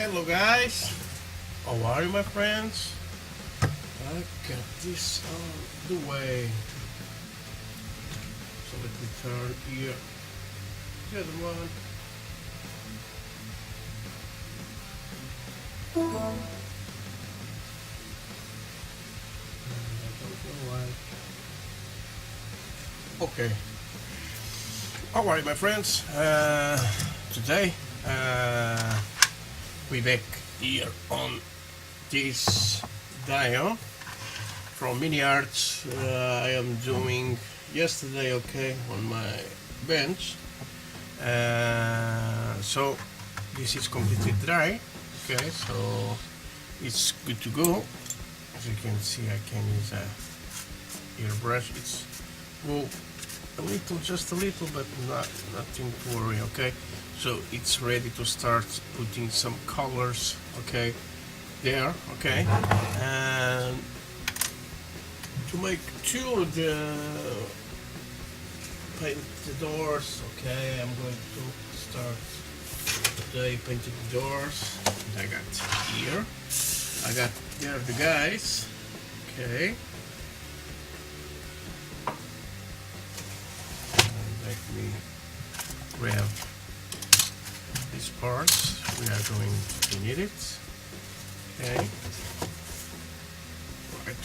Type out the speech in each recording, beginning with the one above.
Hello guys, how are you my friends? I got this on the way. So let me turn here the other one. And I don't know why. Okay. Alright my friends, today we back here on this dial from Miniart. I am doing yesterday on my bench, so this is completely dry. Okay, so it's good to go. As you can see, I can use a airbrush. It's well, a little, just a little, but nothing to worry. Okay, so it's ready to start putting some colors. Okay, there. Okay, and to make two of the paint the doors. Okay, I'm going to start today painting the doors. I got here. I got there the guys. Okay. Let me grab these parts. We are going to need it. Okay. I'm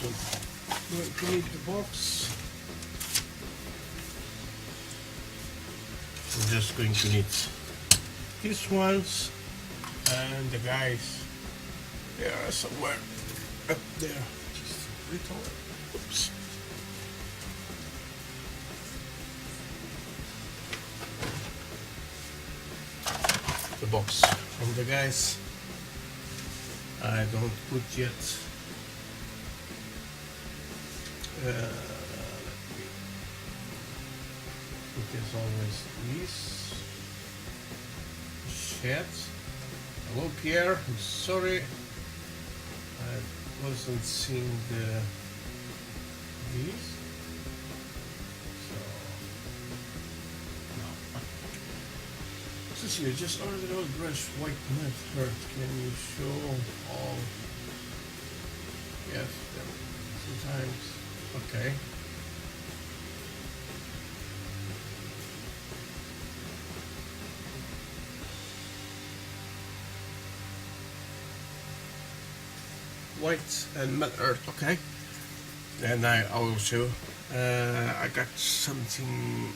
going to need the box. I'm just going to need these ones and the guys. They are somewhere up there. Just a little. Oops. The box from the guys. I don't put yet. Let me put as always this shed. Hello Pierre, I'm sorry I wasn't seeing these. Cecilia, just ordered old brush white mud hurt. Can you show all? Yes, sometimes. Okay. White and mud earth. Okay. Then I will show. I got something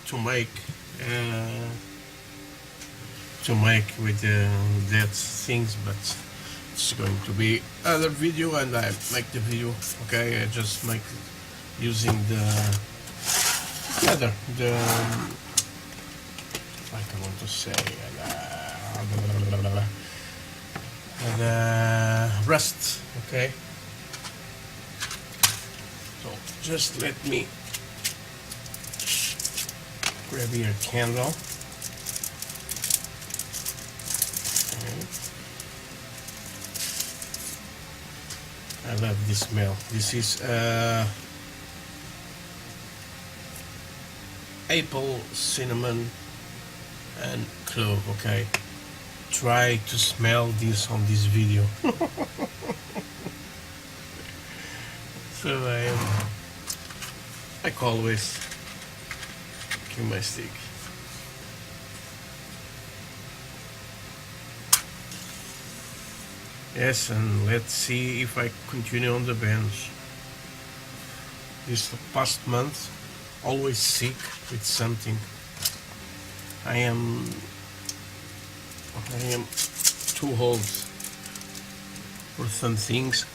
to make. With that things, but it's going to be other video, and I make the video. Okay, I just make it using the like I want to say the rust. Okay, so just let me grab your candle. I love this smell. This is apple, cinnamon, and clove. Okay, try to smell this on this video. So like always, keep my stick. Yes, and let's see if I continue on the bench. This past month, always sick with something. I am too old for some things.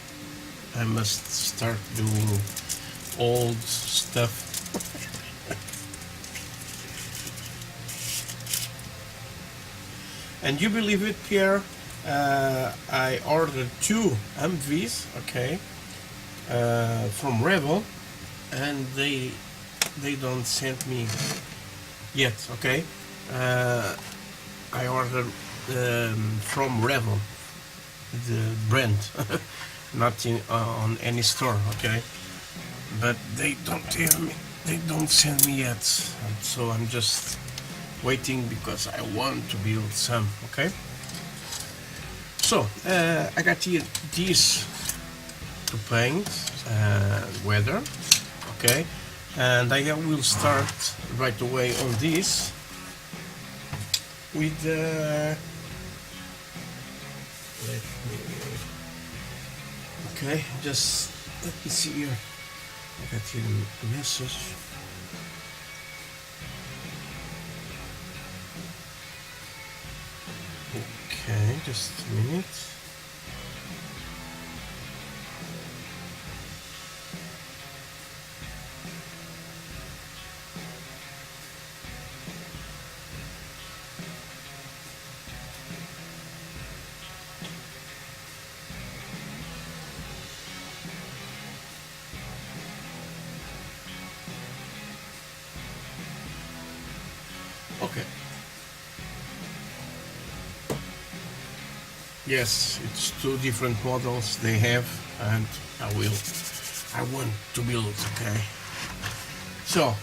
I must start doing old stuff. And you believe it, Pierre? I ordered 2 MVs, okay, from Rebel, and they don't send me yet, okay. I ordered from Rebel, the brand, not on any store, okay. But they don't tell me, they don't send me yet, so I'm just waiting because I want to build some, okay. So I got here this to paint weather, okay, and I will start right away on this with let me, okay, just let me see here. I got here a message. Okay, just a minute. Okay. Yes, it's two different models they have, and I want to build, okay. So,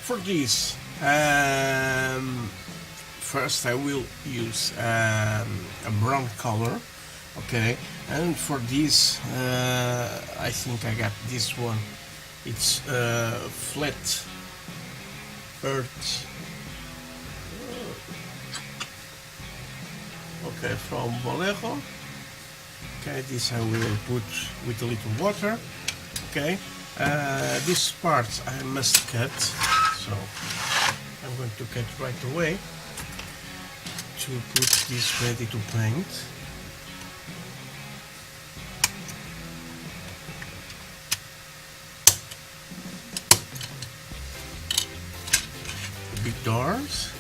for this, first I will use a brown color, okay, and for this, I think I got this one. It's flat earth. Okay, from Bolero. Okay, this I will put with a little water. Okay, this part I must cut, so I'm going to cut right away to put this ready to paint. The big doors.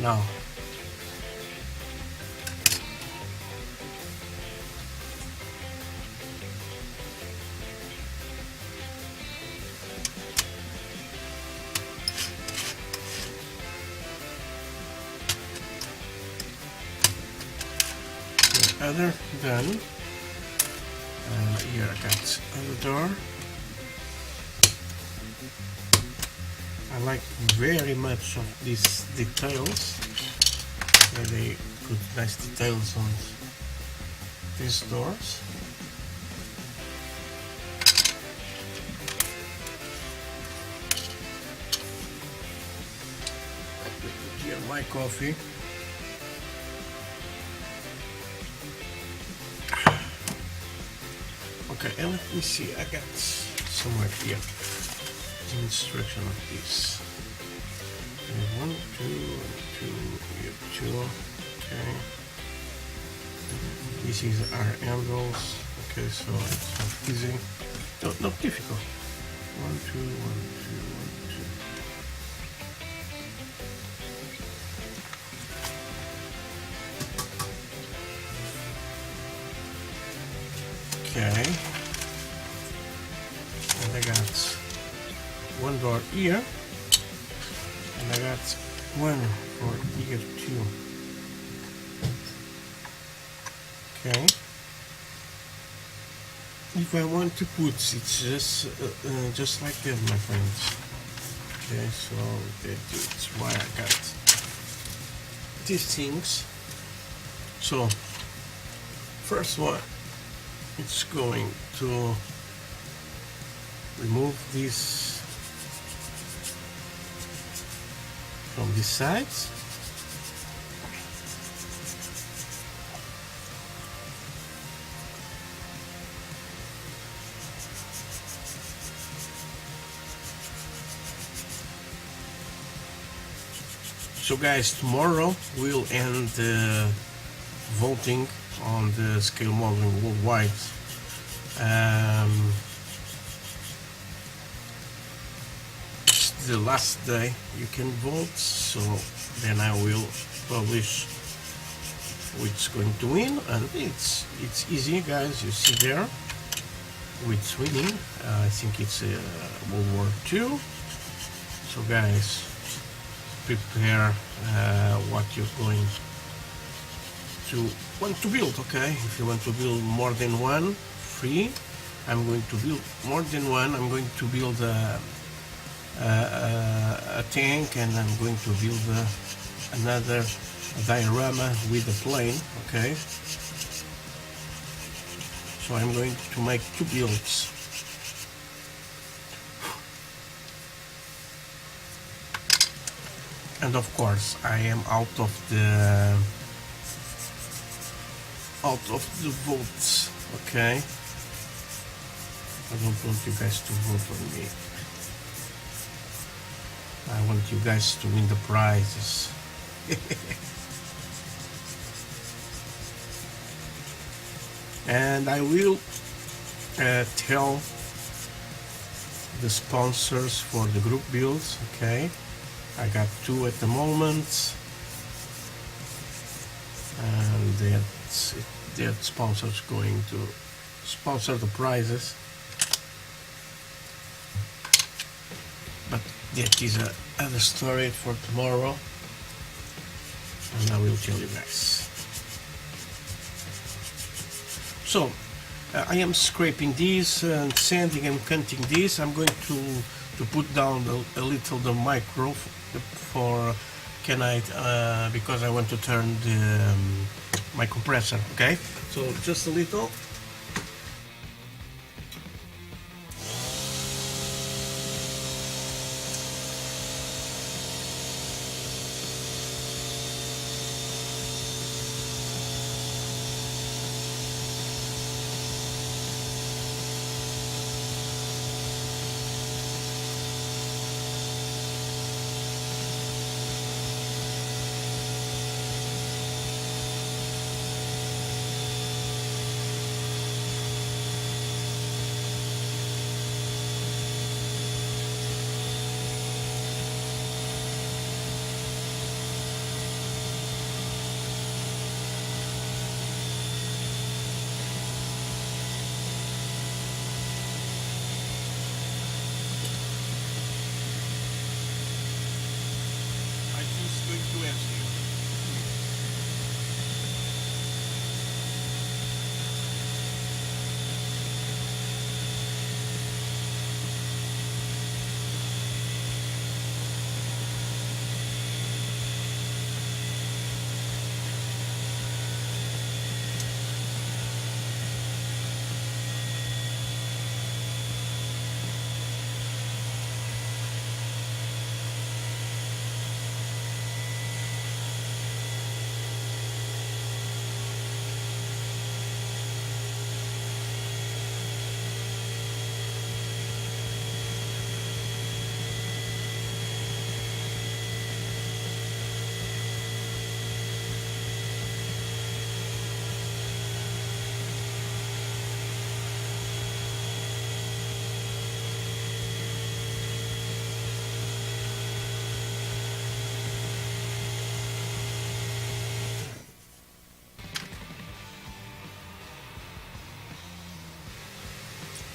Now the other done, here I got other door. I like very much of these details. They put nice details on these doors. Let me put here my coffee. Okay, and let me see, I got somewhere here the instruction of this. Okay, 1, 2, 2, here 2, okay. This is our handles, okay, so it's not easy, not difficult. 1, 2, 1, 2, 1, 2. Okay, and I got one door here, and I got one for here too. Okay, if I want to put it's just like that, my friends. Okay, so that's why I got these things. So first one, it's going to remove this from this side. So guys, tomorrow we'll end the voting on the scale modeling worldwide. It's the last day you can vote, so then I will publish who's going to win, and it's easy, guys. You see there, which winning. I think it's World War II. So guys, prepare what you're going to want to build. Okay, if you want to build more than one, free, I'm going to build more than one. I'm going to build a tank, and I'm going to build another diorama with a plane. Okay, so I'm going to make two builds. And of course I am out of the votes. Okay, I don't want you guys to vote on me. I want you guys to win the prizes. And I will tell the sponsors for the group builds. Okay, I got two at the moment, and that sponsors going to sponsor the prizes. But that is another story for tomorrow, and I will tell you guys. So I am scraping this and sanding and cutting this. I'm going to put down a little the micro for because I want to turn my compressor. Okay, so just a little.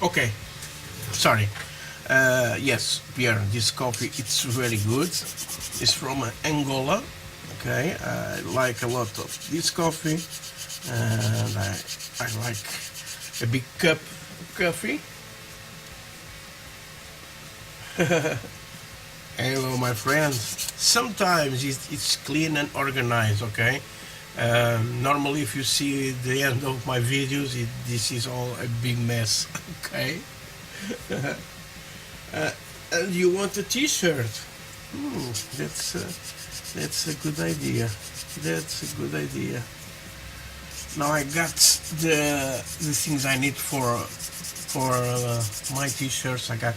Okay, sorry. Yes, Pierre, this coffee, it's very good. It's from Angola. Okay, I like a lot of this coffee, and I like a big cup of coffee. Hello, my friends. Sometimes it's clean and organized. Okay. Normally, if you see the end of my videos, this is all a big mess. Okay. And you want a T-shirt? That's a good idea. That's a good idea. Now I got the things I need for my T-shirts. I got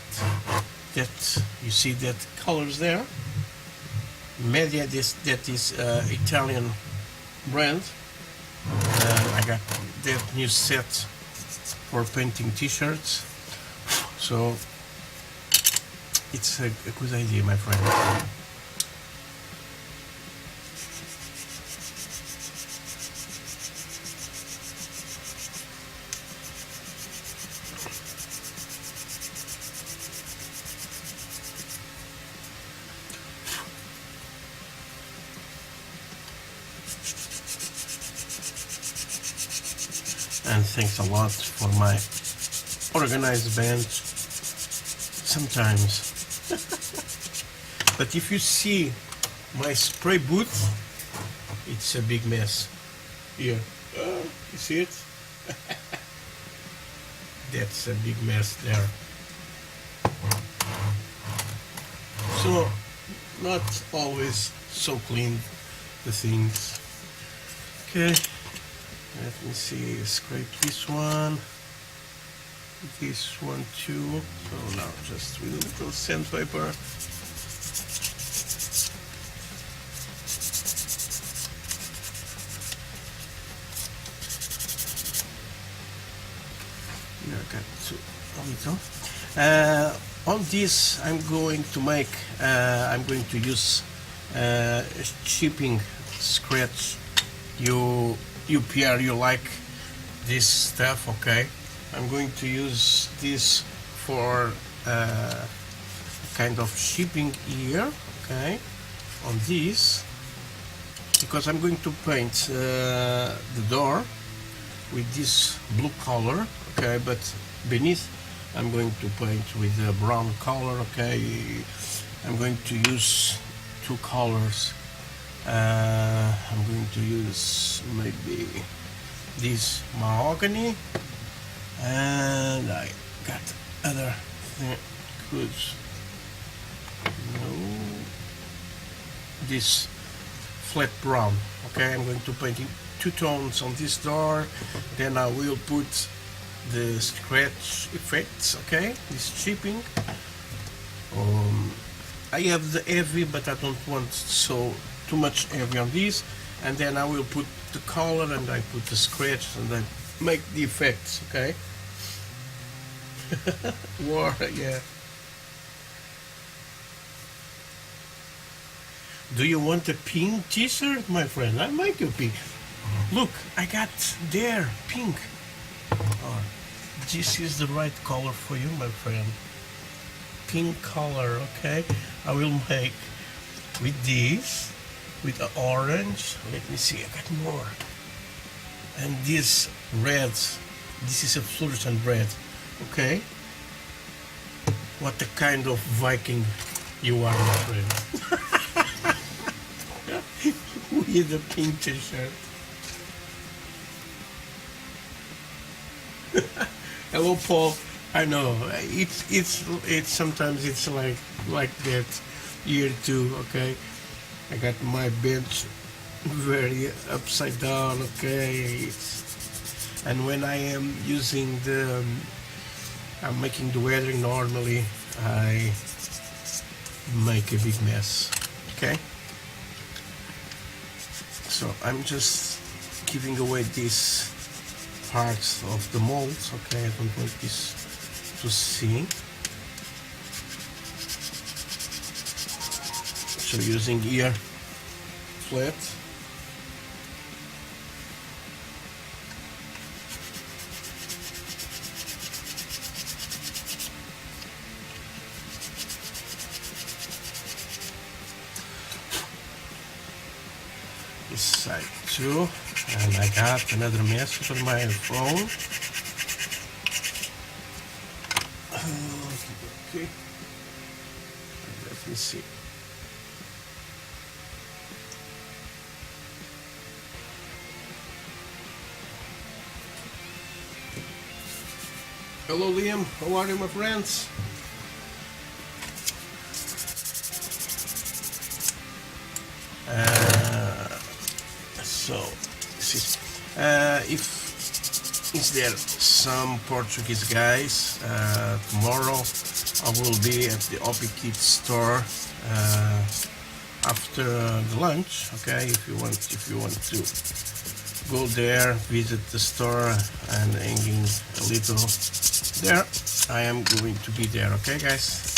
that. You see that colors there? Media. That is Italian brand. I got that new set for painting T-shirts. So it's a good idea, my friend. And thanks a lot for my organized band sometimes. But if you see my spray booth, it's a big mess. Here, you see it? That's a big mess there. So, not always so clean, the things. Okay, let me see, scrape this one too. So now just with a little sandpaper. Here I got a little. On this I'm going to make, I'm going to use chipping scratch. You Pierre, you like this stuff, okay? I'm going to use this for kind of chipping here, okay? On this, because I'm going to paint the door with this blue color, okay? But beneath I'm going to paint with a brown color, okay? I'm going to use two colors. I'm going to use maybe this mahogany, and I got other goods. No, this flat brown. Okay, I'm going to paint in two tones on this door. Then I will put the scratch effects. Okay, this chipping. I have the heavy, but I don't want too much heavy on this. And then I will put the color, and I put the scratch, and I make the effects. Okay. War, yeah. Do you want a pink t-shirt, my friend? I make you pink. Look, I got there, pink. Oh, this is the right color for you, my friend. Pink color, okay? I will make with this, with the orange. Let me see, I got more. And this red, this is a fluorescent red, okay? What a kind of Viking you are, my friend. With a pink t-shirt. Hello, Paul. I know it's sometimes it's like that here too. Okay, I got my bench very upside down. Okay, and when I am using the I'm making the weathering normally, I make a big mess. Okay. So I'm just giving away these parts of the molds, okay? I don't want this to see. So using here flat. This side too, and I got another message on my phone. Okay, let me see. Hello, Liam. How are you, my friends? So, if is there some Portuguese guys, tomorrow I will be at the Opi Kids store after the lunch. Okay, if you want to go there, visit the store and hanging a little there, I am going to be there. Okay, guys.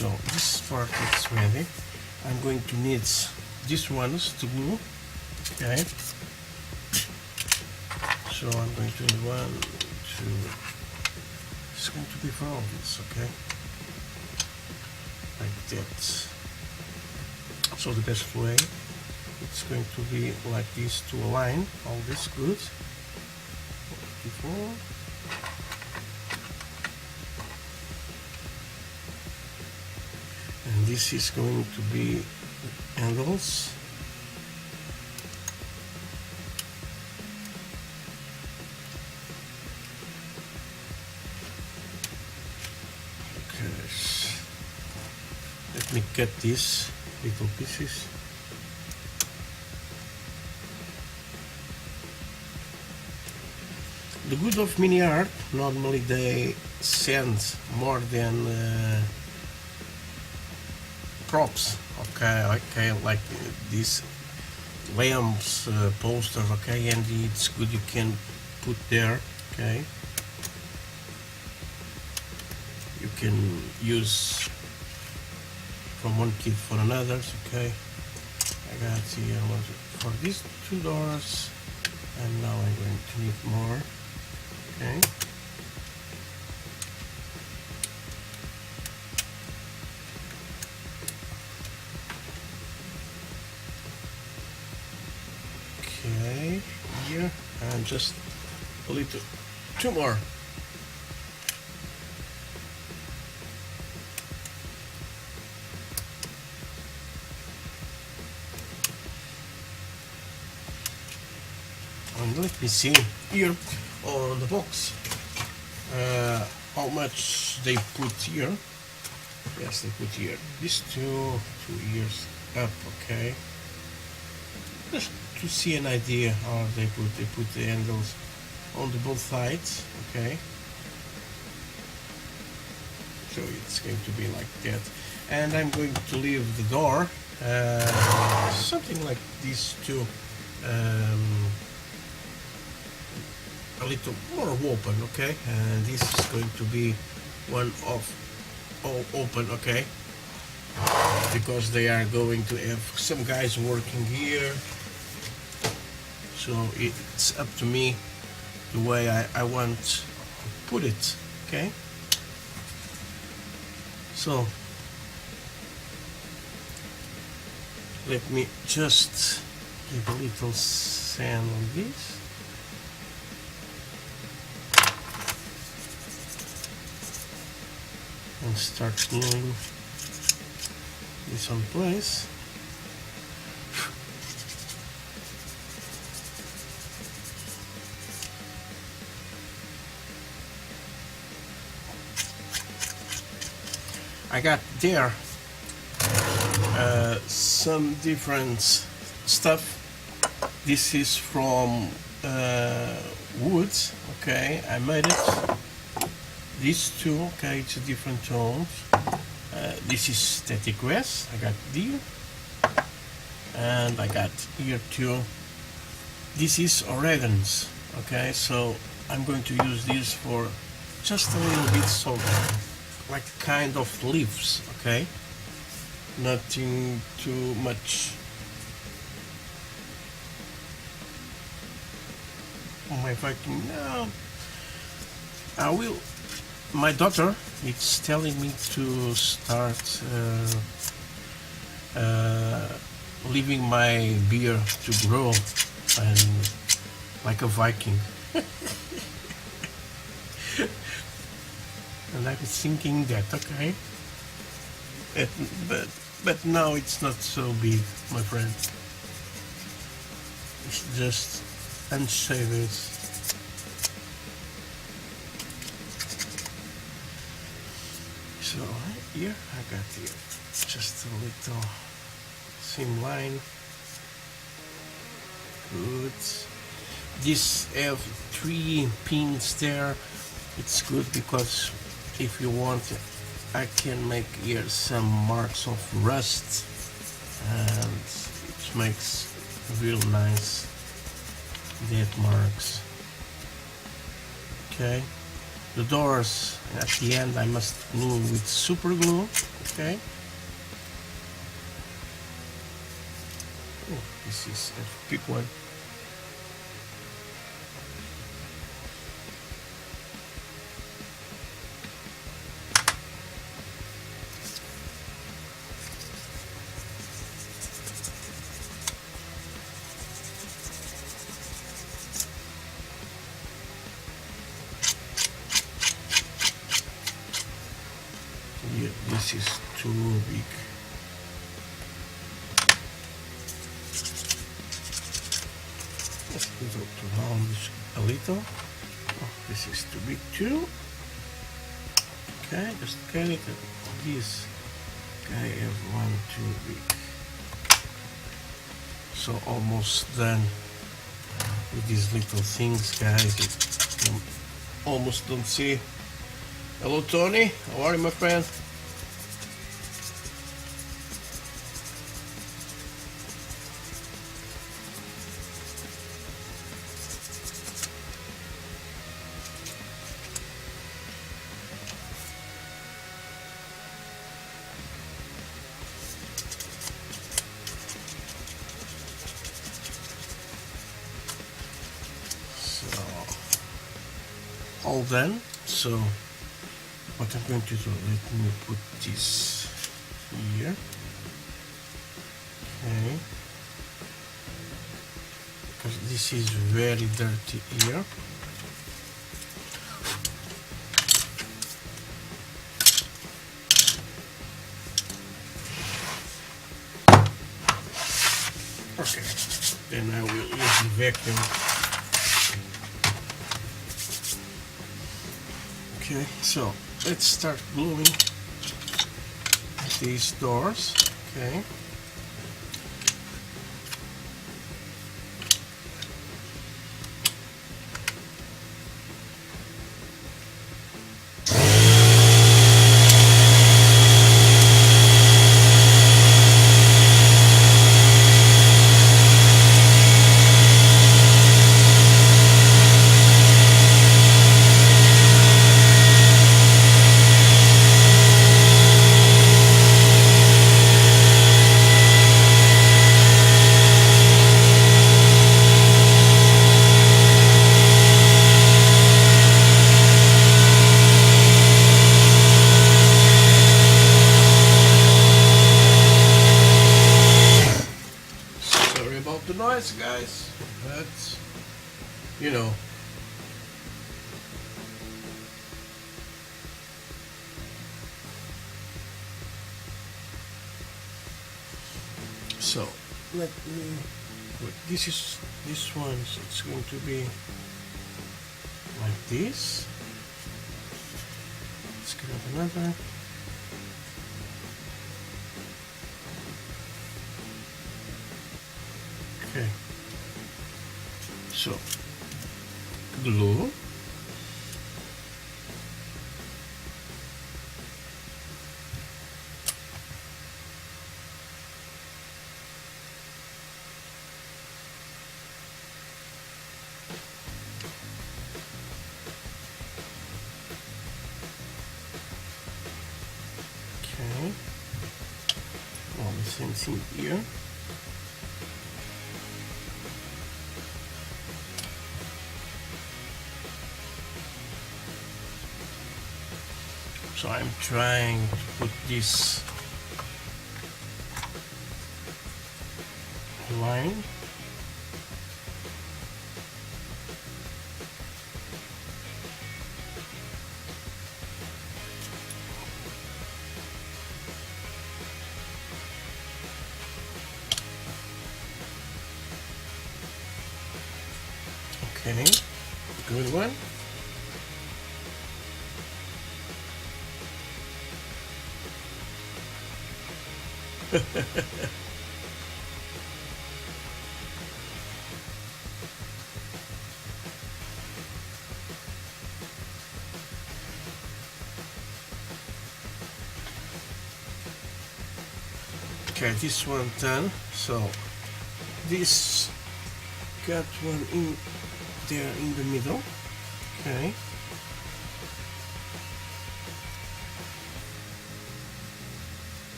So this part is ready. I'm going to need these ones to glue. Okay. So I'm going to need 1, 2. It's going to be for all this, okay? Like that. So the best way it's going to be like this to align all this good. Before. And this is going to be handles. Okay, let me cut these little pieces. The good of Miniart, normally they send more than props, okay, like these lamps, posters, okay, and it's good you can put there, okay. You can use from one kit for another, okay. I got here for these two doors, and now I'm going to need more. Okay. Okay, here and just a little, two more. And let me see here on the box how much they put here. Yes, they put here these 2 years up, okay, just to see an idea how they put the handles on the both sides, okay, so it's going to be like that. And I'm going to leave the door something like these two, a little more open, okay, and this is going to be one of all open, okay, because they are going to have some guys working here, so it's up to me the way I want to put it, okay. So let me just give a little sand on this. And start gluing this on place. I got there some different stuff. This is from wood, okay, I made it. These two, okay, it's a different tones. This is static grass, I got there. And I got here too. This is oregons, okay, so I'm going to use this for just a little bit, so like kind of leaves, okay, nothing too much. Oh, my vacuum now. I will. My daughter is telling me to start leaving my beard to grow and like a Viking. And I was thinking that, okay, but now it's not so big, my friend. It's just unshaved. So here I got here just a little seam line. Good. This have 3 pins there. It's good because if you want, I can make here some marks of rust, and it makes real nice dead marks. Okay. The doors at the end I must glue with super glue, okay. Oh, this is a big one. Yeah, this is too big. Let's go to round this a little. Oh, this is too big too. Okay, just get it. This guy is one too big. So almost done with these little things, guys. You almost don't see. Hello, Tony. How are you, my friend? All done. So what I'm going to do, let me put this here. Okay, because this is very dirty here. Okay, then I will use the vacuum. Okay, so let's start gluing these doors. Okay. The noise, guys, but you know, so let me put this one, so it's going to be like this. Let's grab another. Okay, so glue, okay, all the same thing here. So I'm trying to put this line. Okay, good one. Okay, this one done. So this got one in there in the middle. Okay.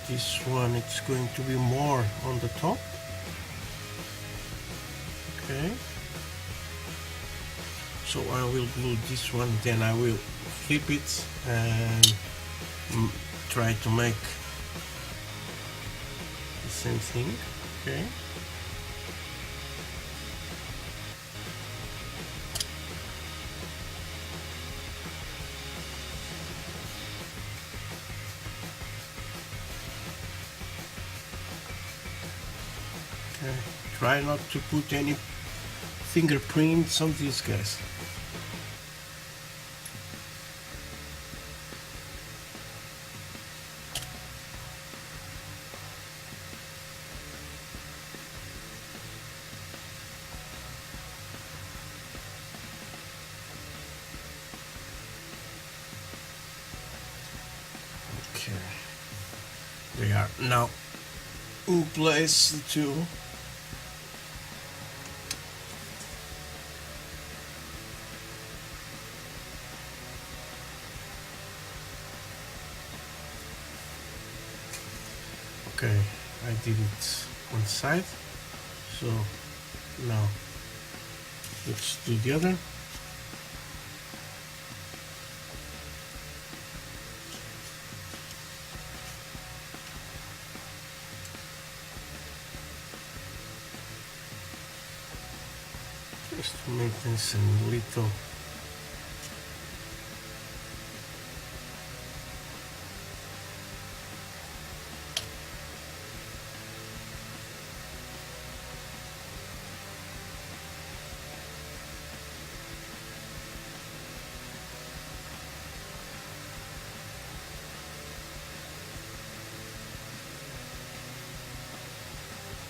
This one, it's going to be more on the top. Okay. So I will glue this one, then I will flip it and try to make the same thing. Okay. Try not to put any fingerprints on these guys. Okay, they are now in place, the two. Okay, I did it one side, so now let's do the other. Just to make this a little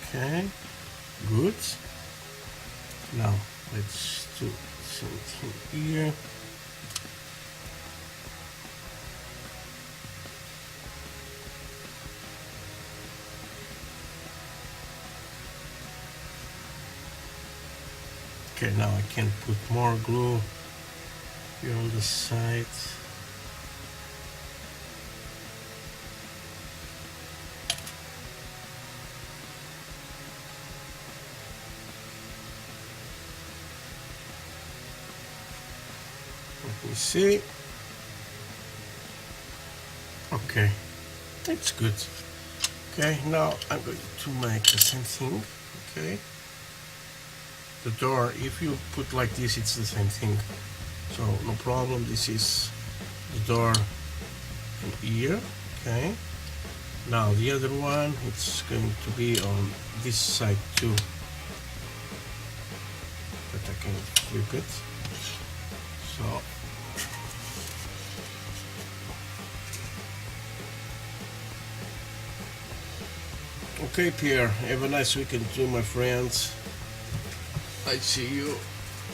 okay, good. Now let's do something here. Okay, now I can put more glue here on the side. Let me see. Okay, it's good. Okay, now I'm going to make the same thing. Okay, the door, if you put like this, it's the same thing, so no problem. This is the door from here. Okay, now the other one, it's going to be on this side too, but I can flip it. So okay, Pierre, have a nice weekend too, my friends. I see you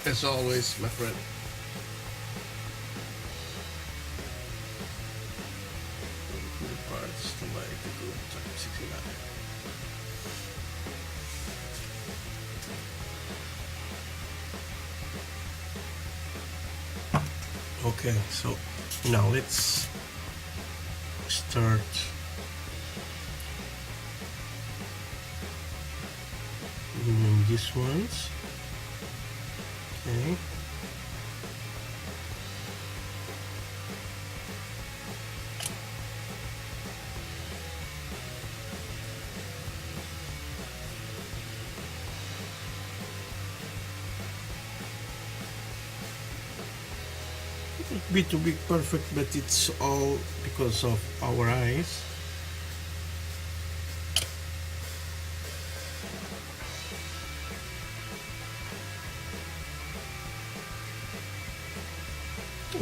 as always, my friend. The parts to make the glue type 69. Okay, so now let's start doing these ones. Okay. It be to be perfect, but it's all because of our eyes.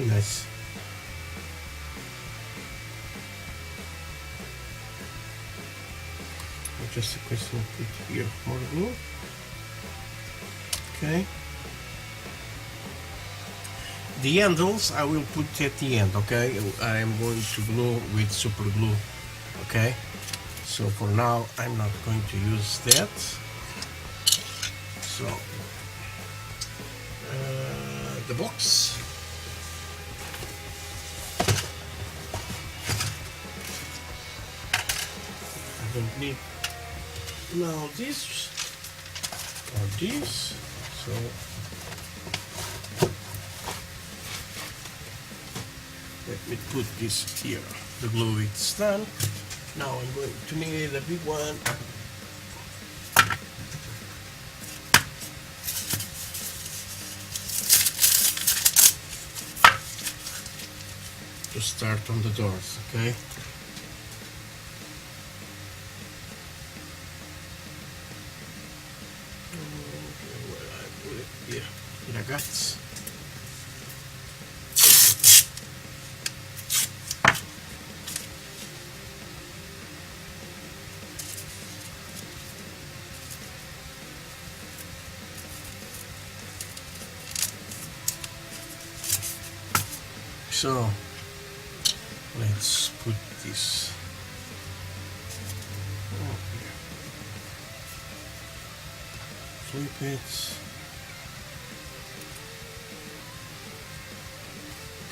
Nice. Just a question of put here more glue. Okay. The handles I will put at the end. Okay, I am going to glue with super glue. Okay, so for now I'm not going to use that. So the box. I don't need now this or this, so let me put this here. The glue is done. Now I'm going to need a big one. To start on the doors, okay? ragazzi. So let's put this here. Flip it.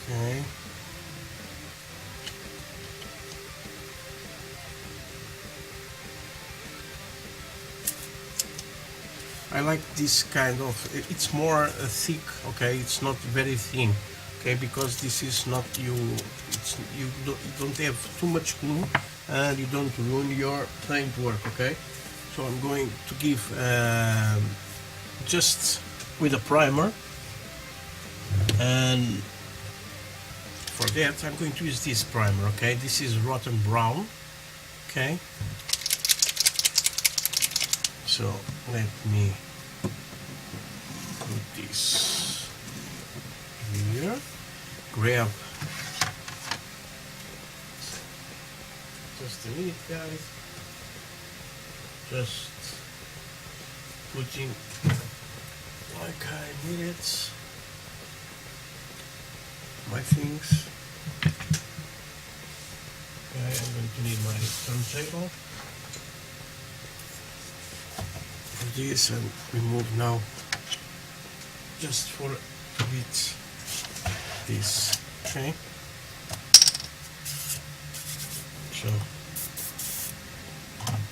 Okay. I like this kind of, it's more thick, okay, it's not very thin, okay, because this is not you don't have too much glue and you don't ruin your paintwork, okay. So I'm going to give just with a primer, and for that I'm going to use this primer, okay. This is Rotten Brown, okay. So let me put this here, grab just a minute guys, just putting like I need it, my things. Okay, I'm going to need my turntable for this, and remove now just for a bit this, okay. So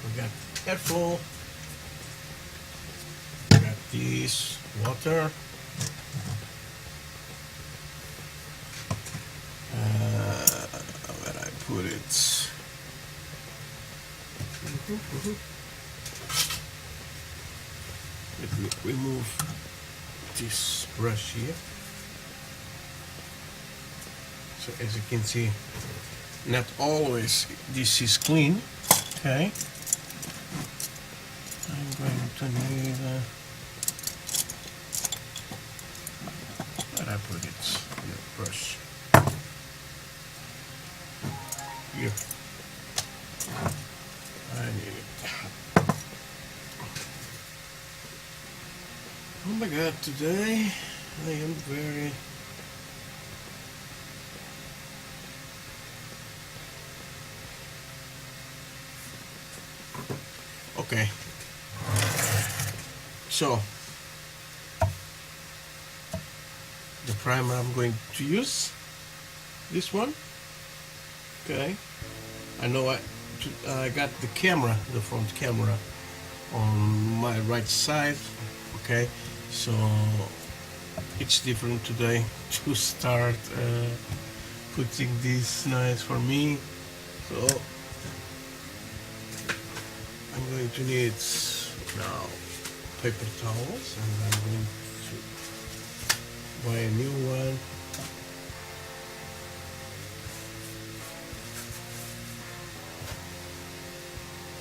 we got airflow, we got this water, where I put it. Let me remove this brush here. So as you can see, not always this is clean, okay. I'm going to need where I put it, the brush here. I need it. Oh my god, today I am very okay. So the primer I'm going to use this one, okay. I know I got the camera, the front camera on my right side, okay, so it's different today to start putting this nice for me. So I'm going to need now paper towels, and I'm going to buy a new one.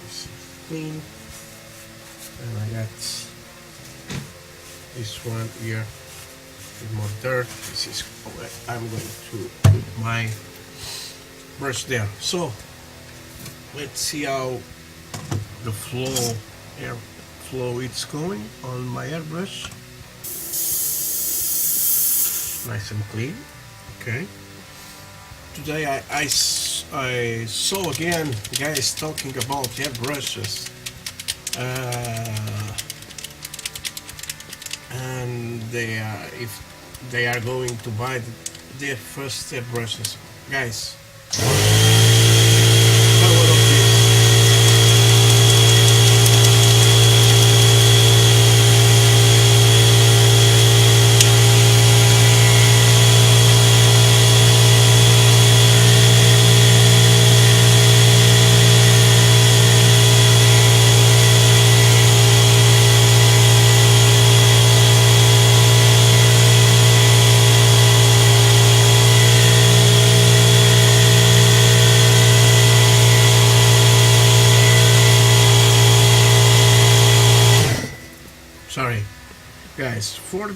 This is clean, and I got this one here with more dirt. This is where I'm going to put my brush there. So let's see how the air flow it's going on my airbrush. Nice and clean, okay. Today I saw again guys talking about airbrushes, and if they are going to buy their first airbrushes, guys.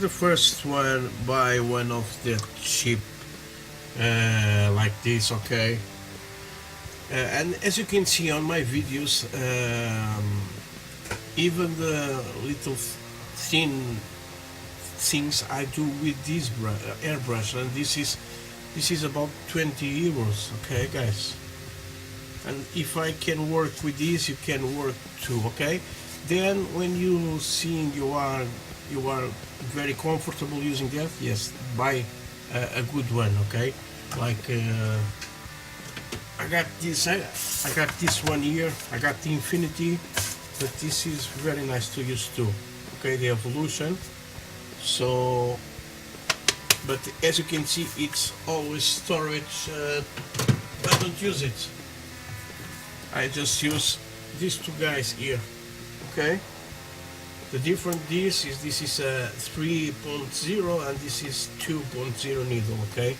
the first one buy one of the cheap like this, okay. And as you can see on my videos, even the little thin things I do with this airbrush, and this is about 20 euros, okay guys. And if I can work with this, you can work too, okay. Then when you see you are very comfortable using that, yes, buy a good one, okay. Like I got this one here. I got the Infinity, but this is very nice to use too, okay, the Evolution. So, but as you can see, it's always storage. I don't use it. I just use these two guys here, okay. The difference this is a 3.0 and this is 2.0 needle, okay.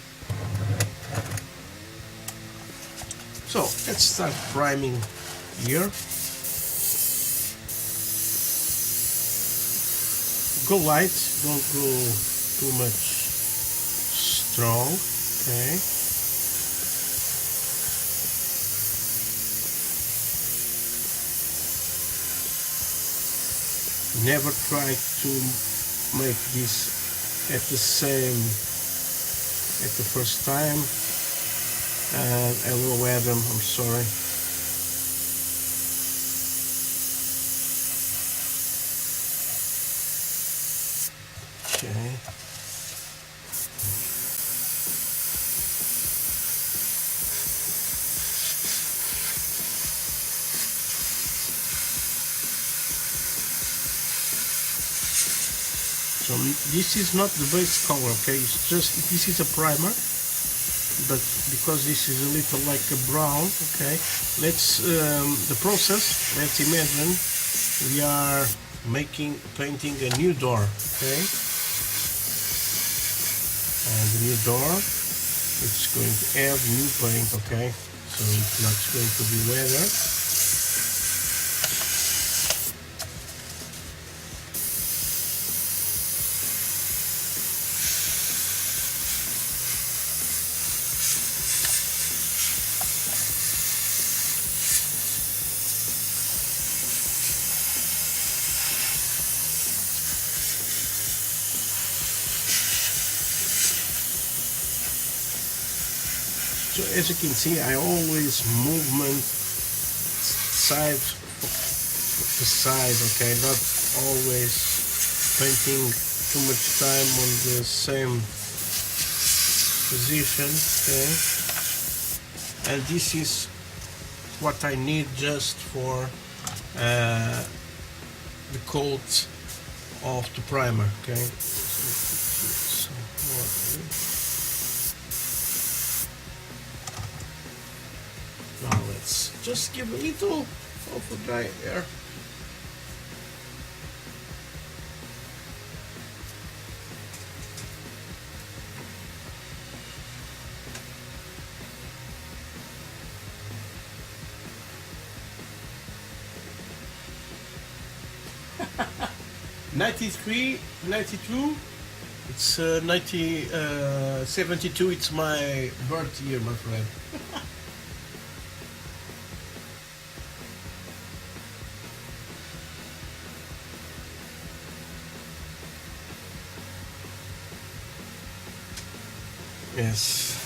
So let's start priming here. Go light, don't go too much strong, okay. Never try to make this at the first time. Hello Adam, I'm sorry. Okay. So this is not the base color, okay? It's just, this is a primer, but because this is a little like a brown, okay? Let's the process. Let's imagine we are painting a new door, okay? And the new door, it's going to have new paint, okay? So it's not going to be leather. So as you can see, I always movement side to side, okay, not always painting too much time on the same position, okay. And this is what I need just for the coat of the primer, okay. Now let's just give a little of a dry air. '93, '92. It's 72. It's my birth year, my friend. Yes.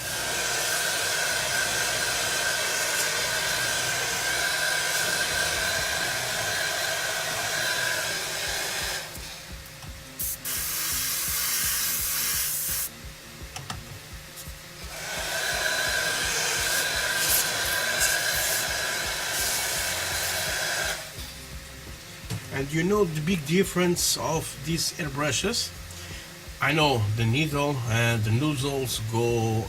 And you know the big difference of these airbrushes? I know the needle and the nozzles go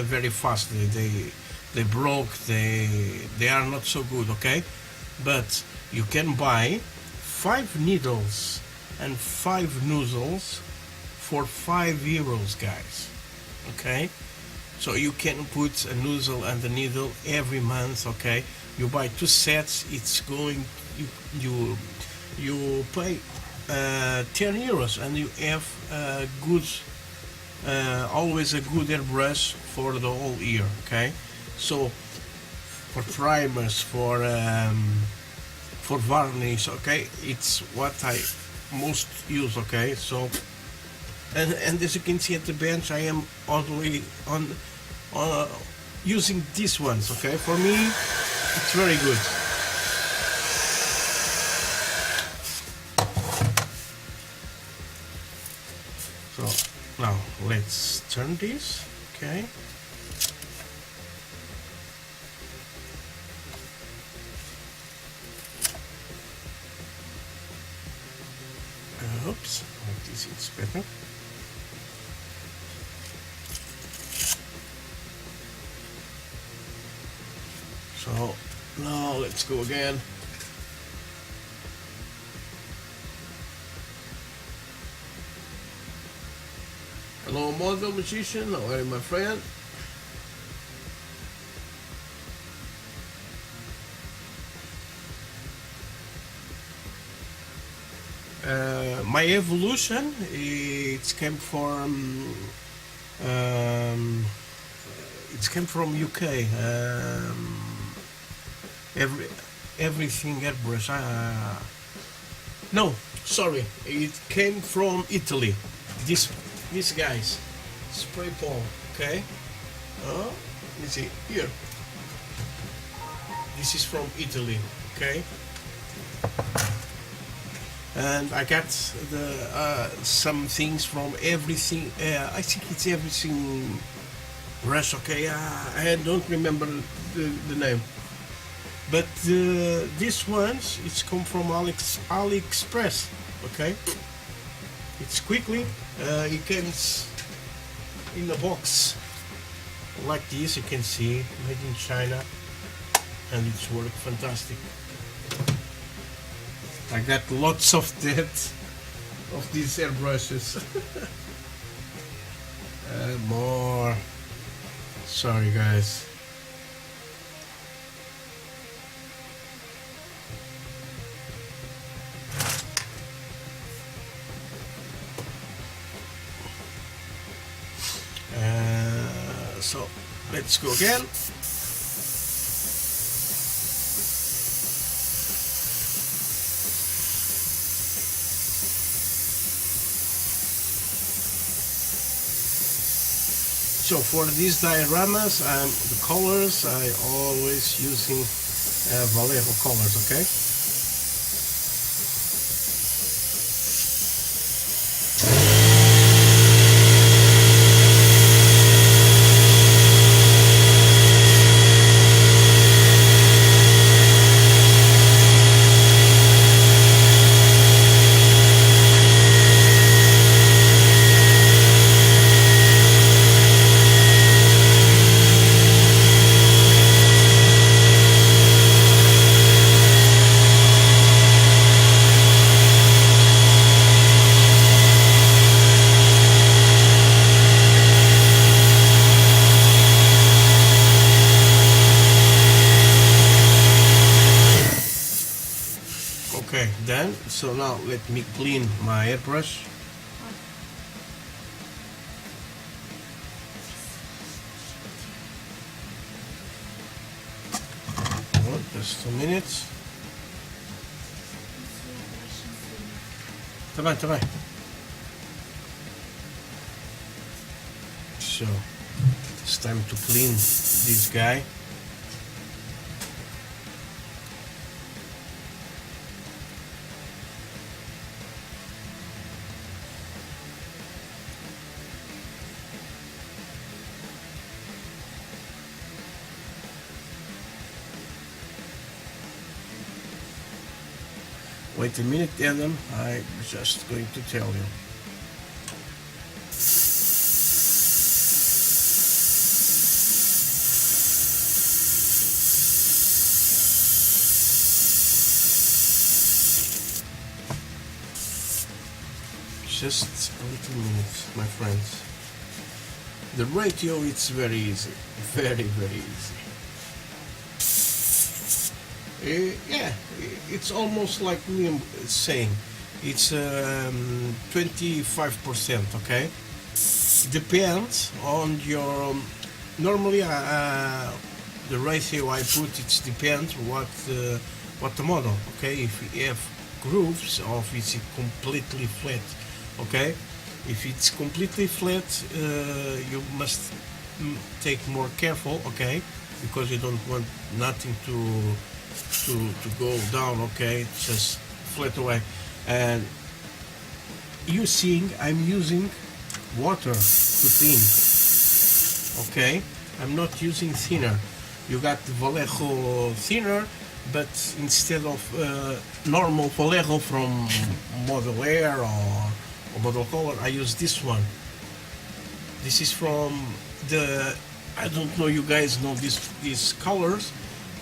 very fast. They broke. They are not so good. Okay, but you can buy 5 needles and 5 nozzles for €5, guys. Okay, so you can put a nozzle and a needle every month. Okay, you buy 2 sets. It's going you pay 10 euros, and you have good, always a good airbrush for the whole year. Okay, so for primers, for varnish, okay, it's what I most use. Okay, so and as you can see at the bench, I am only on using these ones. Okay, for me it's very good. So now let's turn this. Okay, oops, like this it's better. So now let's go again. Hello, model magician. How are you, my friend? My evolution, it came from UK. Everything airbrush. No, sorry, it came from Italy. These guys, spray palm. Okay. Let me see here. This is from Italy. Okay. And I got some things from everything. I think it's everything brush. Okay, I don't remember the name, but these ones it's come from AliExpress. Okay, it's quickly. It comes in a box like this. You can see made in China, and it's worked fantastic. I got lots of that of these airbrushes. More. Sorry, guys. So let's go again. So for these dioramas, the colors I always using Vallejo colors. Okay. Okay, then, so now let me clean my airbrush. Just 2 minutes. Tá bem, tá bem. So, it's time to clean this guy. Wait a minute, Adam, I'm just going to tell you. Just a little minute, my friends. The ratio is very easy, very easy. Yeah, it's almost like William saying, it's 25%. Okay, depends on your normally the ratio I put, it depends what the model. Okay, if you have grooves or if it's completely flat. Okay, if it's completely flat, you must take more careful. Okay, because you don't want nothing to go down. Okay, just flat away. And you seeing I'm using water to thin. Okay, I'm not using thinner. You got the Vallejo thinner, but instead of normal Vallejo from Model Air or Model Color, I use this one. This is from the, I don't know, you guys know these colors.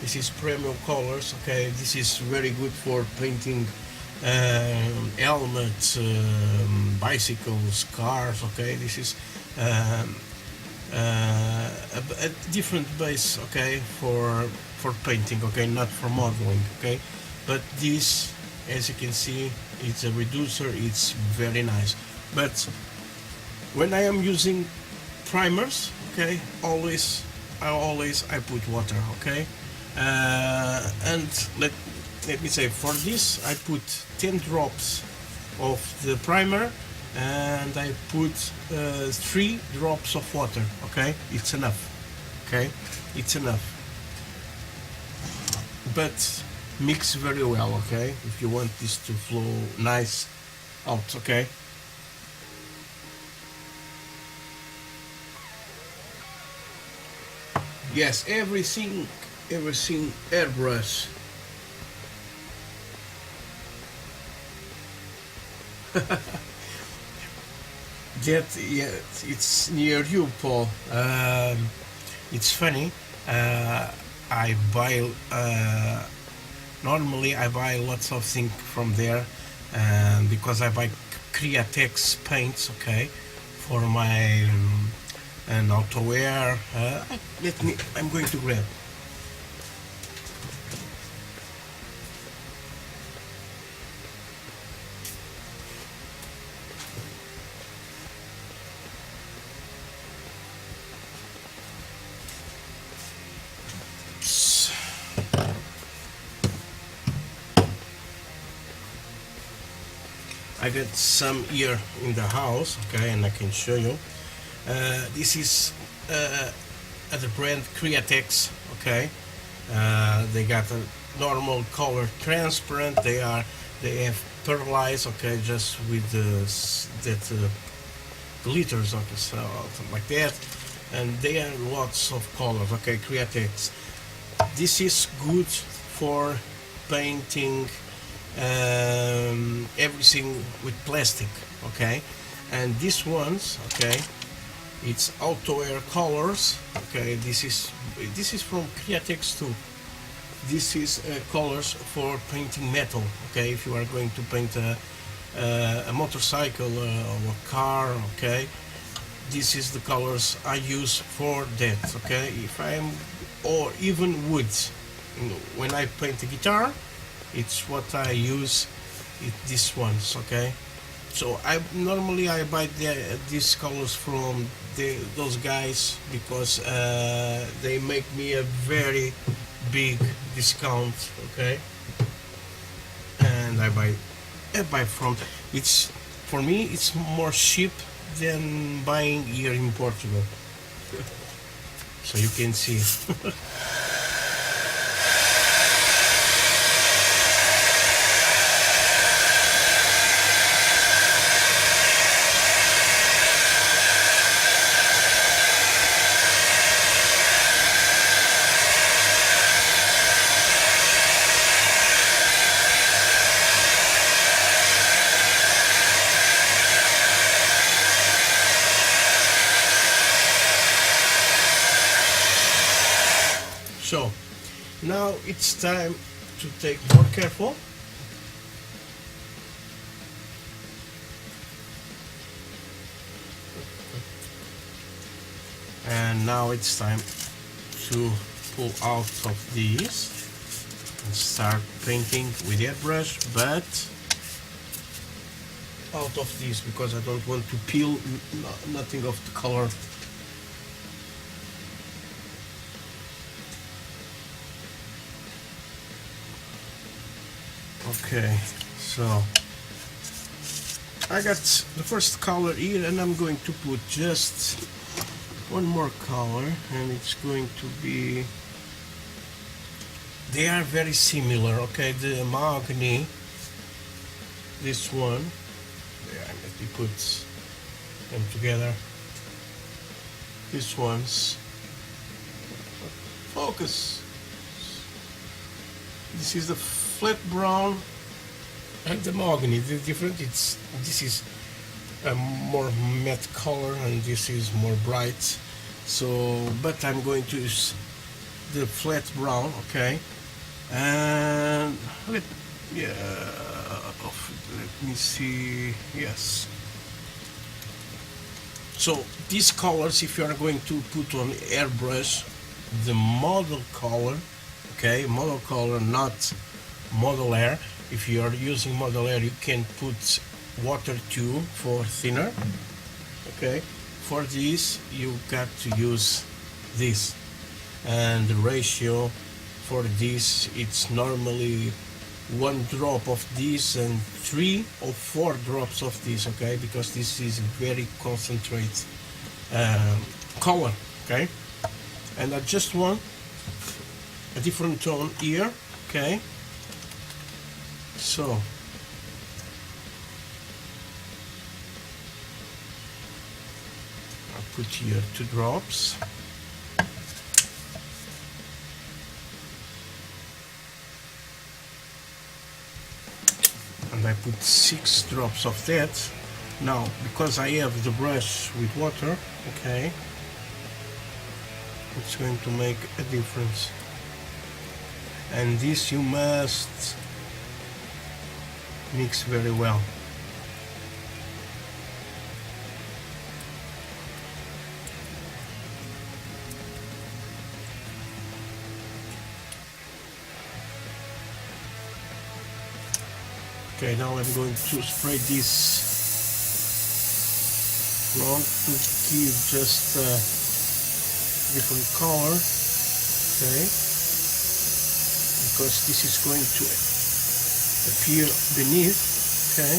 This is premium colors. Okay, this is very good for painting helmets, bicycles, cars. Okay, this is a different base. Okay, for painting. Okay, not for modeling. Okay, but this, as you can see, it's a reducer. It's very nice. But when I am using primers, okay, I put water. Okay, and let me say, for this I put 10 drops of the primer and I put 3 drops of water. Okay, it's enough. Okay, it's enough, but mix very well. Okay, if you want this to flow nice out. Okay, yes, everything airbrush. That, yeah, it's near you, Paul. It's funny. I buy normally I buy lots of things from there, because I buy Createx paints. Okay, for my and outerwear. I'm going to grab. I got some here in the house. Okay, and I can show you. This is the brand Createx. Okay, they got a normal color, transparent. They have pearlized. Okay, just with that glitters. Okay, so something like that. And they are lots of colors. Okay, Createx. This is good for painting everything with plastic. Okay, and these ones, okay, it's outerwear colors. Okay, this is from Createx too. This is colors for painting metal. Okay, if you are going to paint a motorcycle or a car. Okay, this is the colors I use for that. Okay, if I'm, or even woods, when I paint a guitar, it's what I use. These ones. Okay, so I normally buy these colors from those guys because they make me a very big discount. Okay, and I buy from. It's, for me, it's more cheap than buying here in Portugal. So you can see. So now it's time to take more careful. And now it's time to pull out of these and start painting with the airbrush, but out of this because I don't want to peel nothing of the color. Okay, so I got the first color here, and I'm going to put just one more color, and it's going to be, they are very similar. Okay, the mahogany, this one, yeah, let me put them together. This one's focus. This is the flat brown and the mahogany. The different, this is a more matte color and this is more bright. So, but I'm going to use the flat brown, okay? And let me see. Yes. So these colors, if you are going to put on airbrush, the model color, okay, model color, not model air. If you are using model air, you can put water too for thinner. Okay, for this you got to use this, and the ratio for this, it's normally 1 drop of this and 3 or 4 drops of this. Okay, because this is very concentrated color. Okay, and I just want a different tone here. Okay, so I'll put here 2 drops. And I put 6 drops of that. Now, because I have the brush with water, okay, it's going to make a difference. And this you must mix very well. Okay, now I'm going to spray this front to give just a different color, okay, because this is going to appear beneath, okay.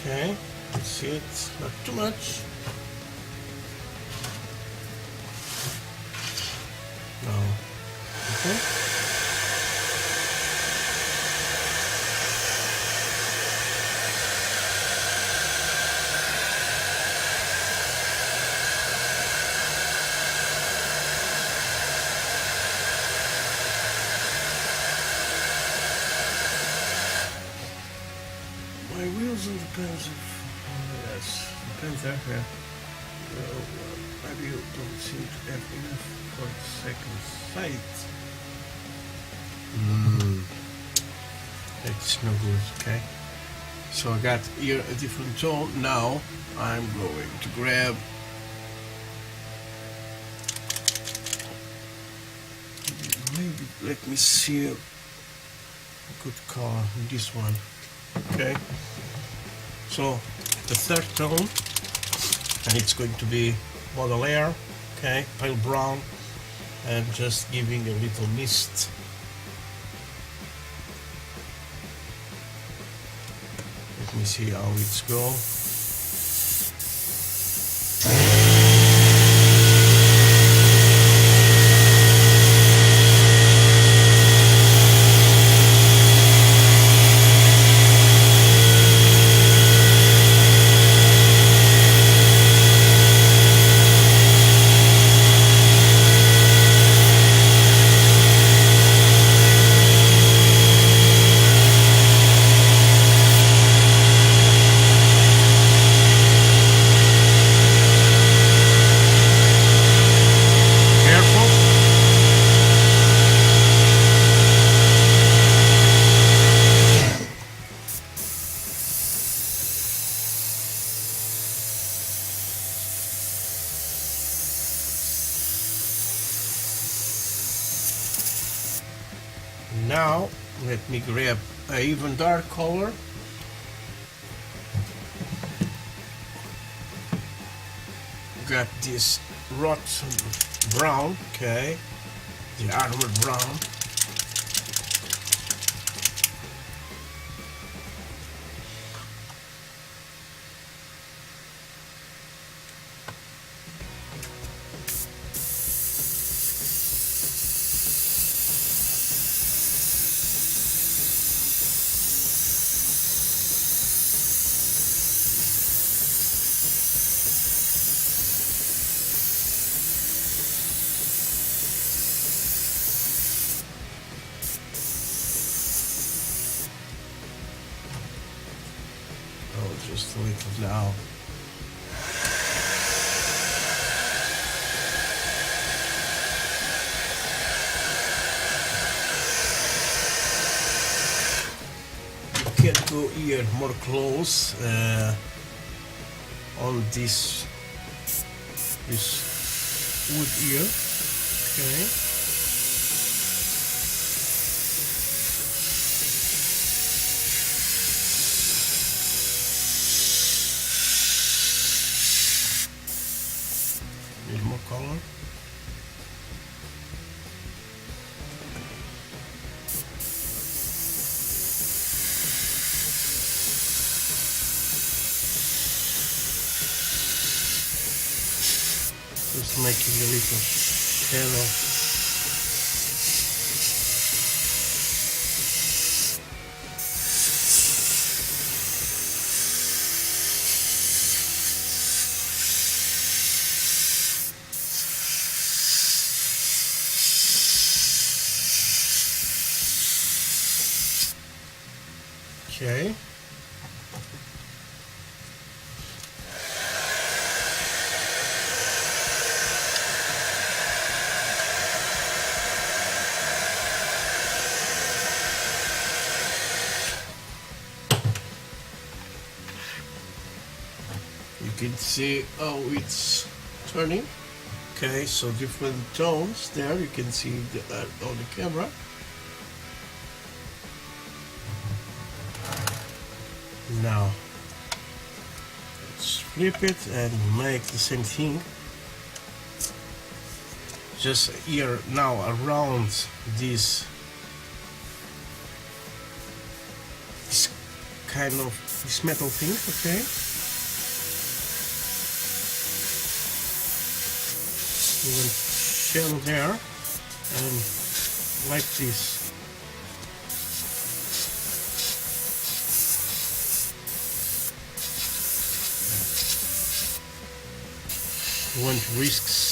Okay, that's it, not too much. Now, okay. My wheels and depends if, yes, depends everywhere. Well, maybe you don't seem to have enough for the second sight. That's no good, okay? So I got here a different tone. Now I'm going to grab maybe, let me see a good color, this one. Okay, so the third tone, and it's going to be model air, okay, pale brown, and just giving a little mist. Let me see how it's go. Now let me grab a even dark color. Got this rotten brown, okay, the armored brown. Oh, just a little now. You can go here more close on this wood here. Okay. Need more color. Just making a little shadow. Okay. You can see how it's turning. Okay, so different tones there. You can see on the camera. Now let's flip it and make the same thing. Just here now around this kind of this metal thing, okay? Even shadow there and like this. Want risks.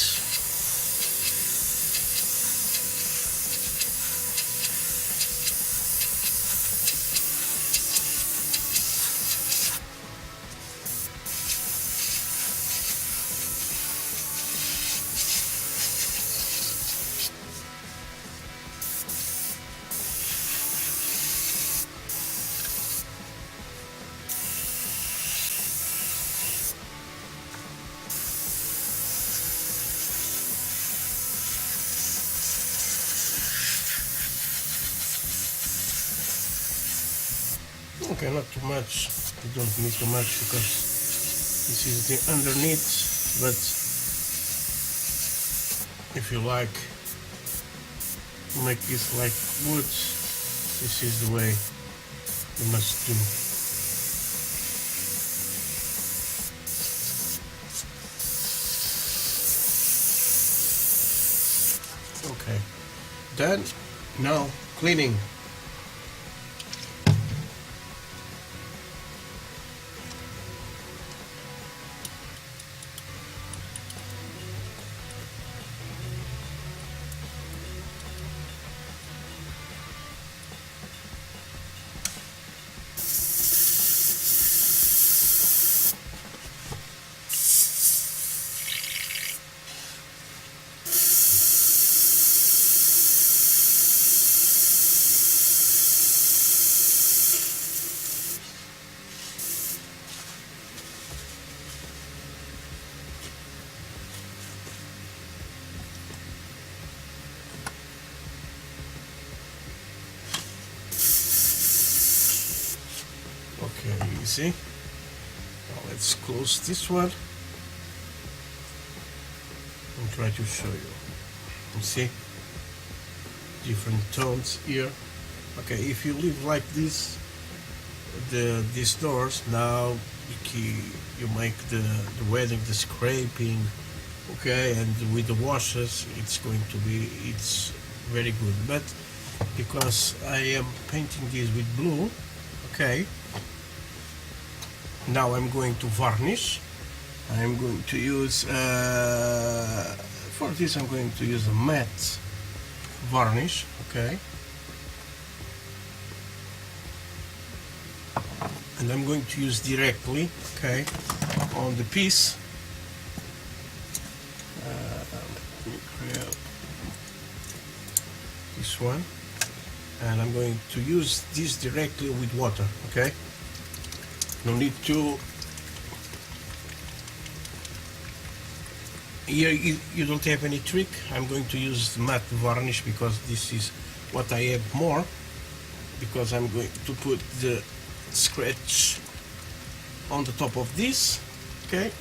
Okay, not too much. You don't need too much because this is the underneath, but if you like make this like wood, this is the way you must do. Okay, then now cleaning. Okay, easy. Now let's close this one and try to show you. You see different tones here. Okay, if you leave like this, these doors, now you make the weathering, the scraping, okay, and with the washers it's very good. But because I am painting this with blue, okay, now I'm going to varnish. I'm going to use for this I'm going to use a matte varnish, okay, and I'm going to use directly, okay, on the piece. Let me grab this one, and I'm going to use this directly with water, okay. No need to. Here you don't have any trick. I'm going to use matte varnish because this is what I have more, because I'm going to put the scratch on the top of this, okay.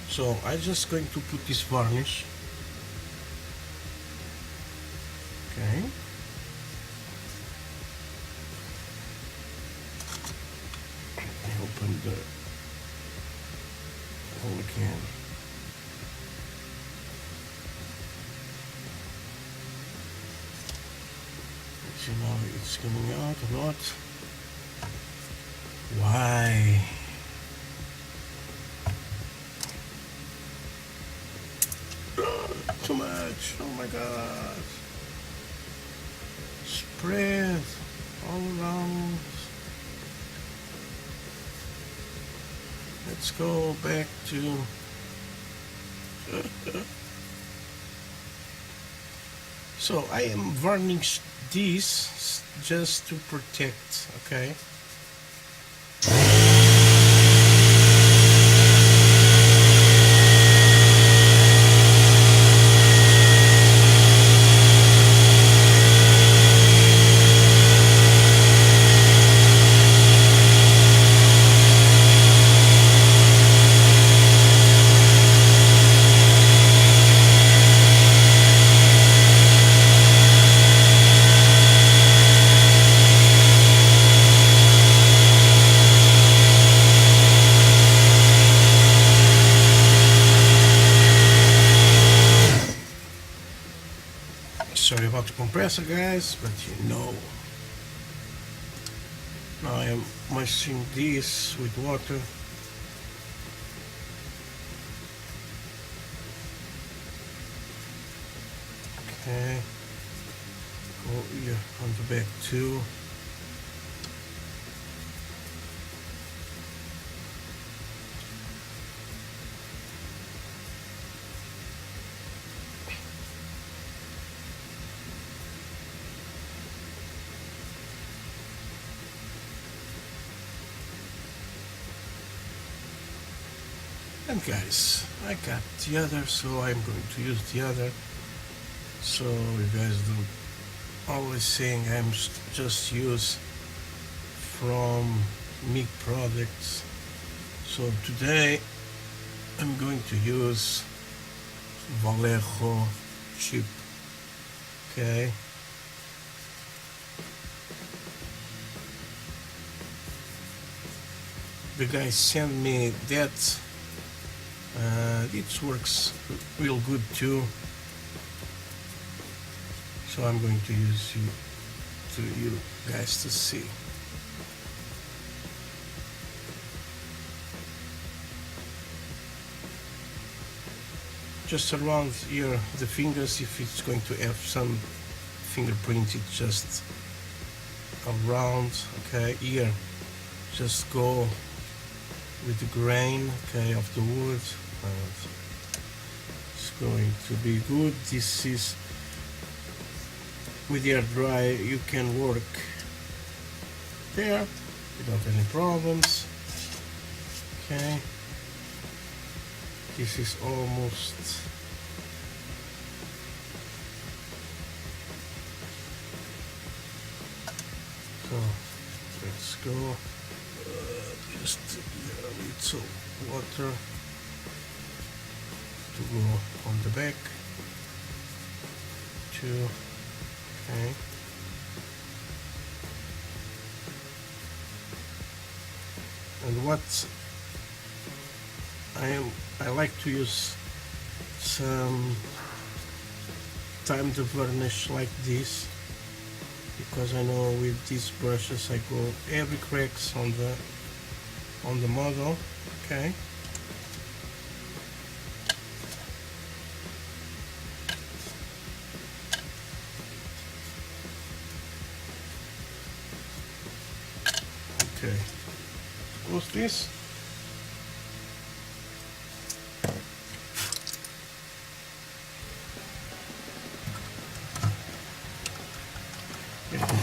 So I'm just going to put this varnish, okay. I open the hole again. Let's see now it's coming out or not. Why? Too much. Oh my god. Spread all around. Let's go back to so I am varnish this just to protect, okay. Sorry about the compressor, guys, but you know. Now I am moistening this with water. Okay. Go here on the back too. And guys, I got the other, so I'm going to use the other. So you guys don't always saying I'm just use from MIG products. So today I'm going to use Vallejo chip. Okay. The guy sent me that. It works real good too, so I'm going to use you guys to see. Just around here the fingers, if it's going to have some fingerprint, it's just around, okay. Here just go with the grain, okay, of the wood. It's going to be good. This is with air dry, you can work there without any problems, okay. This is almost so Let's go. Just a little water to go on the back. Two. Okay. And what I like to use some time to varnish like this, because I know with these brushes I go every cracks on the model. Okay. Okay. Close this.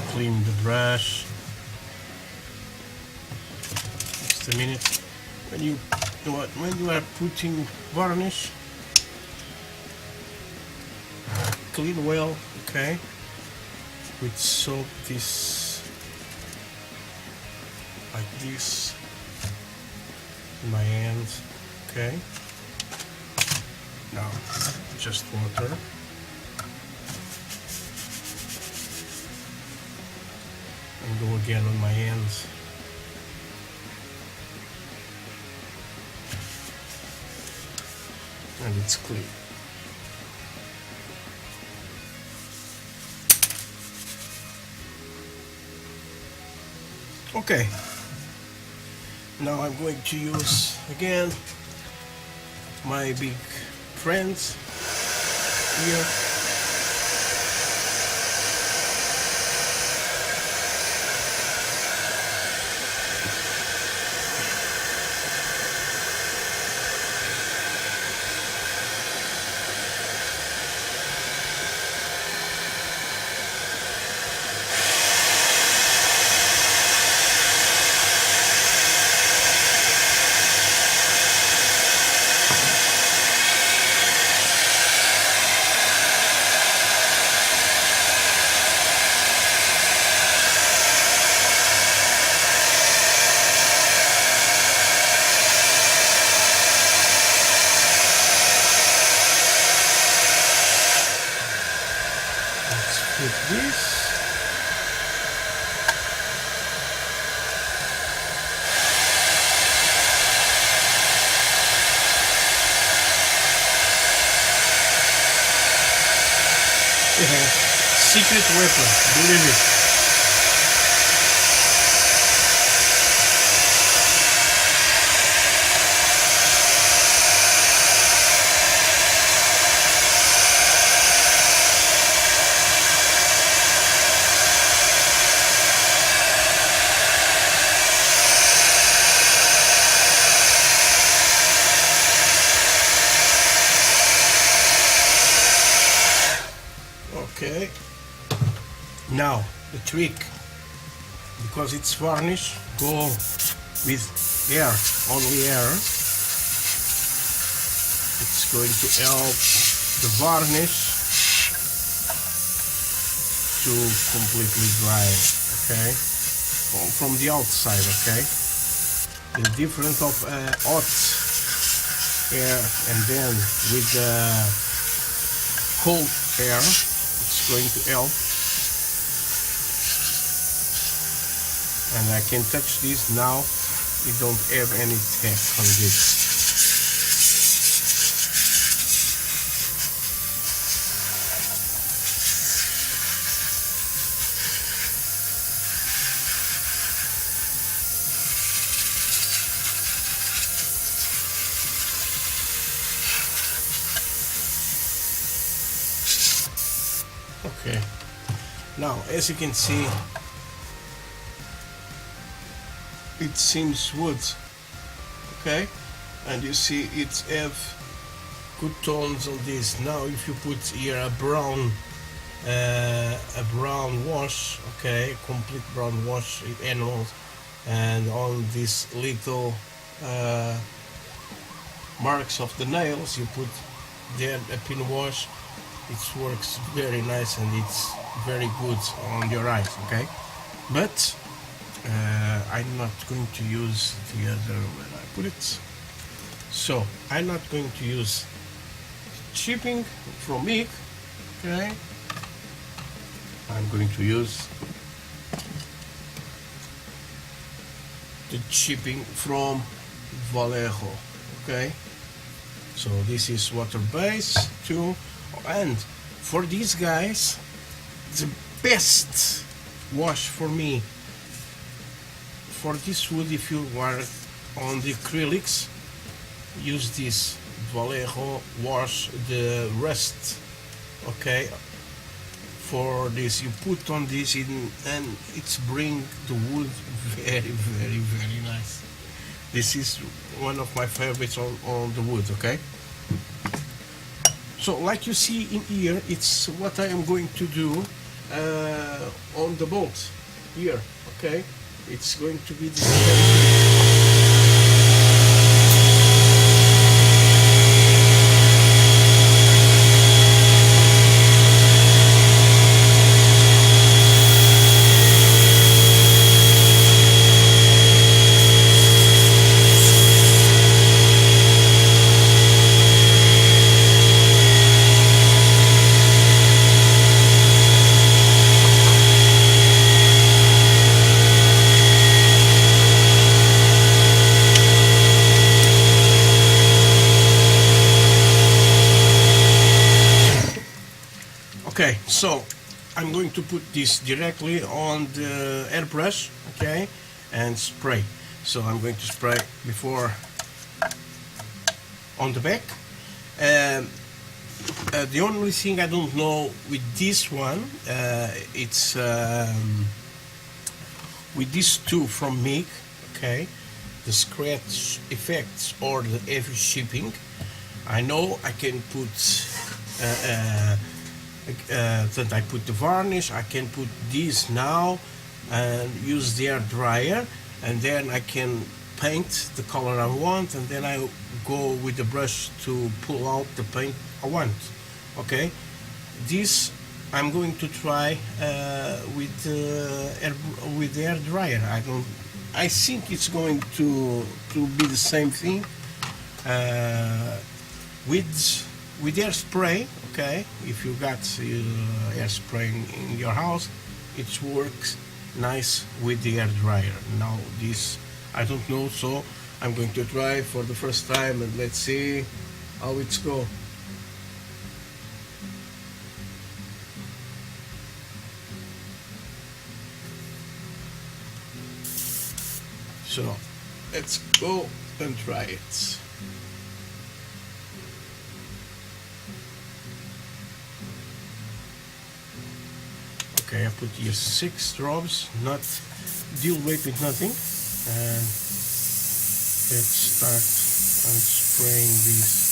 Clean the brush. Just a minute. When you are putting varnish, clean well, okay, with soap, this like this in my hand, okay. Now just water. And go again on my hands. And it's clean. Okay. Now I'm going to use again my big friends here. With this, secret weapon, believe it. Okay, now the trick, because it's varnish, go with air, only air. It's going to help the varnish to completely dry, okay, from the outside, okay. The difference of hot air and then with the cold air, it's going to help. And I can touch this now, you don't have any tech on this. Okay, now as you can see, it seems wood, okay, and you see it have good tones on this. Now if you put here a brown wash, okay, complete brown wash animals, and on these little marks of the nails you put there a pin wash, it works very nice and it's very good on your eyes, okay. But I'm not going to use the other where I put it. So I'm not going to use chipping from Mick. Okay, I'm going to use the chipping from Vallejo. Okay, so this is water base too, and for these guys the best wash for me for this wood, if you are on the acrylics, use this Vallejo wash the rust. Okay, for this you put on this in, and it's bring the wood very nice. This is one of my favorites on the wood. Okay, so like you see in here, it's what I am going to do on the bolt here. Okay, it's going to be the same. Okay, so I'm going to put this directly on the airbrush, okay, and spray. So I'm going to spray before on the back. The only thing I don't know with this one, it's with these two from Mick, okay, the scratch effects or the heavy shipping. I know I can put that I put the varnish. I can put this now and use the air dryer, and then I can paint the color I want, and then I go with the brush to pull out the paint I want. Okay, this I'm going to try with the air dryer. I think it's going to be the same thing with air spray. Okay, if you got air spray in your house, it works nice with the air dryer. Now this I don't know, so I'm going to try for the first time, and let's see how it's go. So let's go and try it. Okay, I put here 6 drops, not deal weight with nothing, and let's start on spraying these.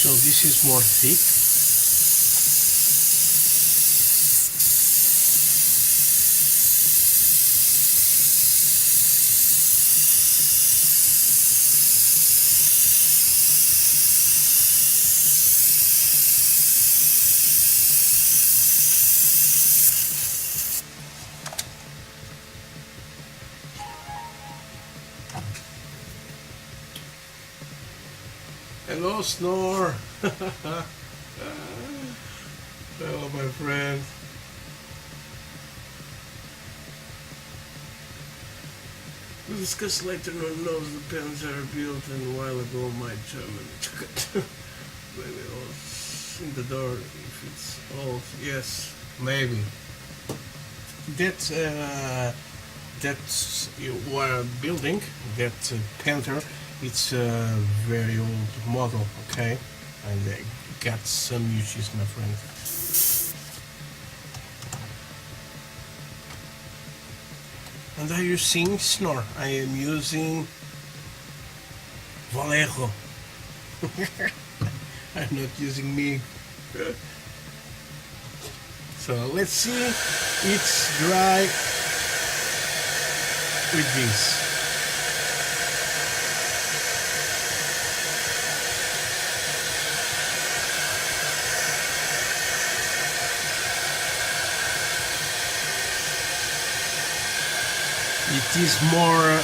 So this is more thick. Hello, Snore. Hello, my friend. We'll discuss later on those the pens are built, and a while ago my German took it. Maybe it was in the door. If it's old, yes, maybe. That's you were building that Panther. It's a very old model, okay, and they got some issues, my friend. And are you seeing snore? I am using Vallejo. I'm not using me. So let's see, it's dry with this. It is more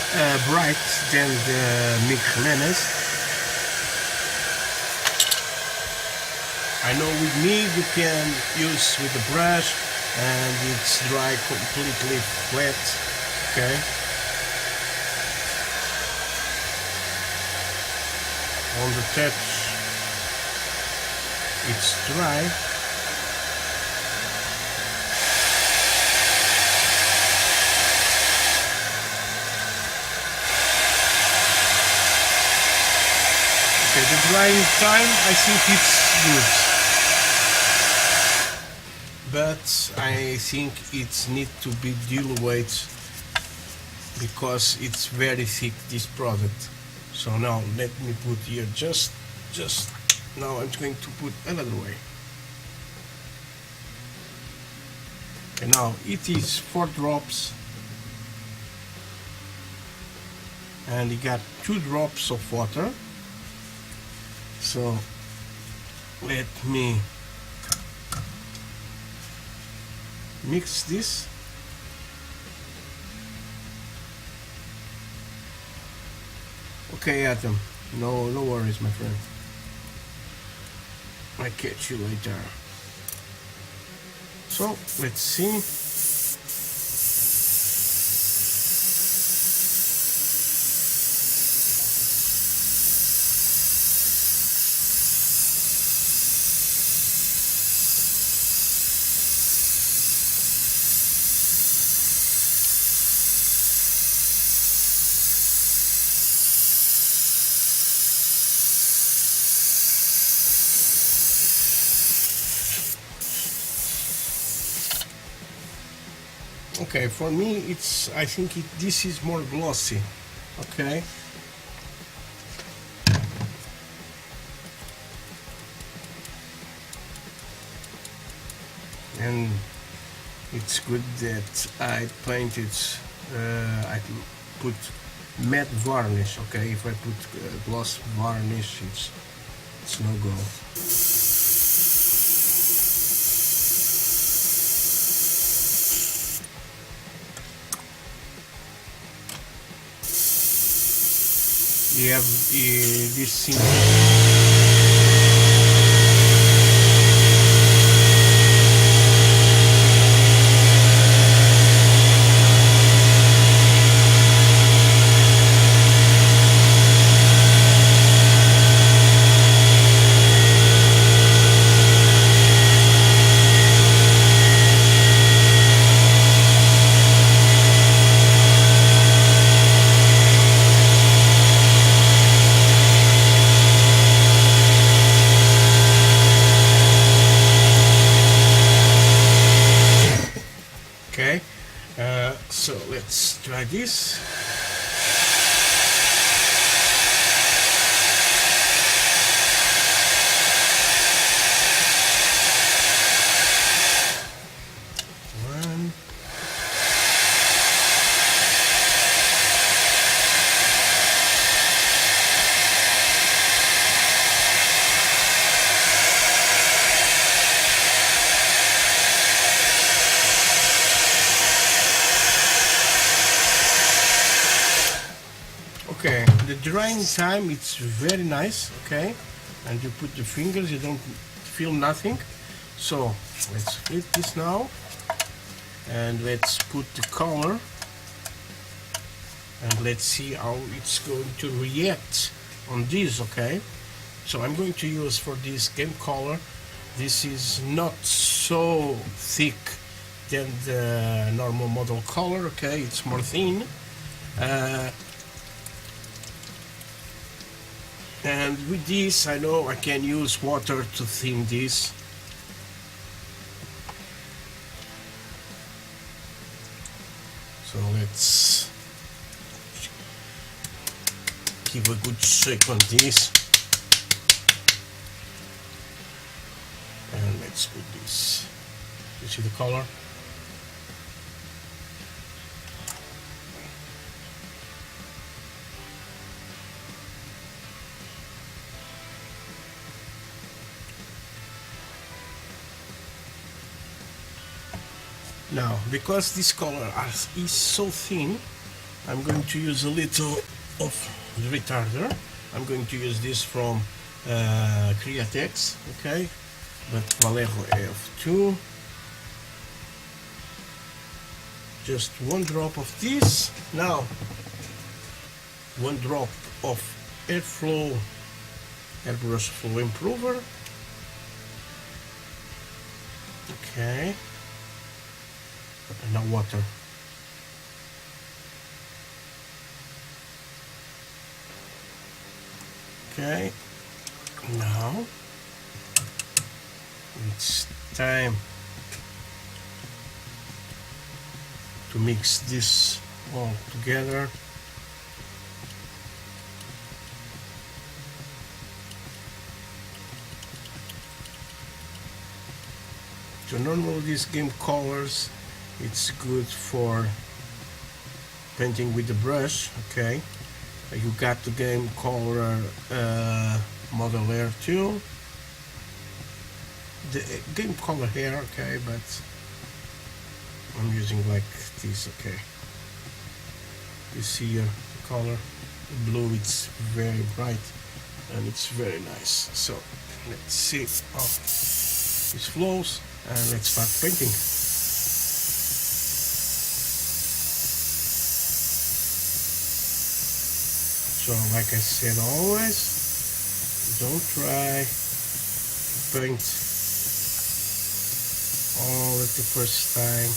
bright than the Michelines. I know with me you can use with the brush and it's dry completely flat. Okay. On the touch it's dry. The drying time, I think it's good, but I think it needs to be diluted because it's very thick, this product. So now let me put here just now I'm going to put another way. And now it is 4 drops, and you got 2 drops of water. So let me mix this. Okay, Adam, no worries, my friend. I'll catch you later. So let's see. Okay, for me it's, I think this is more glossy. Okay. And it's good that I painted, I put matte varnish. Okay, if I put gloss varnish, it's no go. You have this thing. Okay, so let's try this. One. Okay, the drying time, it's very nice. Okay, and you put the fingers, you don't feel nothing. So let's flip this now and let's put the color and let's see how it's going to react on this. Okay, so I'm going to use for this game color, this is not so thick than the normal model color. Okay, it's more thin. And with this, I know I can use water to thin this. So let's give a good shake on this, and let's put this. You see the color? Now, because this color is so thin, I'm going to use a little of the retarder. I'm going to use this from Createx, okay? But Vallejo F2. Just one drop of this. Now, one drop of airbrush flow improver. Okay. And now water. Okay, now it's time to mix this all together. So normally these game colors, it's good for painting with the brush, okay? You got the game color model layer too. The game color here, okay, but I'm using like this, okay. You see here the color, the blue, it's very bright and it's very nice. So let's see how this flows and let's start painting. So like I said, always don't try to paint all at the first time.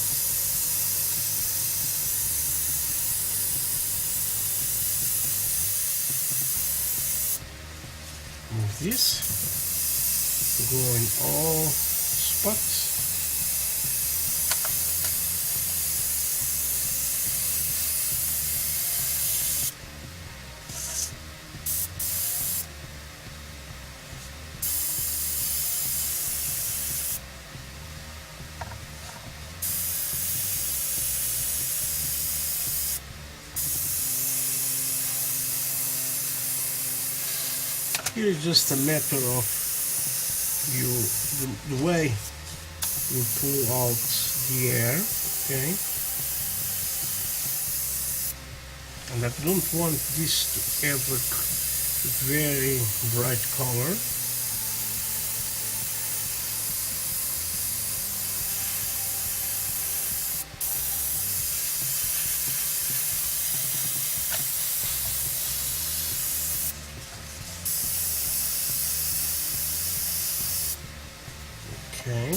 Move this to go in all spots. Here is just a matter of the way you pull out the air, okay? And I don't want this to have a very bright color. Okay.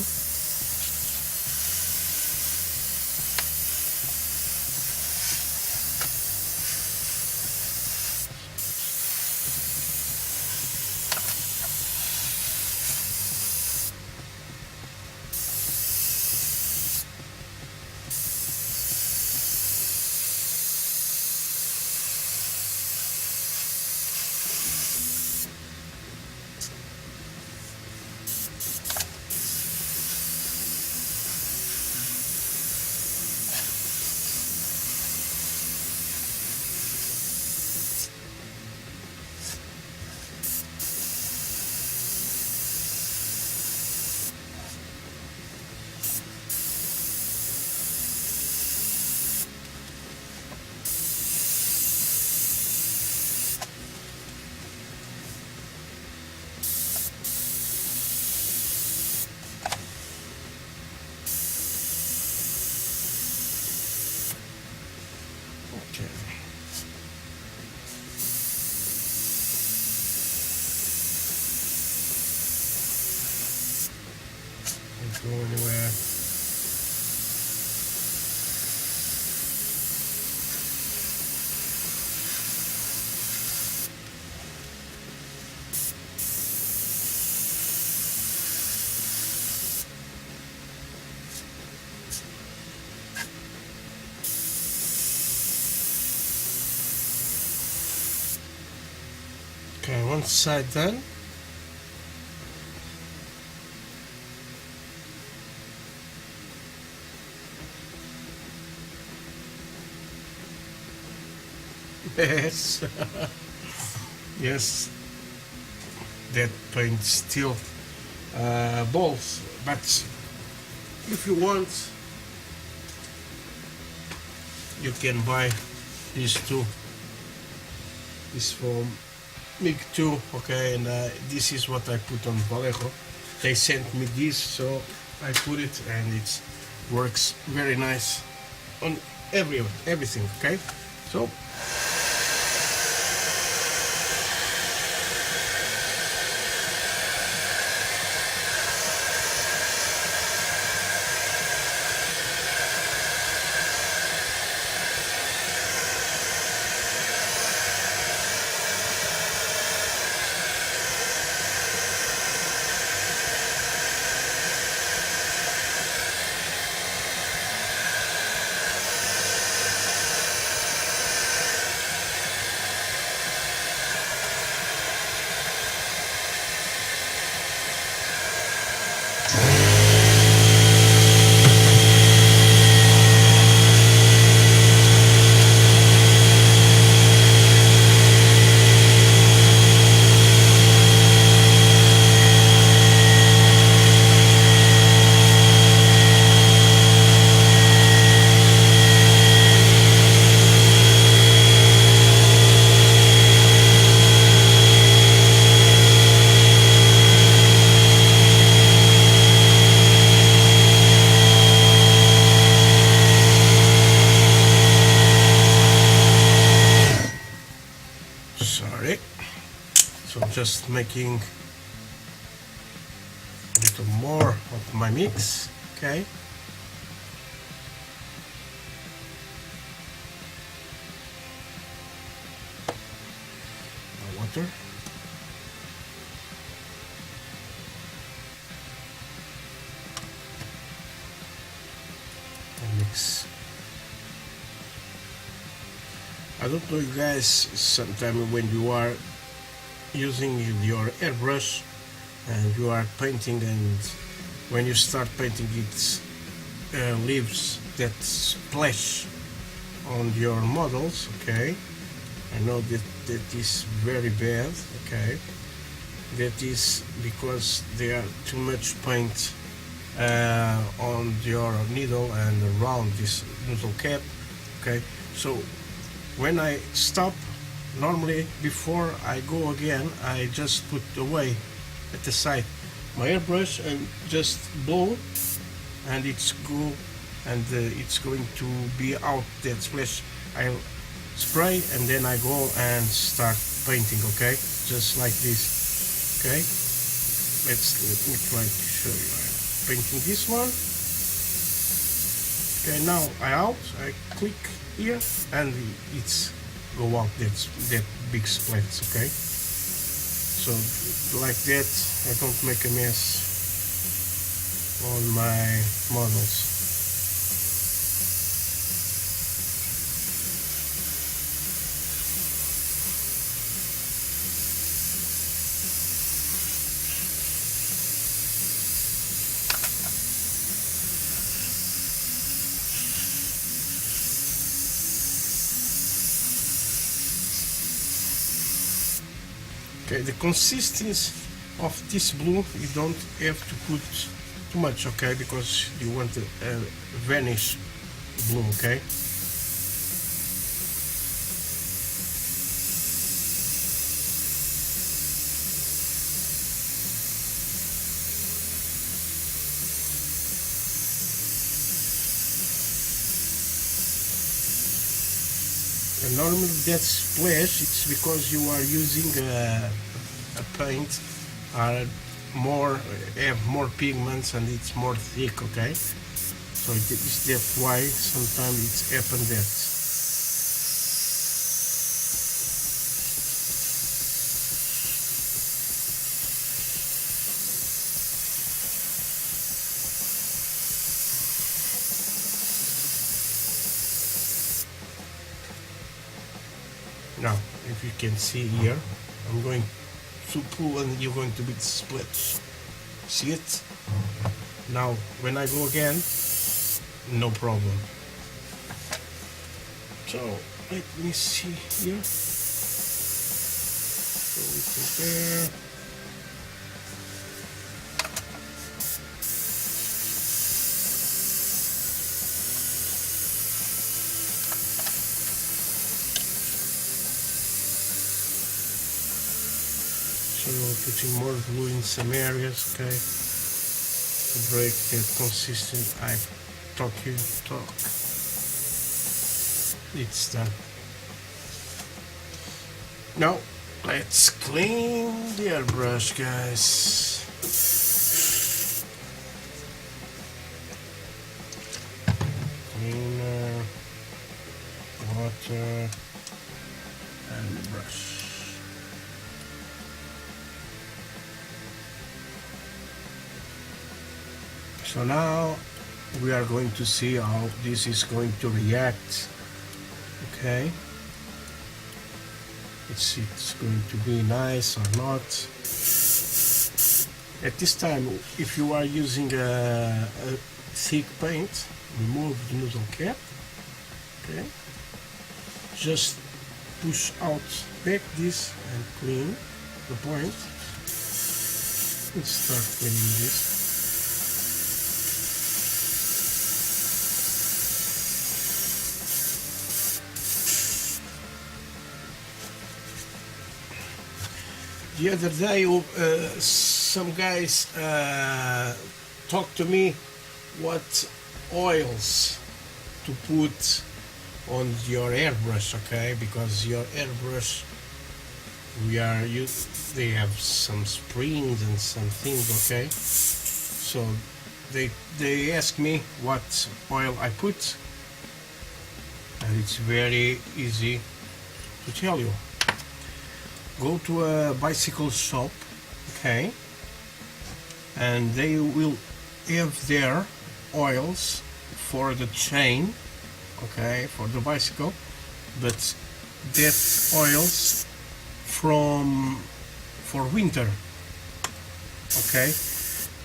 Okay. Don't go anywhere. Okay, one side done. Yes. Yes, that paint still balls, but if you want you can buy these two. This from MiG2, okay, and this is what I put on Vallejo. They sent me this, so I put it, and it works very nice on everything, okay. So sorry, so just making a little more of my mix, okay. Water. And mix. I don't know, you guys, sometimes when you are using your airbrush and you are painting, and when you start painting it leaves that splash on your models, okay. I know that is very bad, okay. That is because there are too much paint on your needle and around this nozzle cap, okay. So when I stop, normally before I go again, I just put away at the side my airbrush and just blow, and it's going to be out that splash. I'll spray and then I go and start painting, okay, just like this, okay. Let me try to show you. I'm painting this one, okay. Now I click here and it's go out that big splats, okay. So like that I don't make a mess on my models. Okay, the consistency of this blue, you don't have to put too much, okay, because you want a varnish blue, okay. And normally that splash, it's because you are using a paint are have more pigments and it's more thick, okay. So it is that why sometimes it's happen that. Now, if you can see here, I'm going to pull and you're going to be split. See it? Now when I go again, no problem. So let me see here. So we compare. So putting more glue in some areas, okay, to break that consistent. I talk. It's done. Now let's clean the airbrush, guys. Cleaner, water, and brush. So now we are going to see how this is going to react. Okay, let's see if it's going to be nice or not. At this time, if you are using a thick paint, remove the nozzle cap. Okay, just push out back this and clean the point. Let's start cleaning this. The other day, some guys talked to me what oils to put on your airbrush, okay? Because your airbrush, they have some springs and some things, okay? So they asked me what oil I put, and it's very easy to tell you. Go to a bicycle shop, okay, and they will have their oils for the chain, okay, for the bicycle, but that oils for winter, okay.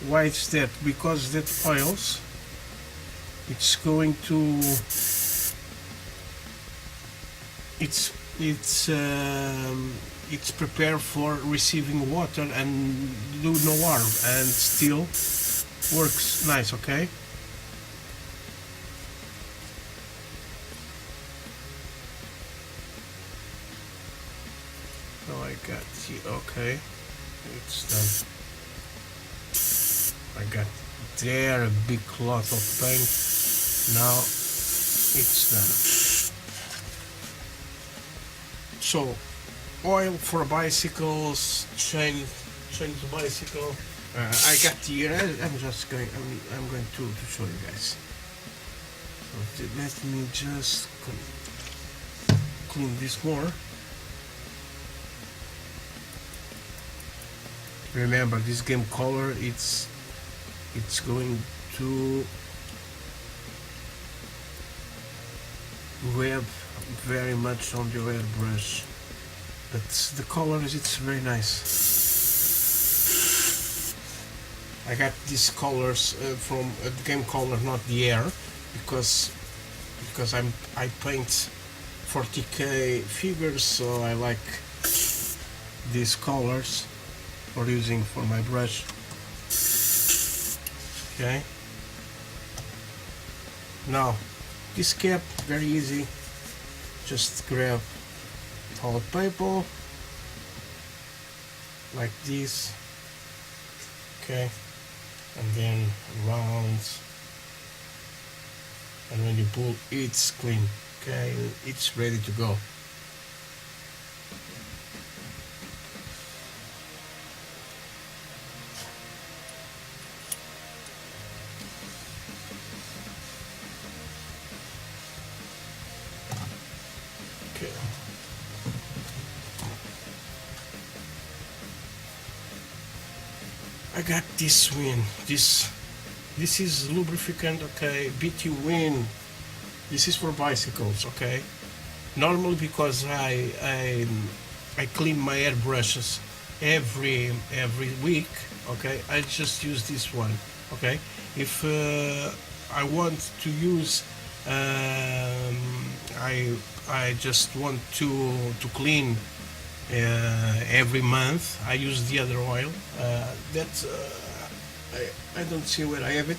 Why is that? Because that oils, it's going to it's prepared for receiving water and do no harm, and still works nice, okay? So I got the, okay, it's done. I got there a big cloth of paint. Now it's done. So oil for bicycles, chain to bicycle. I got here. I'm going to show you guys. So let me just clean this more. Remember, this game color, it's going to grab very much on the airbrush. But the colors, it's very nice. I got these colors from the game color, not the air, because I paint 40k figures, so I like these colors for using for my brush. Okay. Now this cap, very easy. Just grab toilet paper like this, okay, and then round, and when you pull, it's clean, okay, it's ready to go. Okay. I got this win. This is lubricant, okay, BT win. This is for bicycles, okay. Normally, because I I clean my airbrushes every week. Okay, I just use this one. Okay, if I want to use, I just want to clean every month. I use the other oil. I don't see where I have it.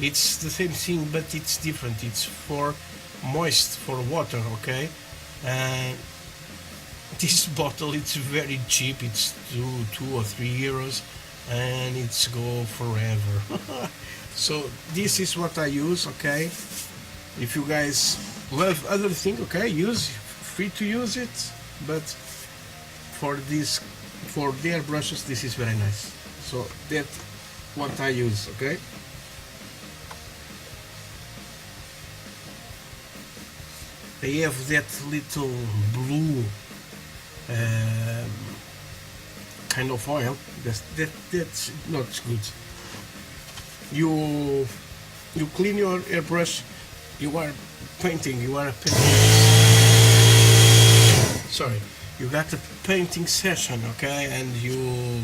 It's the same thing, but it's different. It's for moist, for water. Okay, and this bottle, it's very cheap. It's 2 or 3 euros, and it's go forever. So this is what I use. Okay, if you guys love other thing, okay, use, free to use it, but for this, for their brushes, this is very nice. So that's what I use. Okay, they have that little blue kind of oil. That's not good. You clean your airbrush. You are painting. Sorry, you got a painting session, okay, and you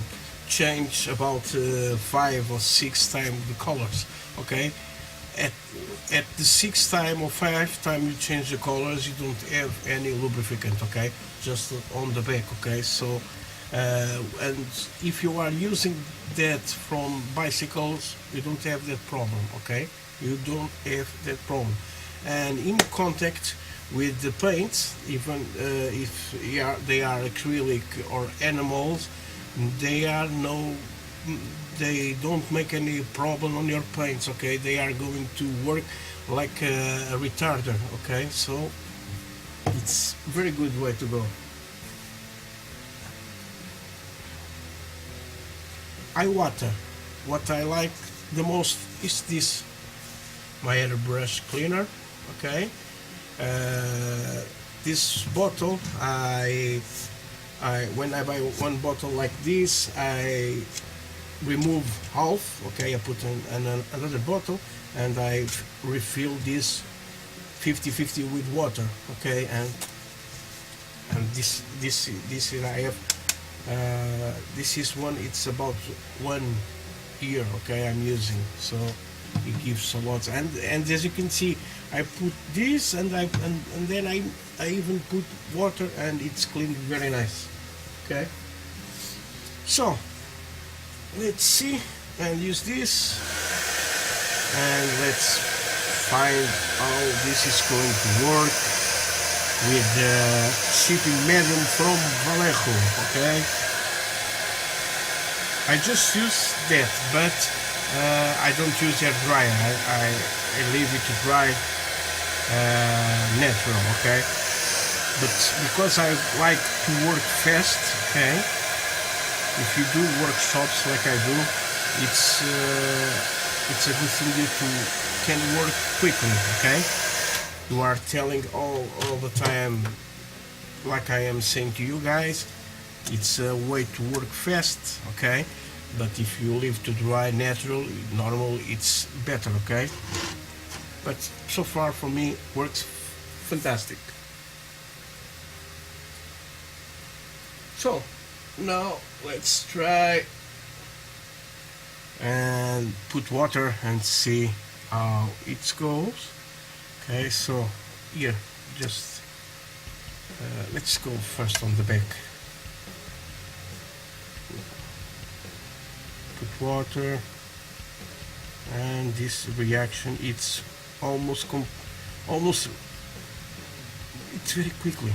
change about 5 or 6 times the colors, okay. At the 6th time or 5th time you change the colors, you don't have any lubricant, okay, just on the back, okay. So and if you are using that from bicycles, you don't have that problem, okay. You don't have that problem. And in contact with the paints, even if they are acrylic or enamels, they don't make any problem on your paints, okay. They are going to work like a retarder, okay. So it's a very good way to go. I water. What I like the most is this, my airbrush cleaner, okay. This bottle, when I buy one bottle like this, I remove half, okay. I put in another bottle, and I refill this 50-50 with water, okay. And this is I have. This is one. It's about 1 year, okay. I'm using, so it gives a lot. And as you can see, I put this, and then I even put water, and it's cleaned very nice, okay. So let's see and use this, and let's find how this is going to work with the shipping medium from Vallejo, okay. I just use that, but I don't use air dryer. I leave it to dry natural, okay. But because I like to work fast, okay, if you do workshops like I do, it's a good thing you can work quickly, okay. You are telling all the time, like I am saying to you guys, it's a way to work fast, okay. But if you leave to dry natural, normal, it's better, okay. But so far for me works fantastic. So now let's try and put water and see how it goes. Okay, so here, just let's go first on the back. Put water, and this reaction, it's almost it's very quickly.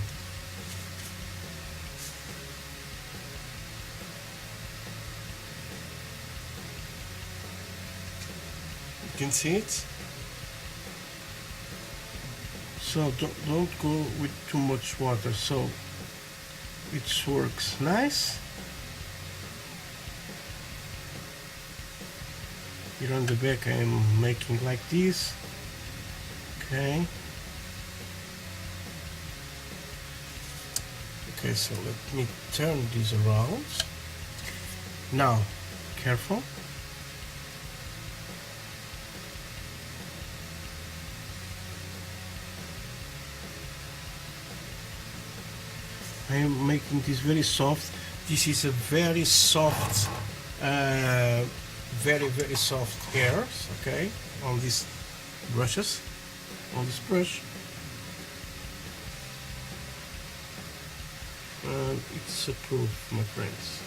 You can see it. So don't go with too much water, so it works nice. Here on the back I'm making like this, okay. Okay, so let me turn this around. Now, careful. I'm making this very soft. This is a very soft, very soft hairs, okay, on these brushes, on this brush. And it's approved, my friends.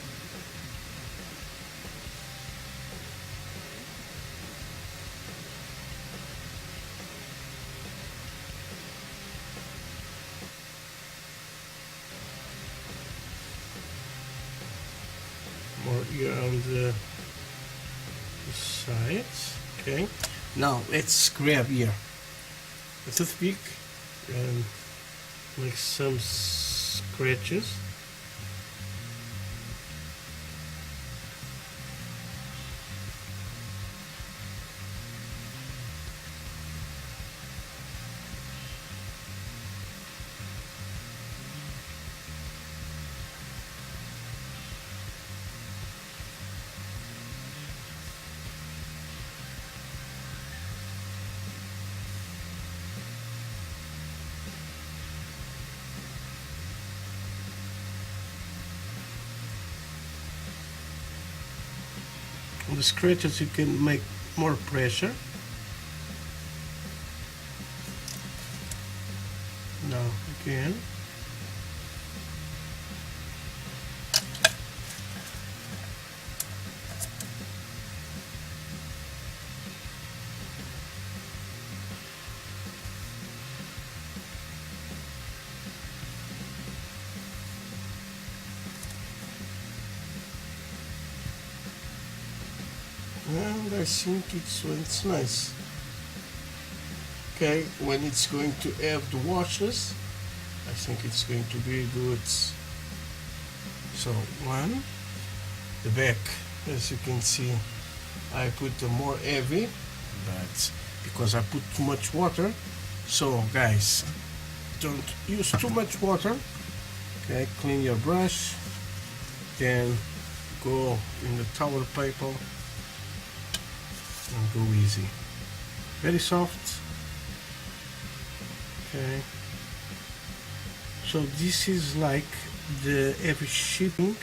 More here on the sides. Okay, now let's grab here a toothpick and make some scratches. On the scratches you can make more pressure. Now again. And I think it's nice. Okay, when it's going to have the washes, I think it's going to be good. So one, the back, as you can see, I put the more heavy, but because I put too much water. So guys, don't use too much water. Okay, clean your brush, then go in the towel paper and go easy. Very soft. Okay. So this is like the heavy shipping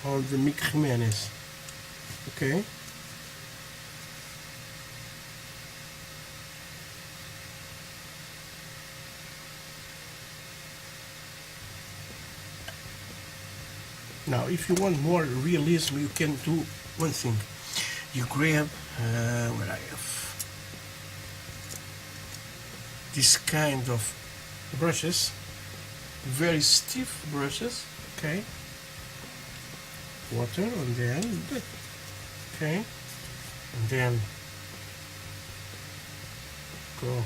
on the Mick Jimenez. Okay. Now, if you want more realism, you can do one thing. You grab, where I have this kind of brushes, very stiff brushes, okay, water on the end, okay, and then go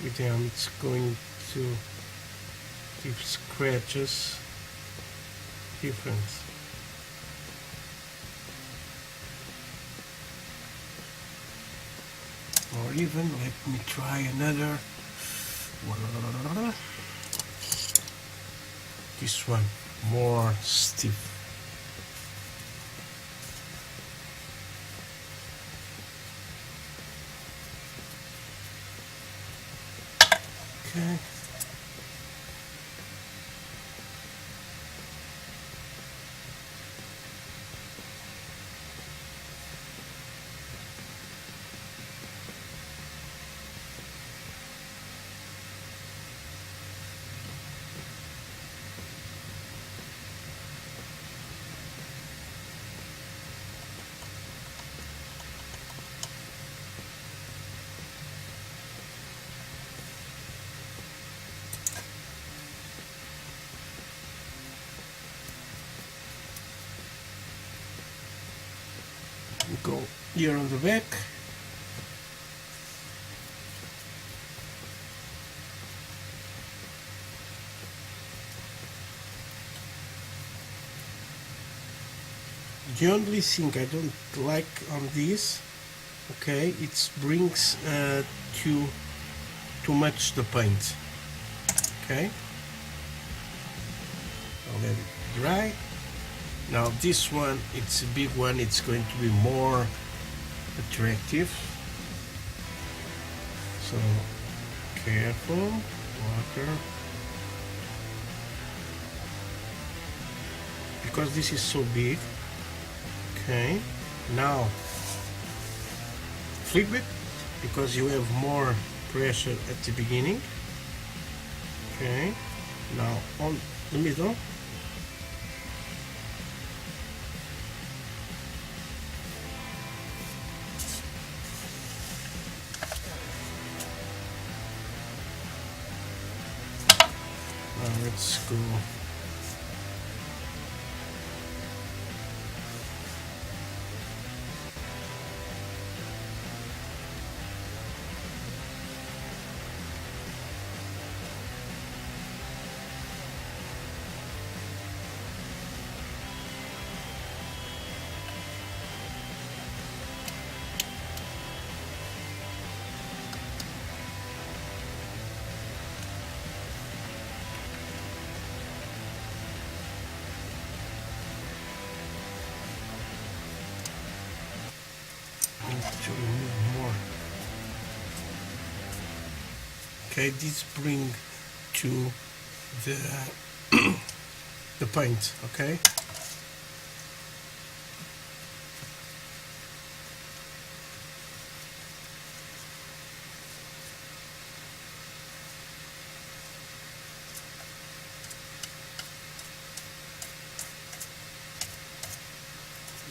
with them. It's going to give scratches different. Or even, let me try another. This one, more stiff. Okay. Go here on the back. The only thing I don't like on this, okay, it brings too much the paint. Okay, I'll let it dry. Now this one, it's a big one, it's going to be more attractive. So careful, water. because this is so big. Okay, now flip it because you have more pressure at the beginning. Okay, now on the middle. Now let's go. To remove more. Okay, this bring to the the paint. Okay.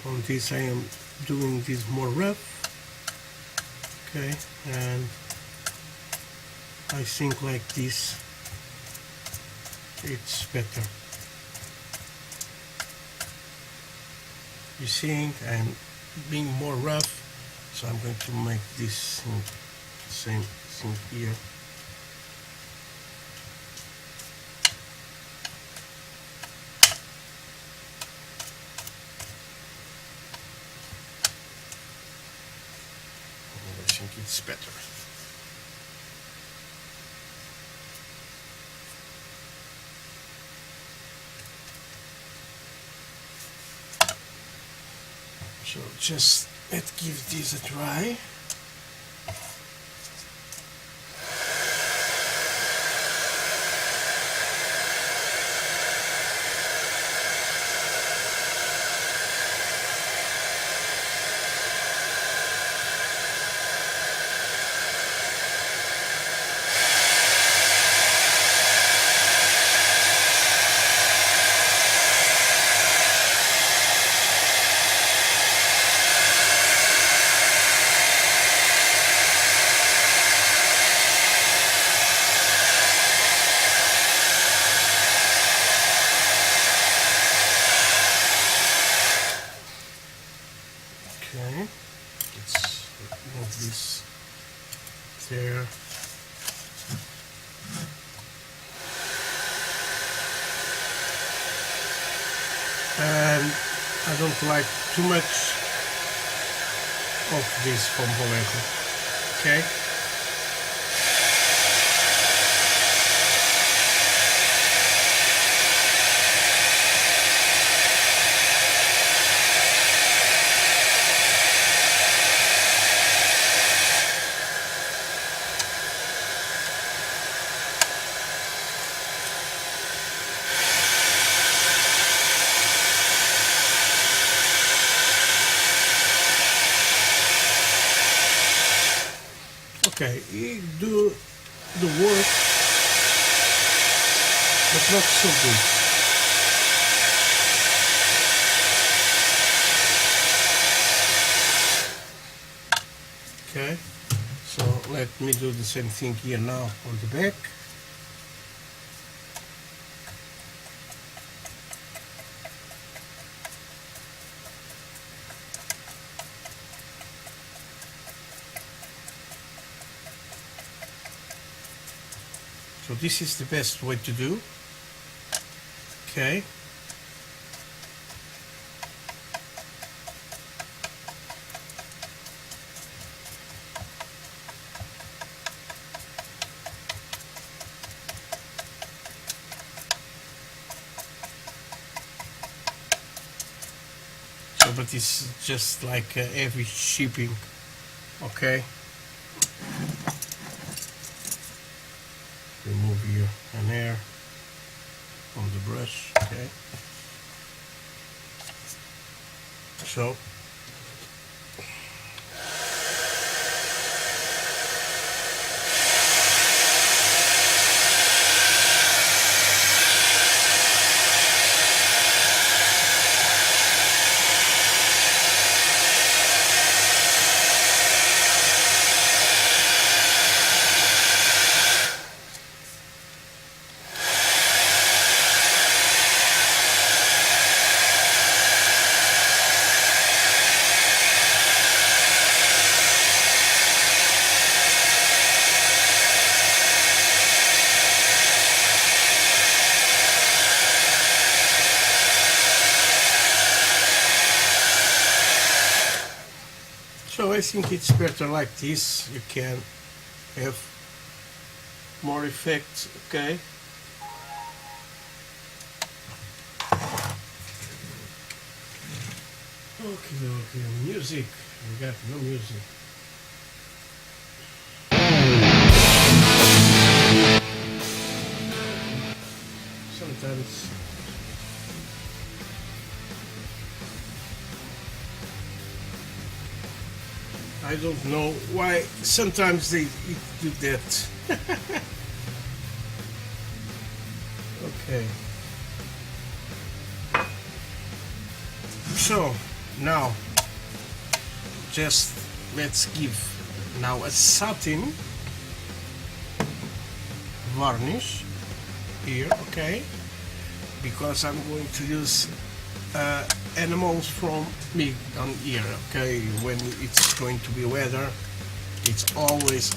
On this I am doing this more rough. Okay, and I think like this it's better. You see, I'm being more rough, so I'm going to make this thing, same thing here. I think it's better. So just let's give this a try. Okay, let's move this there. And I don't like too much of this pompoletto. Okay. Okay, you do the work, but not so good. Okay, so let me do the same thing here now on the back. So this is the best way to do. Okay. So, but it's just like heavy shipping. Okay. Remove here an air from the brush, okay. So I think it's better like this. You can have more effects, okay? Okay, music. We got no music. Sometimes I don't know why sometimes they do that. Okay. So now just let's give now a satin varnish here, okay? Because I'm going to use animals from me on here, okay? When it's going to be weather, it's always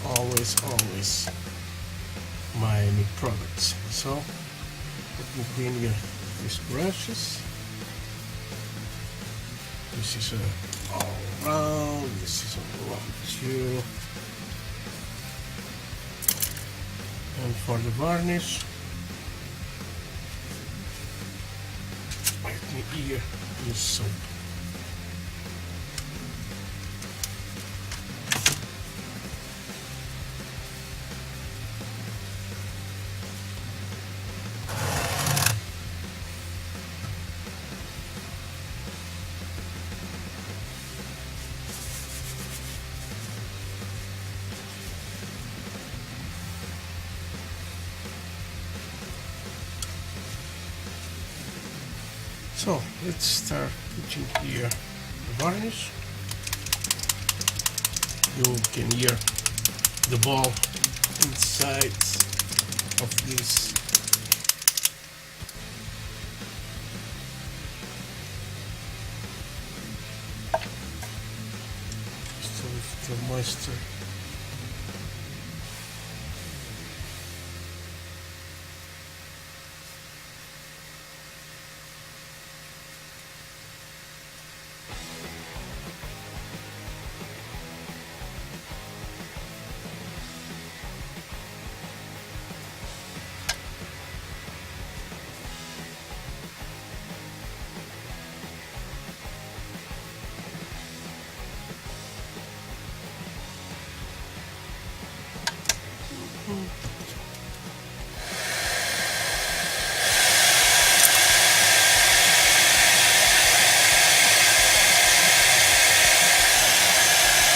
my meat products. So let me clean here these brushes. This is all round, this is all round too. And for the varnish, let me here use soap. So let's start putting here the varnish. You can hear the ball inside of this. Just with the moisture.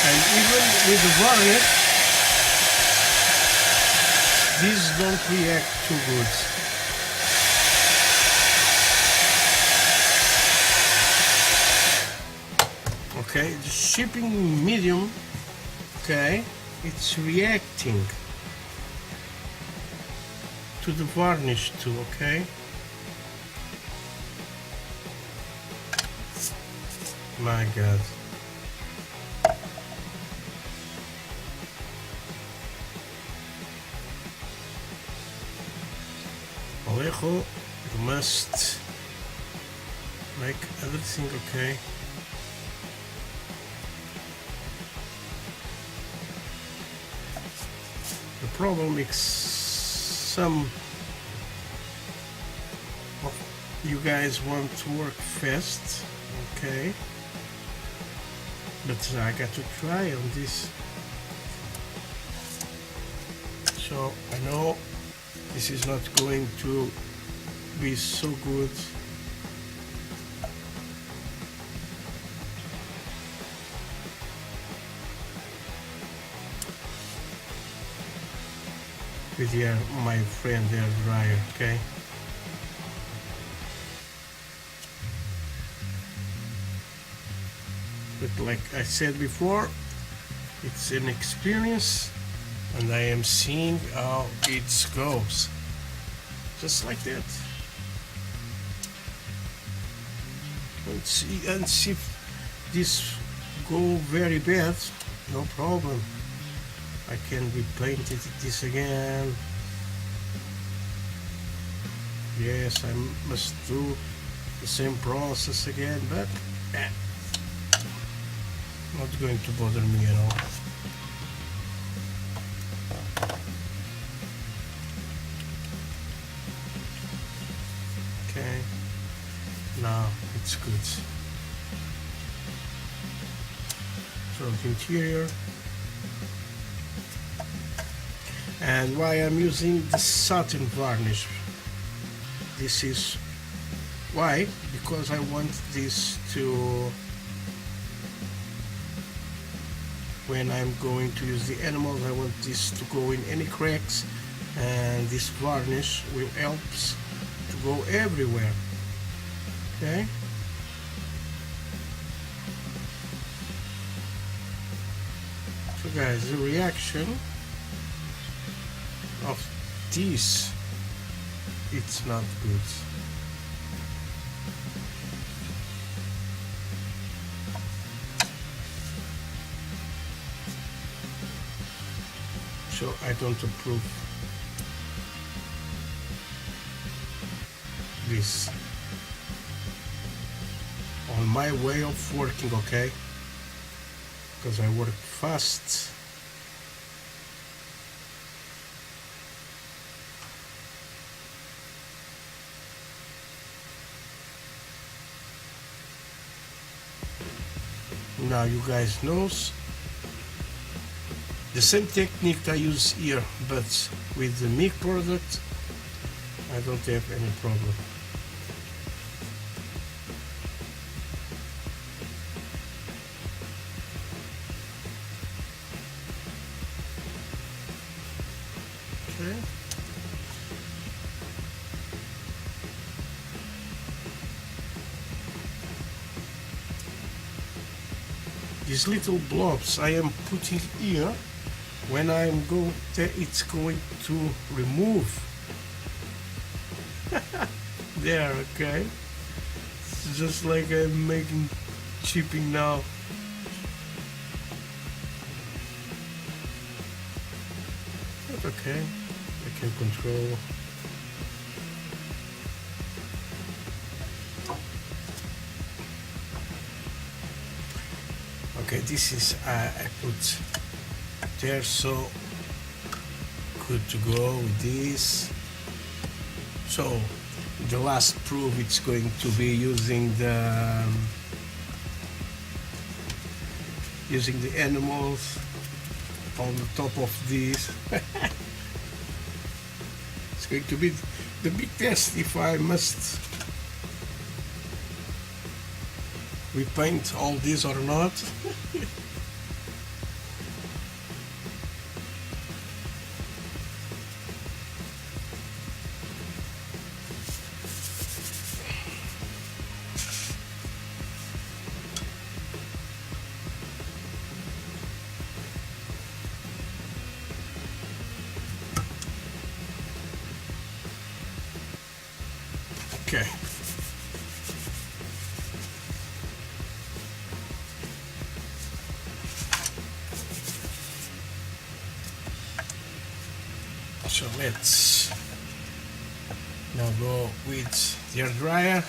And even with the varnish, these don't react too good. Okay, the shipping medium, okay, it's reacting to the varnish too, okay? My God. Alejo, you must make everything okay. The problem is some of you guys want to work fast, okay? But I got to try on this. So I know this is not going to be so good. with my friend hair dryer. Okay. But like I said before, it's an experience, and I am seeing how it goes. Just like that. And see if this go very bad, no problem. I can repaint this again. Yes, I must do the same process again, but not going to bother me at all. Okay, now it's good. So the interior. And why I'm using the satin varnish, this is why, because I want this to, when I'm going to use the animals, I want this to go in any cracks, and this varnish will help to go everywhere. Okay. So guys, the reaction of this, it's not good. So I don't approve this on my way of working, okay? Because I work fast. Now you guys knows the same technique I use here, but with the milk product I don't have any problem. Okay. These little blobs I am putting here, when I'm going there, it's going to remove. There, okay. It's just like I'm making chipping now. But okay, I can control. Okay, this is I put there, so good to go with this. So the last proof, it's going to be using the animals on the top of this. It's going to be the big test if I must repaint all this or not. Okay. So let's now go with the air dryer.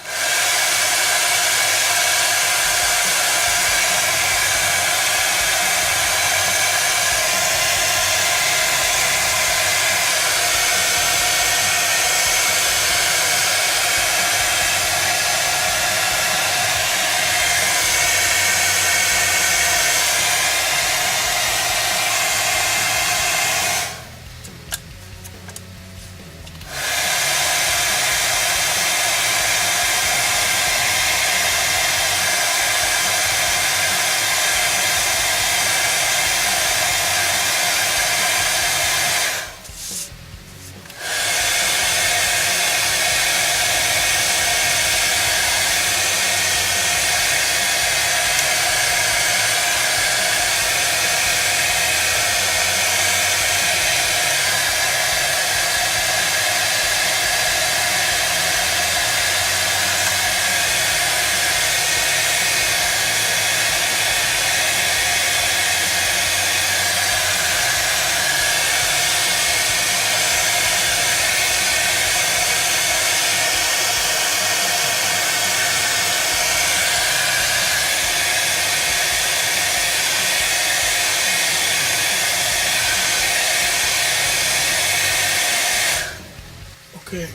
Okay.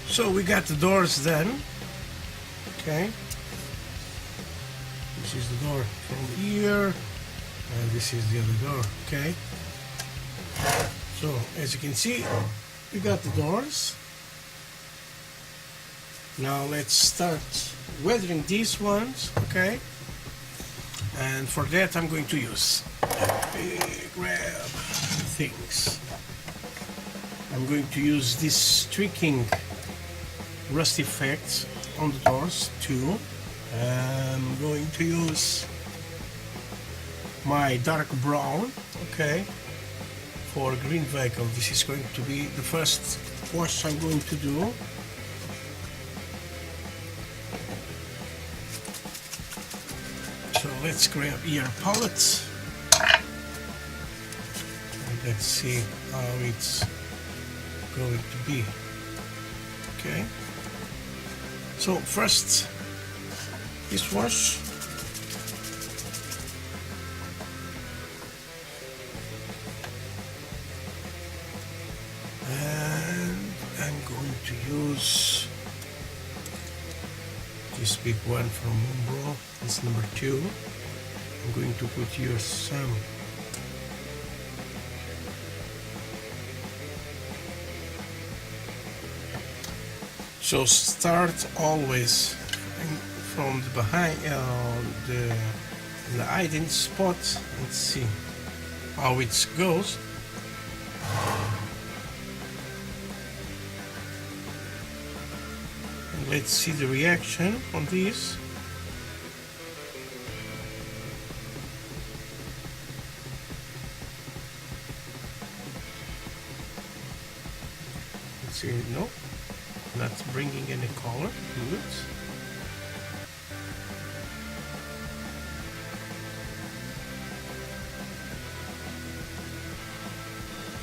So we got the doors done. Okay. This is the door from here, and this is the other door. Okay. So as you can see, we got the doors. Now let's start weathering these ones. Okay. And for that I'm going to use big grab things. I'm going to use this streaking rust effect on the doors too. I'm going to use my dark brown, okay, for green vehicle. This is going to be the first wash I'm going to do. So let's grab here palettes and let's see how it's going to be. Okay, so first this wash, and I'm going to use this big one from Umbro. It's number 2. I'm going to put here some so start always from the behind the hiding spot and see how it goes. And let's see the reaction on this. Let's see, no, not bringing any color. Good.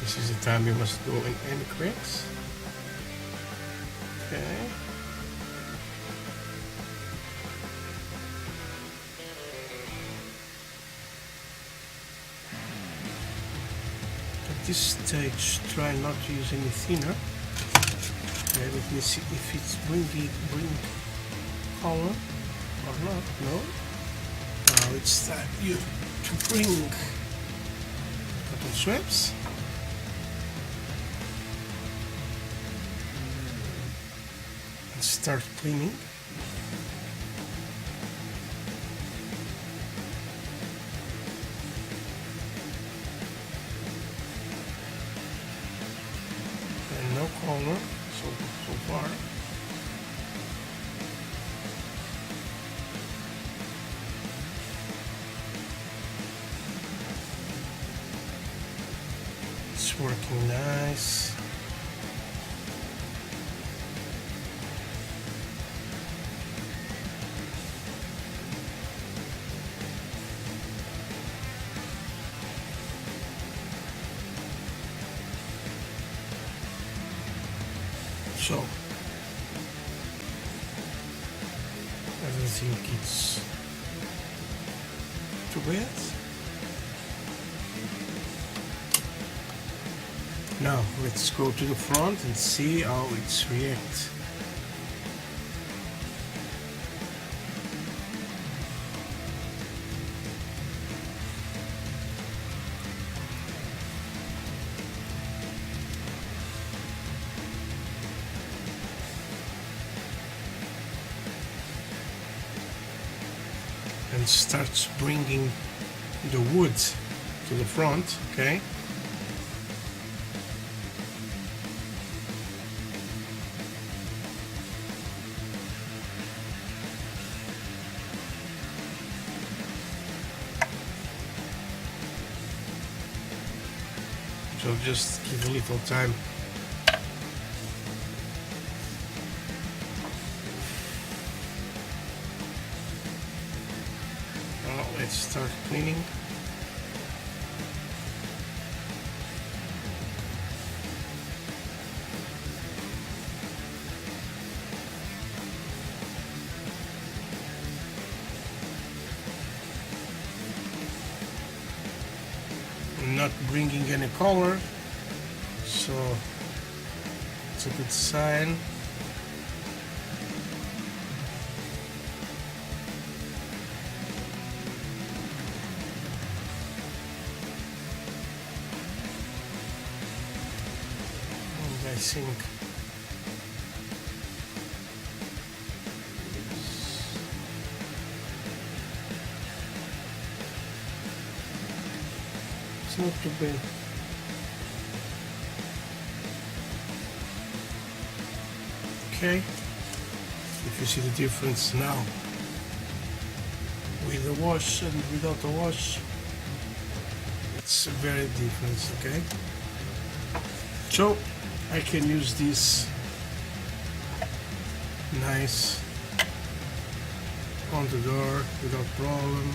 This is the time you must go in any cracks. Okay. At this stage, try not to use any thinner. Okay, let me see if it's bring color or not. No. Now it's time you to bring cotton swabs. Start cleaning. And no color so far. It's working nice. So everything is too bad. Now let's go to the front and see how it's react. And starts bringing the wood to the front, okay? So just give a little time. Let's start cleaning. Not bringing any color, so it's a good sign. And I think it's not too bad. Okay, if you see the difference now with the wash and without the wash, it's very different. Okay, so I can use this nice on the door without problem.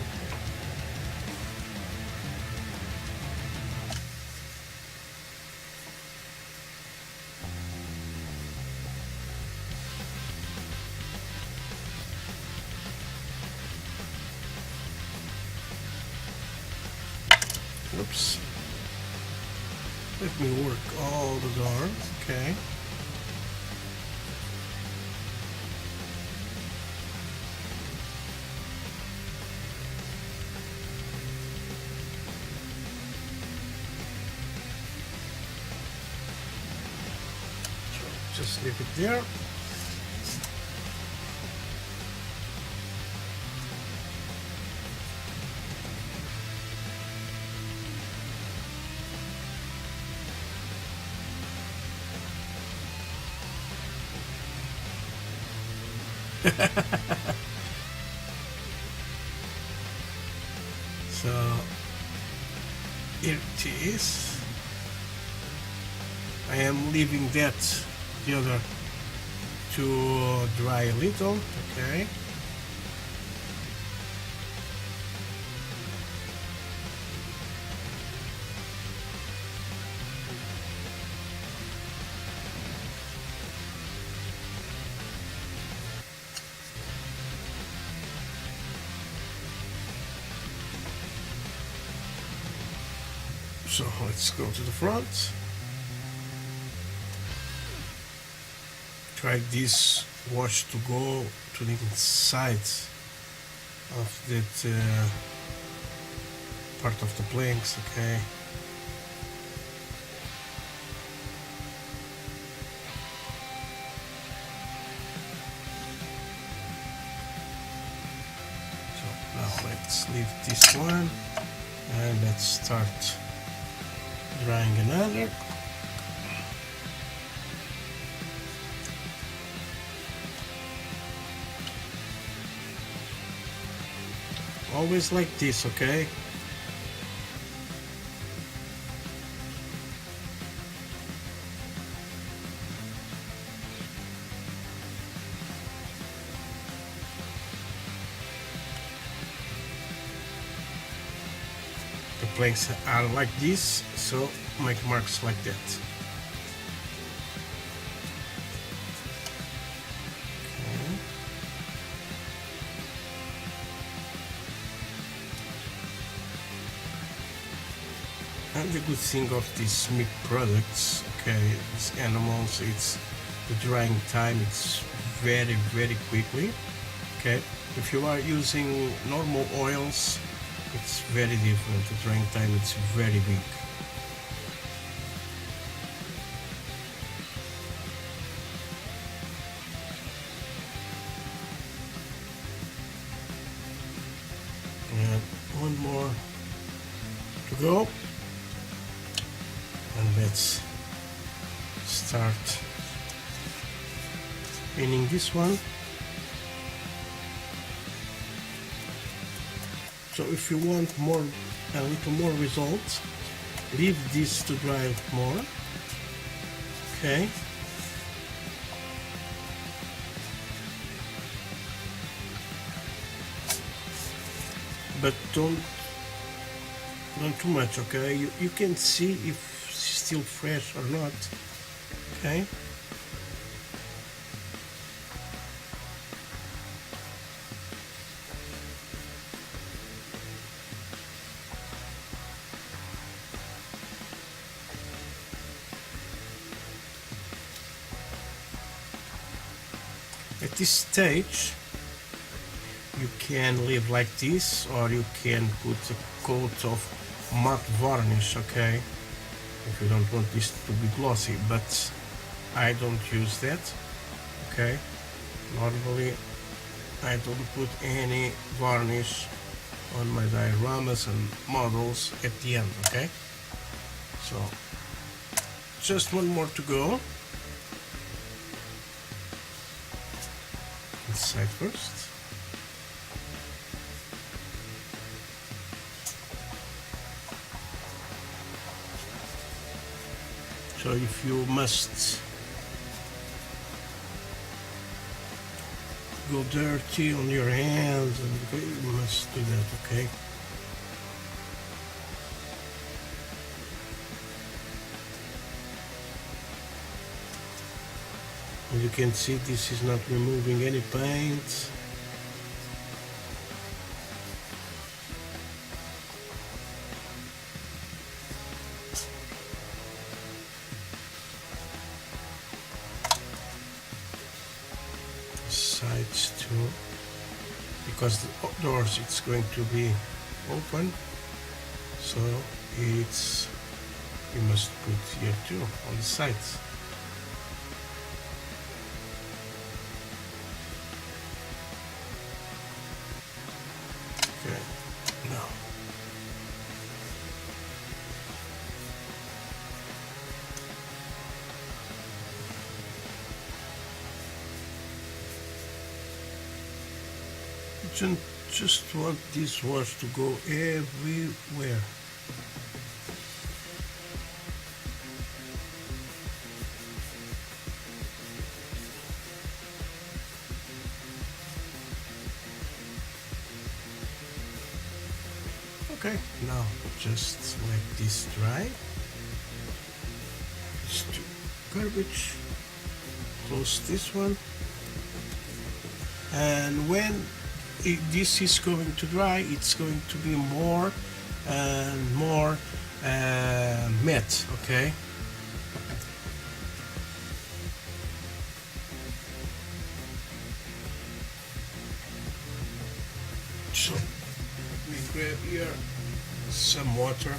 Oops. Let me work all the door. Okay. So just leave it there. So here it is. I am leaving the other to dry a little. Okay. So let's go to the front. Try this wash to go to the inside of that part of the planks, okay? So now let's leave this one and let's start drying another. Always like this, okay? The planks are like this, so make marks like that. And the good thing of these meat products, okay, these animals, it's the drying time, it's very quickly, okay? If you are using normal oils, it's very different. The drying time, it's very big. And one more to go. And let's start painting this one. So if you want a little more results, leave this to dry more. Okay. But don't too much, okay? You can see if it's still fresh or not, okay? At this stage you can leave like this, or you can put a coat of matte varnish, okay, if you don't want this to be glossy, but I don't use that, okay. Normally I don't put any varnish on my dioramas and models at the end, okay. So just one more to go. Inside first. So if you must go dirty on your hands, and you must do that, okay? As you can see, this is not removing any paint. Sides too, because the doors it's going to be open, so it's, you must put here too on the sides. Okay, now just want these words to go everywhere. Okay, now just let this dry. Just do garbage. Close this one. And when this is going to dry, it's going to be more and more matte, okay? So let me grab here some water.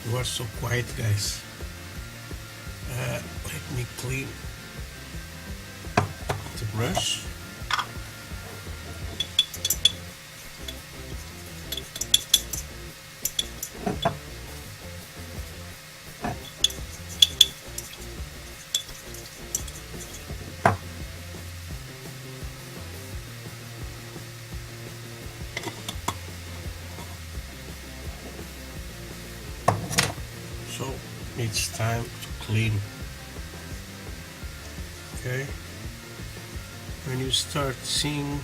You are so quiet, guys. Let me clean the brush. So it's time to clean. Okay, when you start seeing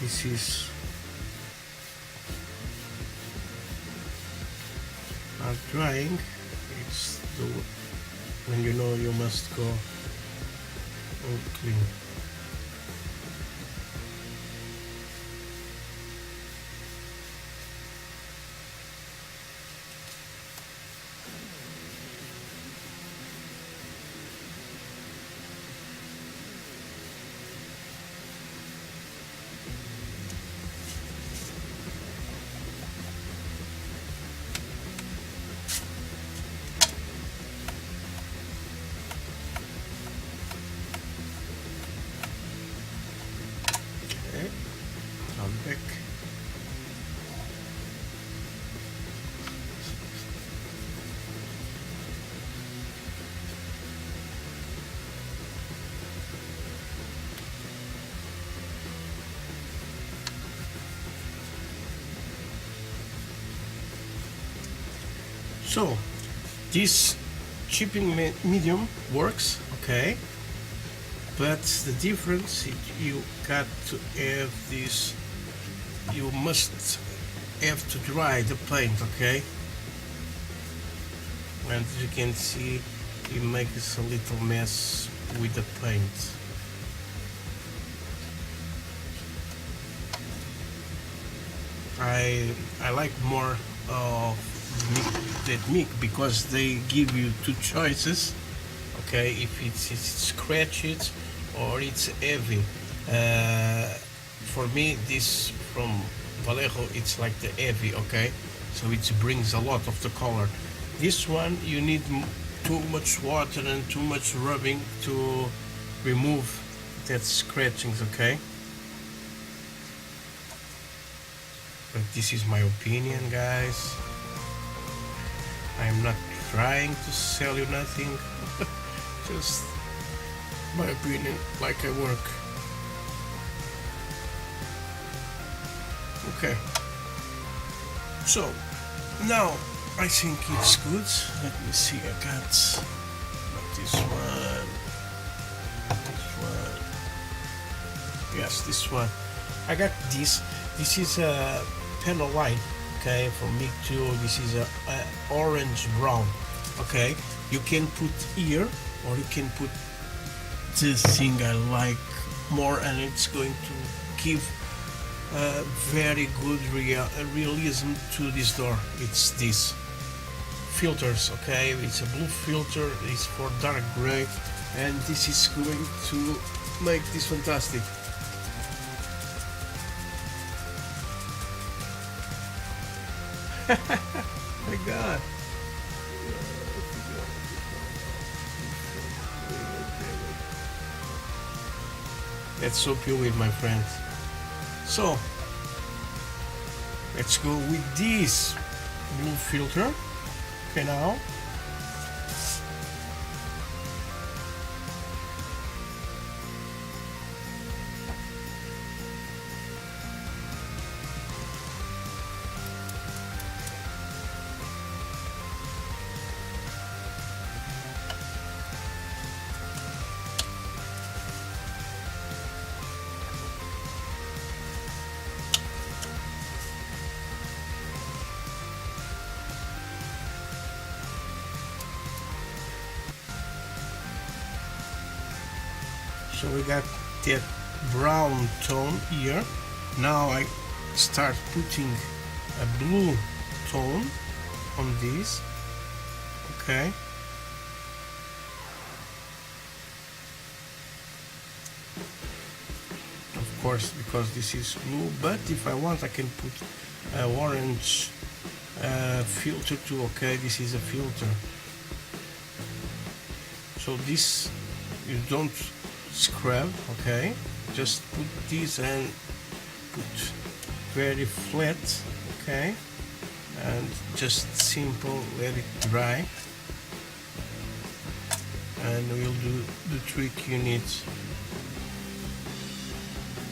this is not drying, it's the when you know you must go and clean. Come back. So this chipping medium works, okay, but the difference is you got to have this, you must have to dry the paint, okay? And as you can see, it makes a little mess with the paint. I like more of technique because they give you two choices, okay? If it's scratched or it's heavy. For me, this from Vallejo, it's like the heavy, okay? So it brings a lot of the color. This one, you need too much water and too much rubbing to remove that scratchings, okay? But this is my opinion, guys. I'm not trying to sell you nothing. Just my opinion, like I work. Okay. So now I think it's good. Let me see. I got this one. Yes, this one. I got this. This is a panel light, okay, from me too. This is a orange brown, okay. You can put here, or you can put this thing I like more, and it's going to give a very good realism to this door. It's this filters, okay. It's a blue filter. It's for dark gray, and this is going to make this fantastic. My God. That's so pure, my friends. So let's go with this blue filter. Okay, now so we got that brown tone here. Now I start putting a blue tone on this, okay. Of course, because this is blue, but if I want I can put an orange filter too, okay. This is a filter, so this you don't scrub, okay. Just put this and put very flat, okay, and just simple, let it dry, and we'll do the trick you need,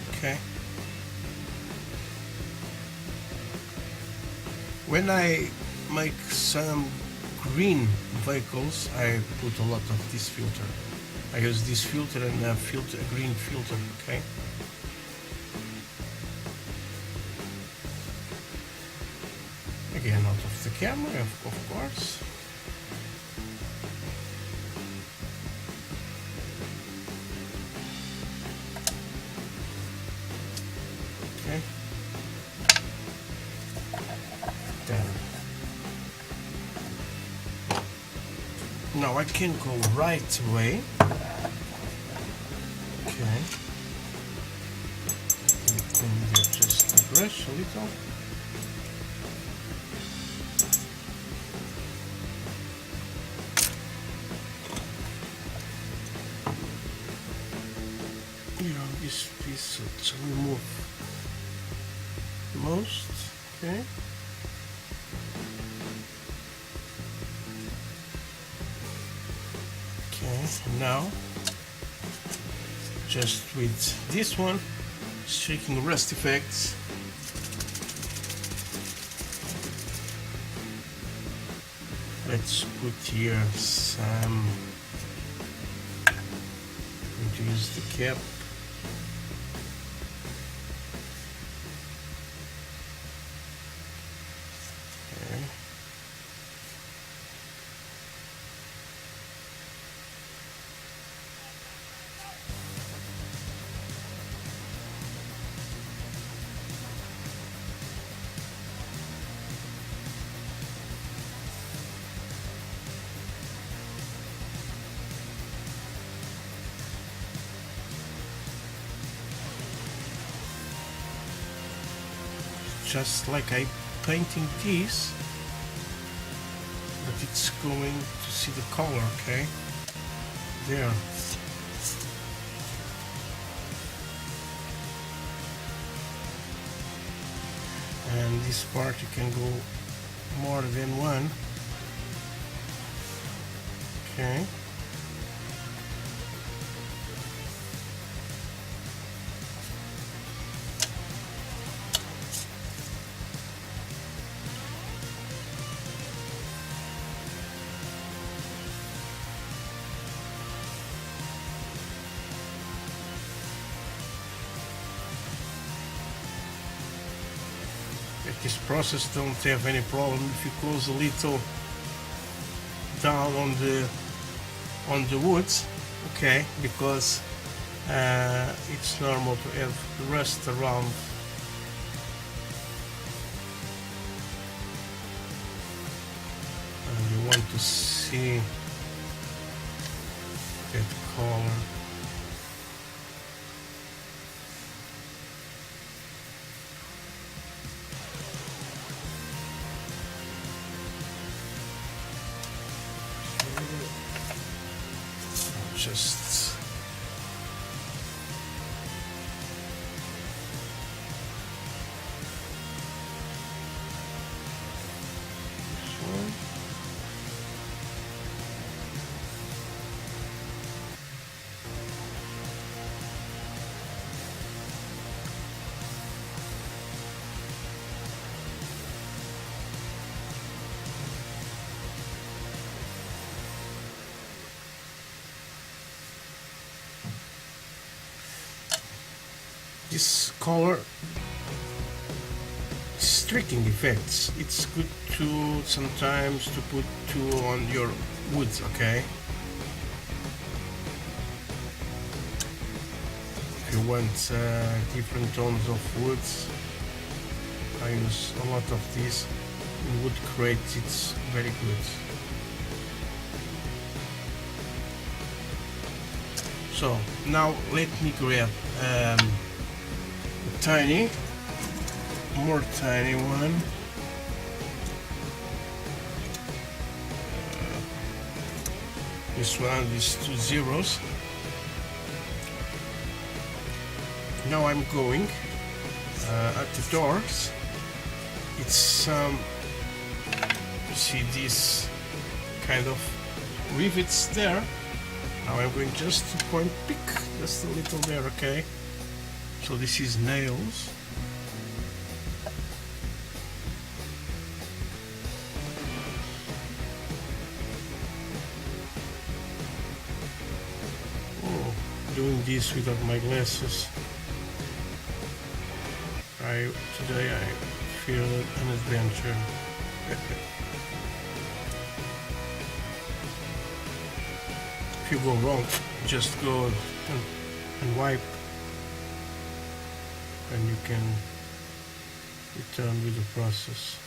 okay. When I make some green vehicles, I put a lot of this filter. I use this filter and a green filter, okay? Again, out of the camera, of course. Okay. Then. Now I can go right away. Okay. Maybe just the brush a little. Here on this piece, let's remove most. Okay. Okay. Now. Just with this one, streaking rust effects. Let's put here some, I'm going to use the cap. just like I painting this, but it's going to see the color, okay? There. And this part you can go more than one. Okay. This process don't have any problem if you close a little down on the woods, okay, because it's normal to have rust around. And you want to see that color. Just this color striking effects. It's good to sometimes to put two on your woods, okay? If you want different tones of woods, I use a lot of this in wood crates. It's very good. So now let me grab more tiny one. This one, these two zeros. Now I'm going at the doors. It's you see these kind of rivets there. Now I'm going just to point pick just a little there, okay? So this is nails. Oh, doing this without my glasses. Today I feel an adventure. If you go wrong, just go and wipe, and you can return with the process.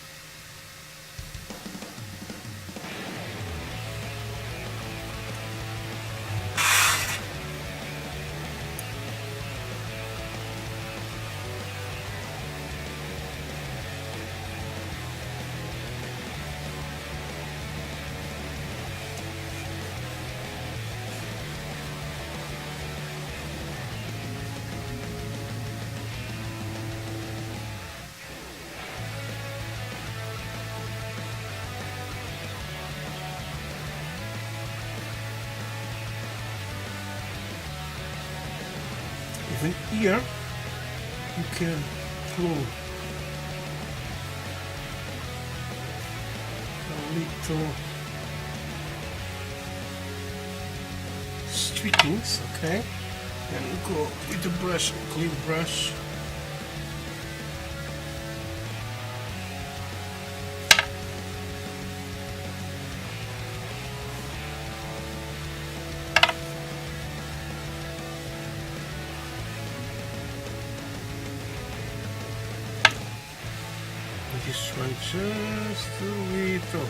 Even here you can pull a little streakings, okay, and go with the brush, clean brush. This one just a little.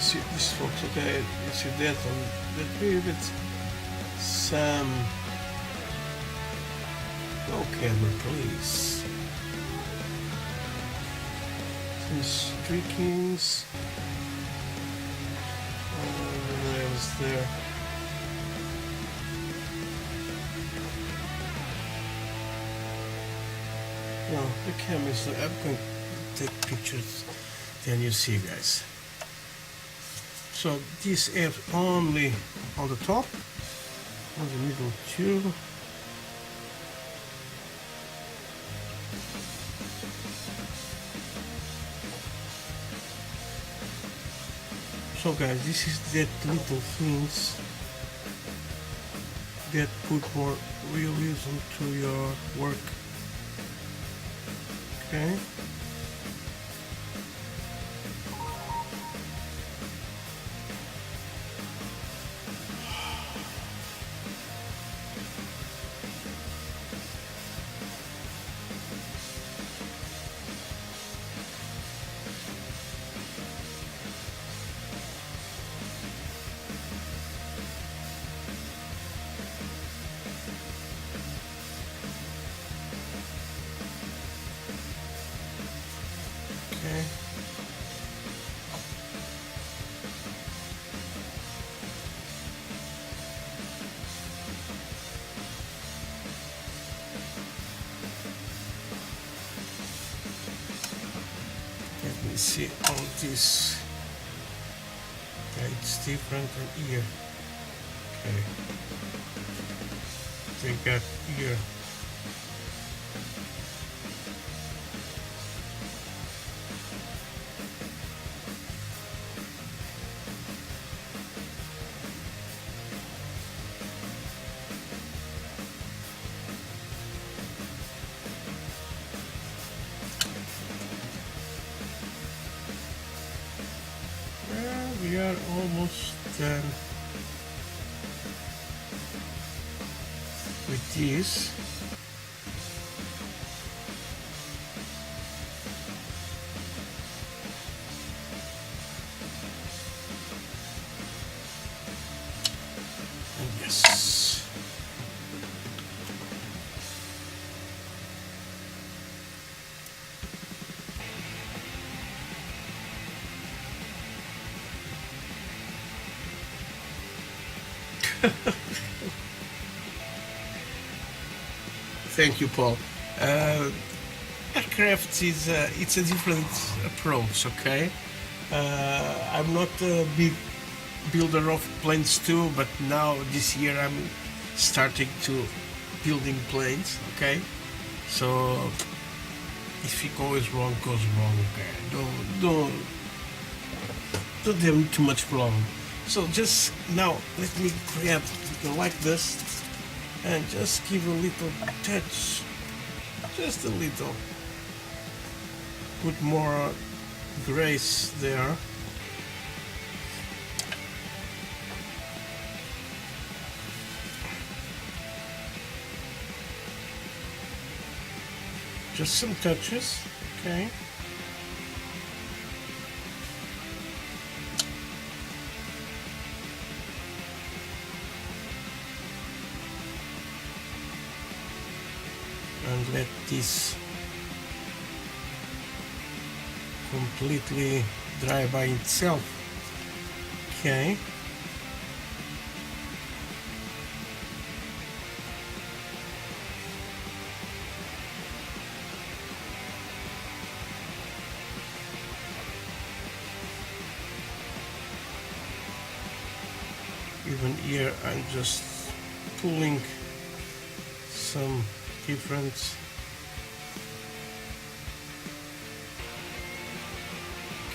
see this, folks. Okay, you see that on that pivot. Some. No camera, please. Some streakings. What else there? No, the camera is. I'm going to take pictures. Then you see, guys. So this is only on the top, on the middle too. So guys, this is that little things that put more realism to your work. Okay. Okay. Let me see on this. Okay, it's different than here. Okay. They got here. We are almost done with this. And yes. Thank you, Paul. Aircraft is it's a different approach. Okay, I'm not a big builder of planes too, but now this year I'm starting to building planes. Okay, so if it goes wrong, goes wrong. Okay, don't have too much problem. So just now let me grab like this and just give a little touch, just a little, put more grace there. Just some touches, okay. And let this completely dry by itself. Okay. Even here I'm just pulling some different.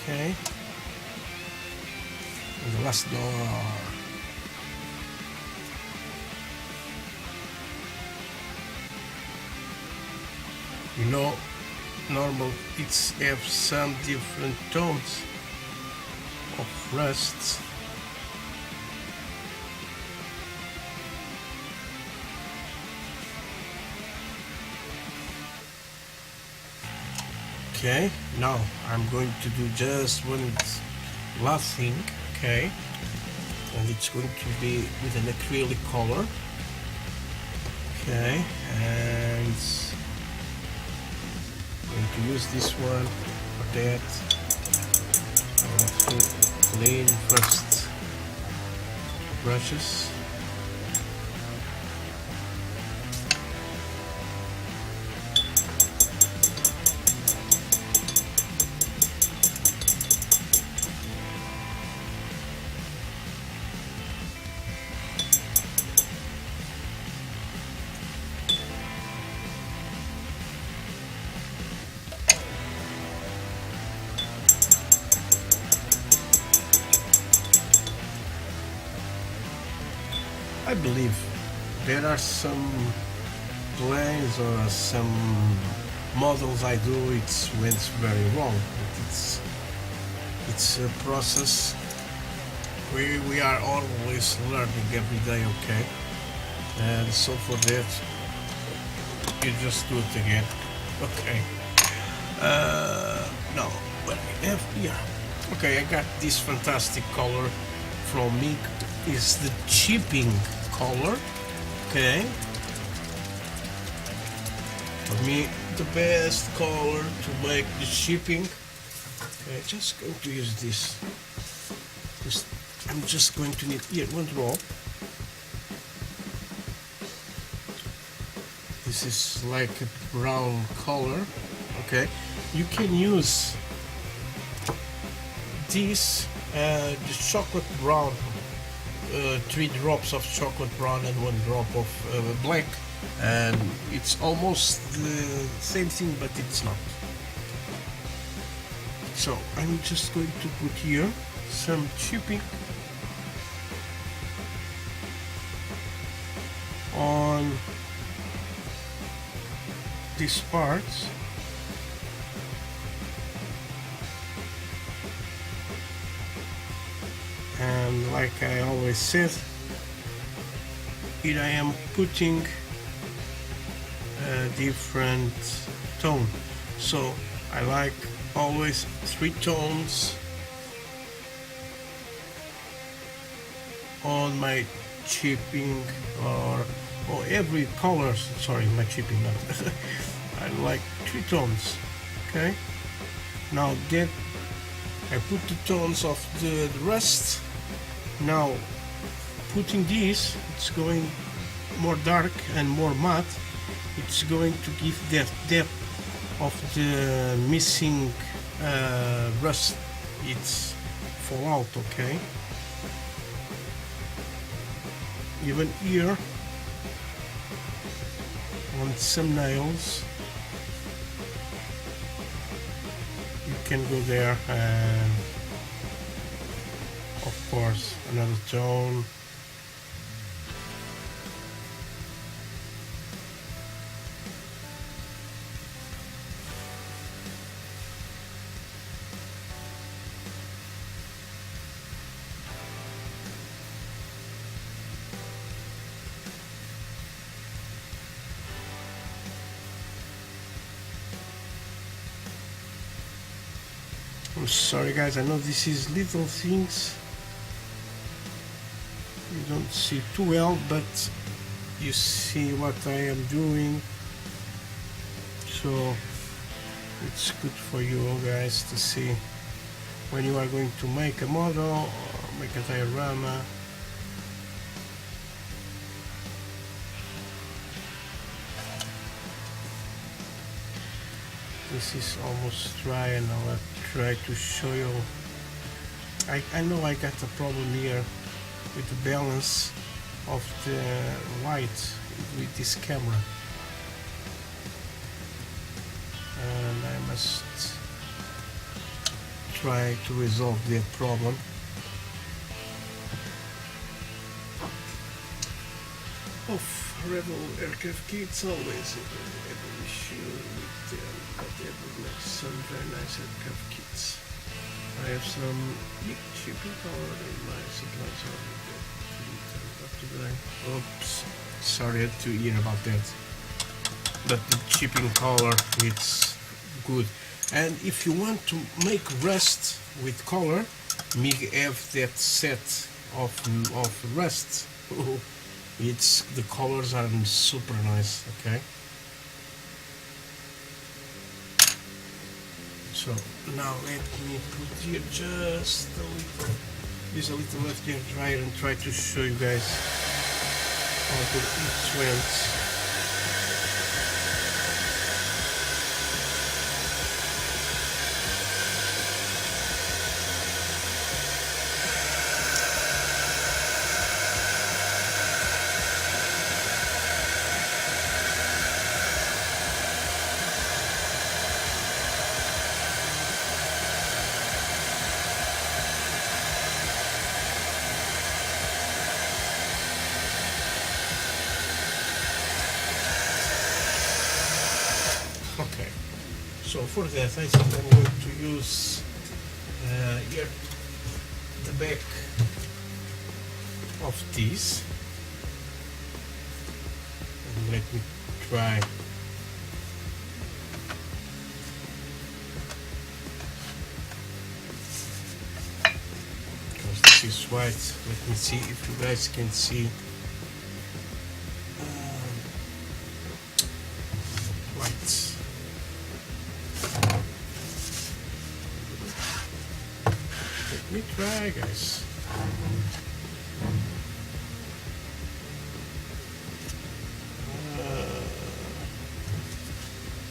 Okay. And the last door. You know, normal it's have some different tones of rust. Okay, now I'm going to do just one last thing. okay, and it's going to be with an acrylic color. Okay, and I'm going to use this one for that. I want to clean first brushes. I believe there are some plans or some models I do it went very wrong. It's a process. We are always learning every day, okay? And so for that, you just do it again, okay? Now, what I have here, okay, I got this fantastic color from me. Is the chipping color, okay? For me, the best color to make the chipping. Okay, just going to use this. I'm just going to need here one drop. This is like a brown color, okay? You can use this, the chocolate brown. 3 drops of chocolate brown and 1 drop of black, and it's almost the same thing, but it's not. So I'm just going to put here some chipping on these parts. And like I always said, here I am putting a different tone. So I like always 3 tones on my chipping, or every color. Sorry, my chipping. Not I like 3 tones. Okay. Now that I put the tones of the rest. Now putting this, it's going more dark and more matte. It's going to give that depth of the missing rust. It's fall out, okay? Even here on some nails, you can go there and of course another tone. I'm sorry guys, I know this is little things you don't see too well, but you see what I am doing, so it's good for you guys to see when you are going to make a model or make a diorama. This is almost dry, and I'll try to show you. I know I got a problem here with the balance of the light with this camera, and I must try to resolve that problem. Of Rebel aircraft kits, always have an issue with them, but they make some very nice aircraft kits. I have some big shipping power in my supplies already. Oops, sorry to hear about that. But the shipping color, it's good. And if you want to make rust with color, me have that set of rust. It's the colors are super nice. Okay, so now let me put here just a little, use a little left hand dryer and try to show you guys how it went. Okay, so for that I think I'm going to use here the back of this, and let me try. Because this is white, let me see if you guys can see. White. Let me try, guys.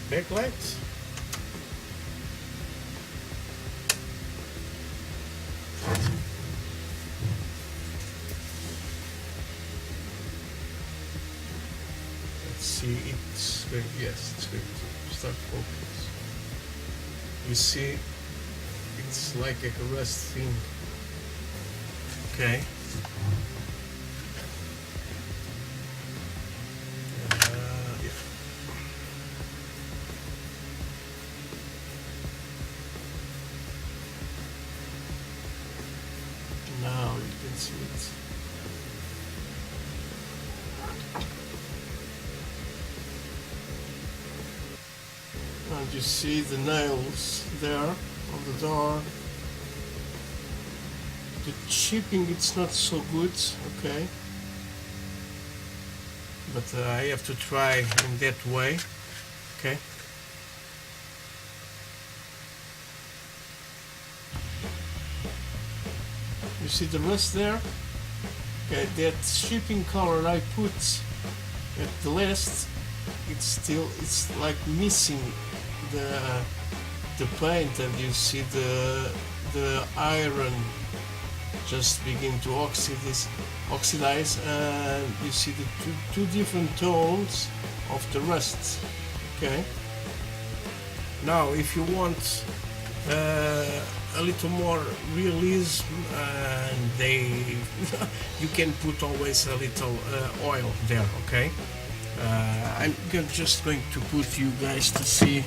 Backlight. Let's see, it's going, yes, it's going to start focus. You see, it's like a rust thing. Okay. Yeah. Now you can see it. And you see the nails there on the door. The chipping, it's not so good, okay, but I have to try in that way. Okay, you see the rust there. Okay, that shipping color I put at the last, it's like missing the paint, and you see the iron just begin to oxidize, and you see the two different tones of the rust. Okay, now if you want a little more realism, and you can put always a little oil there. Okay, I'm just going to put you guys to see,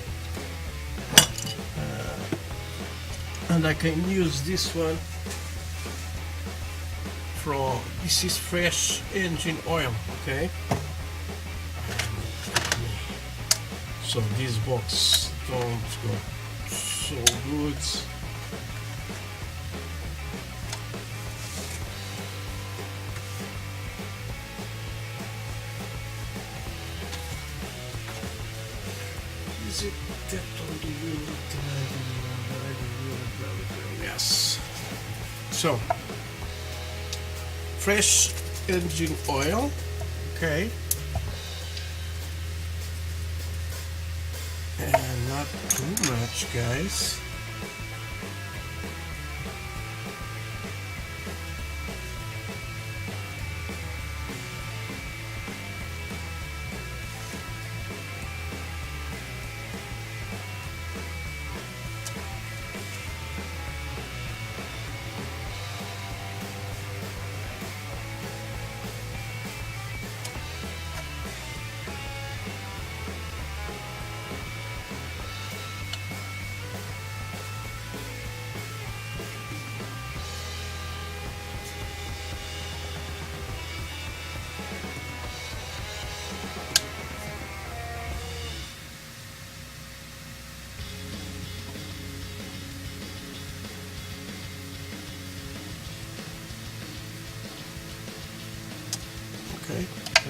and I can use this one. This is fresh engine oil. Okay, so this box don't go so good. Is it that on the unit? Yes. So fresh engine oil, okay, and not too much, guys.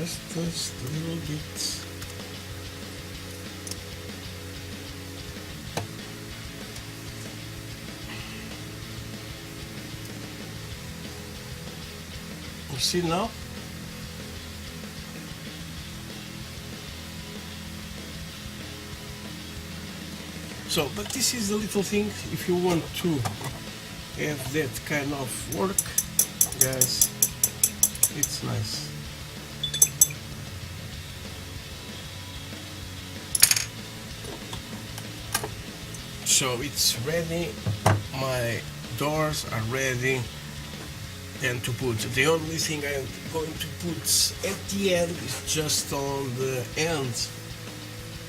just a little bit. You see now? So, but this is the little thing. If you want to have that kind of work, guys, it's nice. So it's ready. My doors are ready. And to put, the only thing I'm going to put at the end is just on the end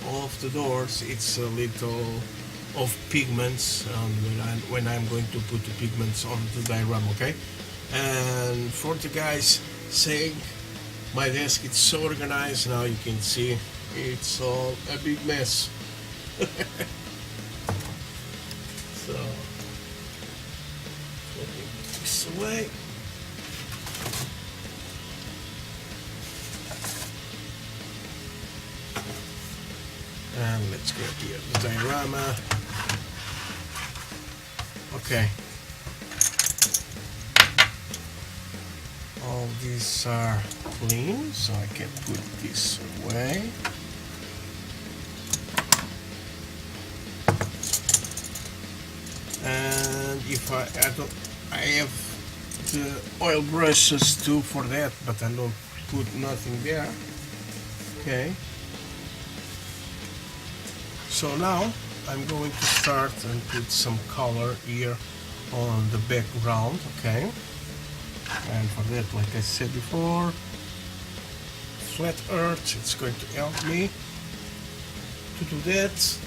of the doors. It's a little of pigments when I'm going to put the pigments on the diorama, okay? And for the guys saying my desk it's so organized, now you can see it's all a big mess. So putting this away. And let's get here the diorama. Okay. All these are clean, so I can put this away. And if I have the oil brushes too for that, but I don't put nothing there. Okay. So now I'm going to start and put some color here on the background, okay? And for that, like I said before, flat earth, it's going to help me to do that. So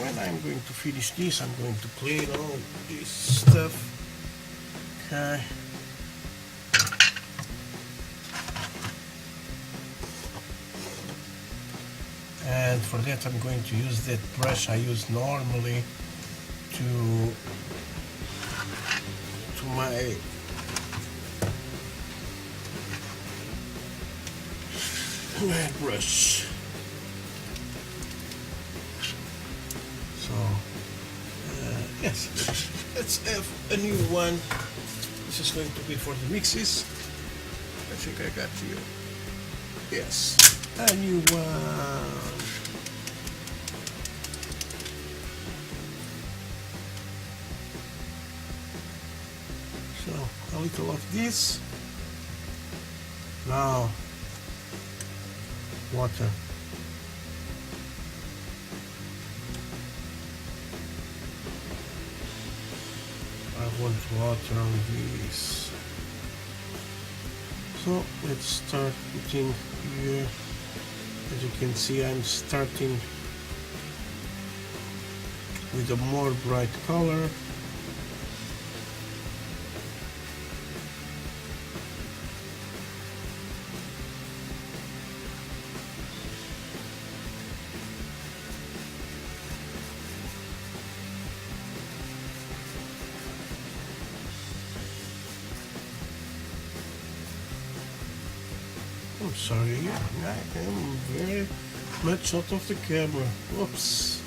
when I'm going to finish this, I'm going to clean all this stuff, okay? And for that I'm going to use that brush I use normally to my brush. So yes, let's have a new one. This is going to be for the mixes. I think I got you. Yes, a new one. So a little of this. Now water. I want water on this. So let's start putting here. As you can see, I'm starting with a more bright color. I'm sorry, I am very much out of the camera. Whoops.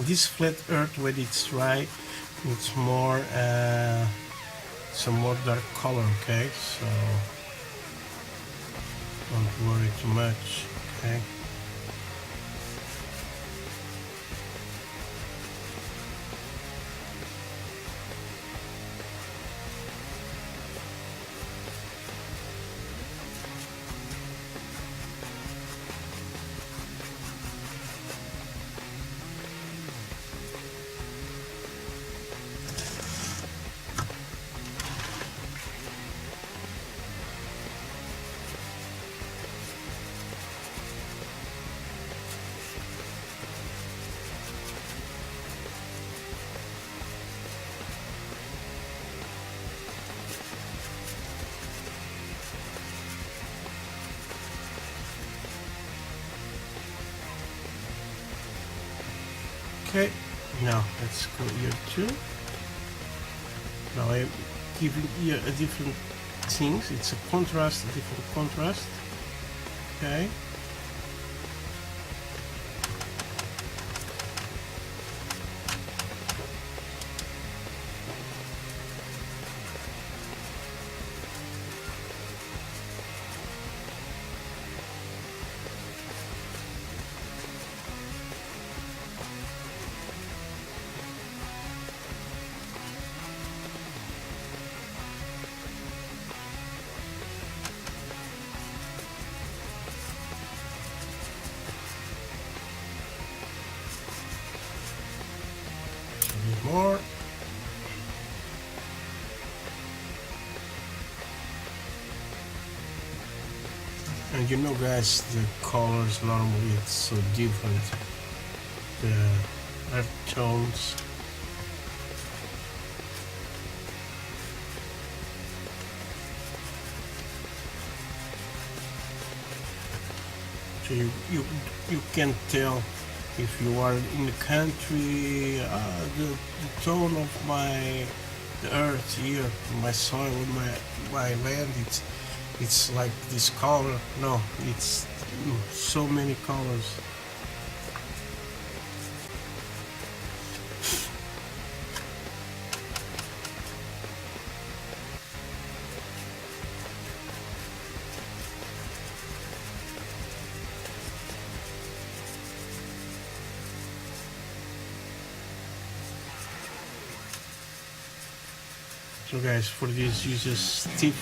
This flat earth, when it's dry, it's more some more dark color, okay? So don't worry too much, okay? Okay, now let's go here too. Now I'm giving here a different things. It's a contrast, a different contrast. Okay. More. And you know guys, the colors normally it's so different, the earth tones. So you can tell if you are in the country, the tone of the earth here, my soil, my land, it's like this color. No, it's so many colors. So guys, for this use a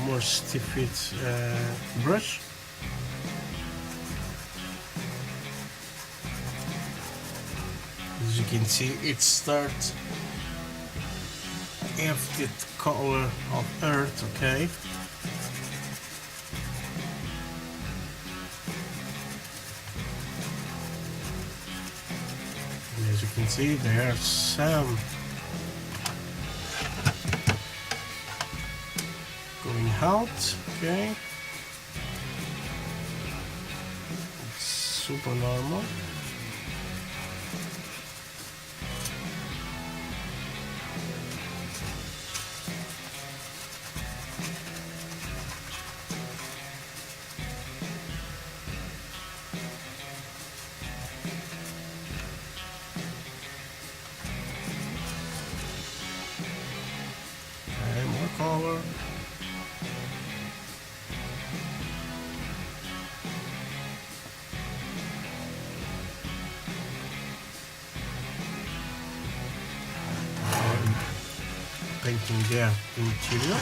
more stiff brush. As you can see, it starts have the color of earth, okay? And as you can see, there are some going out, okay? It's super normal. And more color. Painting their interior.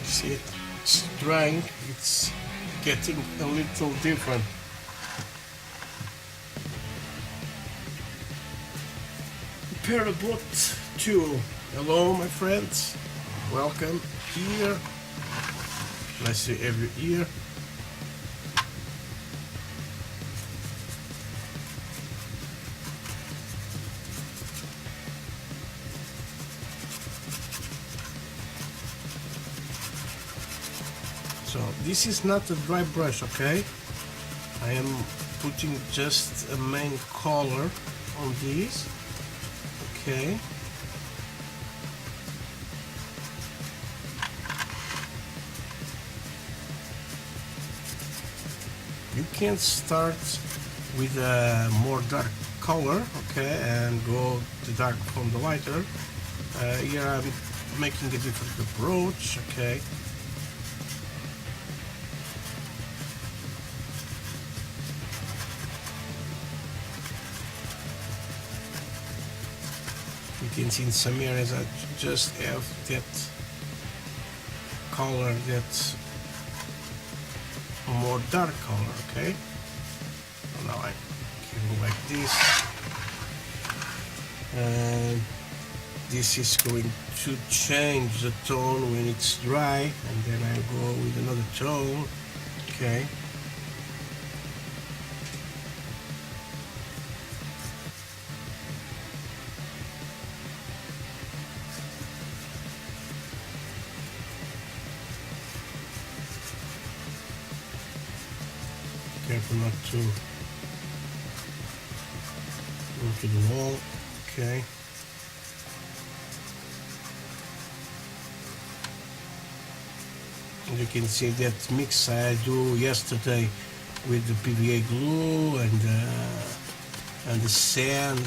See, it's drying, it's getting a little different. Prepare the boat tool. Hello my friends, welcome here. Nice to have you here. So this is not a dry brush, okay? I am putting just a main color on these, okay? You can start with a more dark color, okay, and go the dark from the lighter. Here I'm making a different approach, okay? You can see in some areas I just have that color that's more dark color. Okay, so now I give it like this, and this is going to change the tone when it's dry, and then I go with another tone. Okay. Careful not to go to the wall. Okay. You can see that mix I do yesterday with the PVA glue and the sand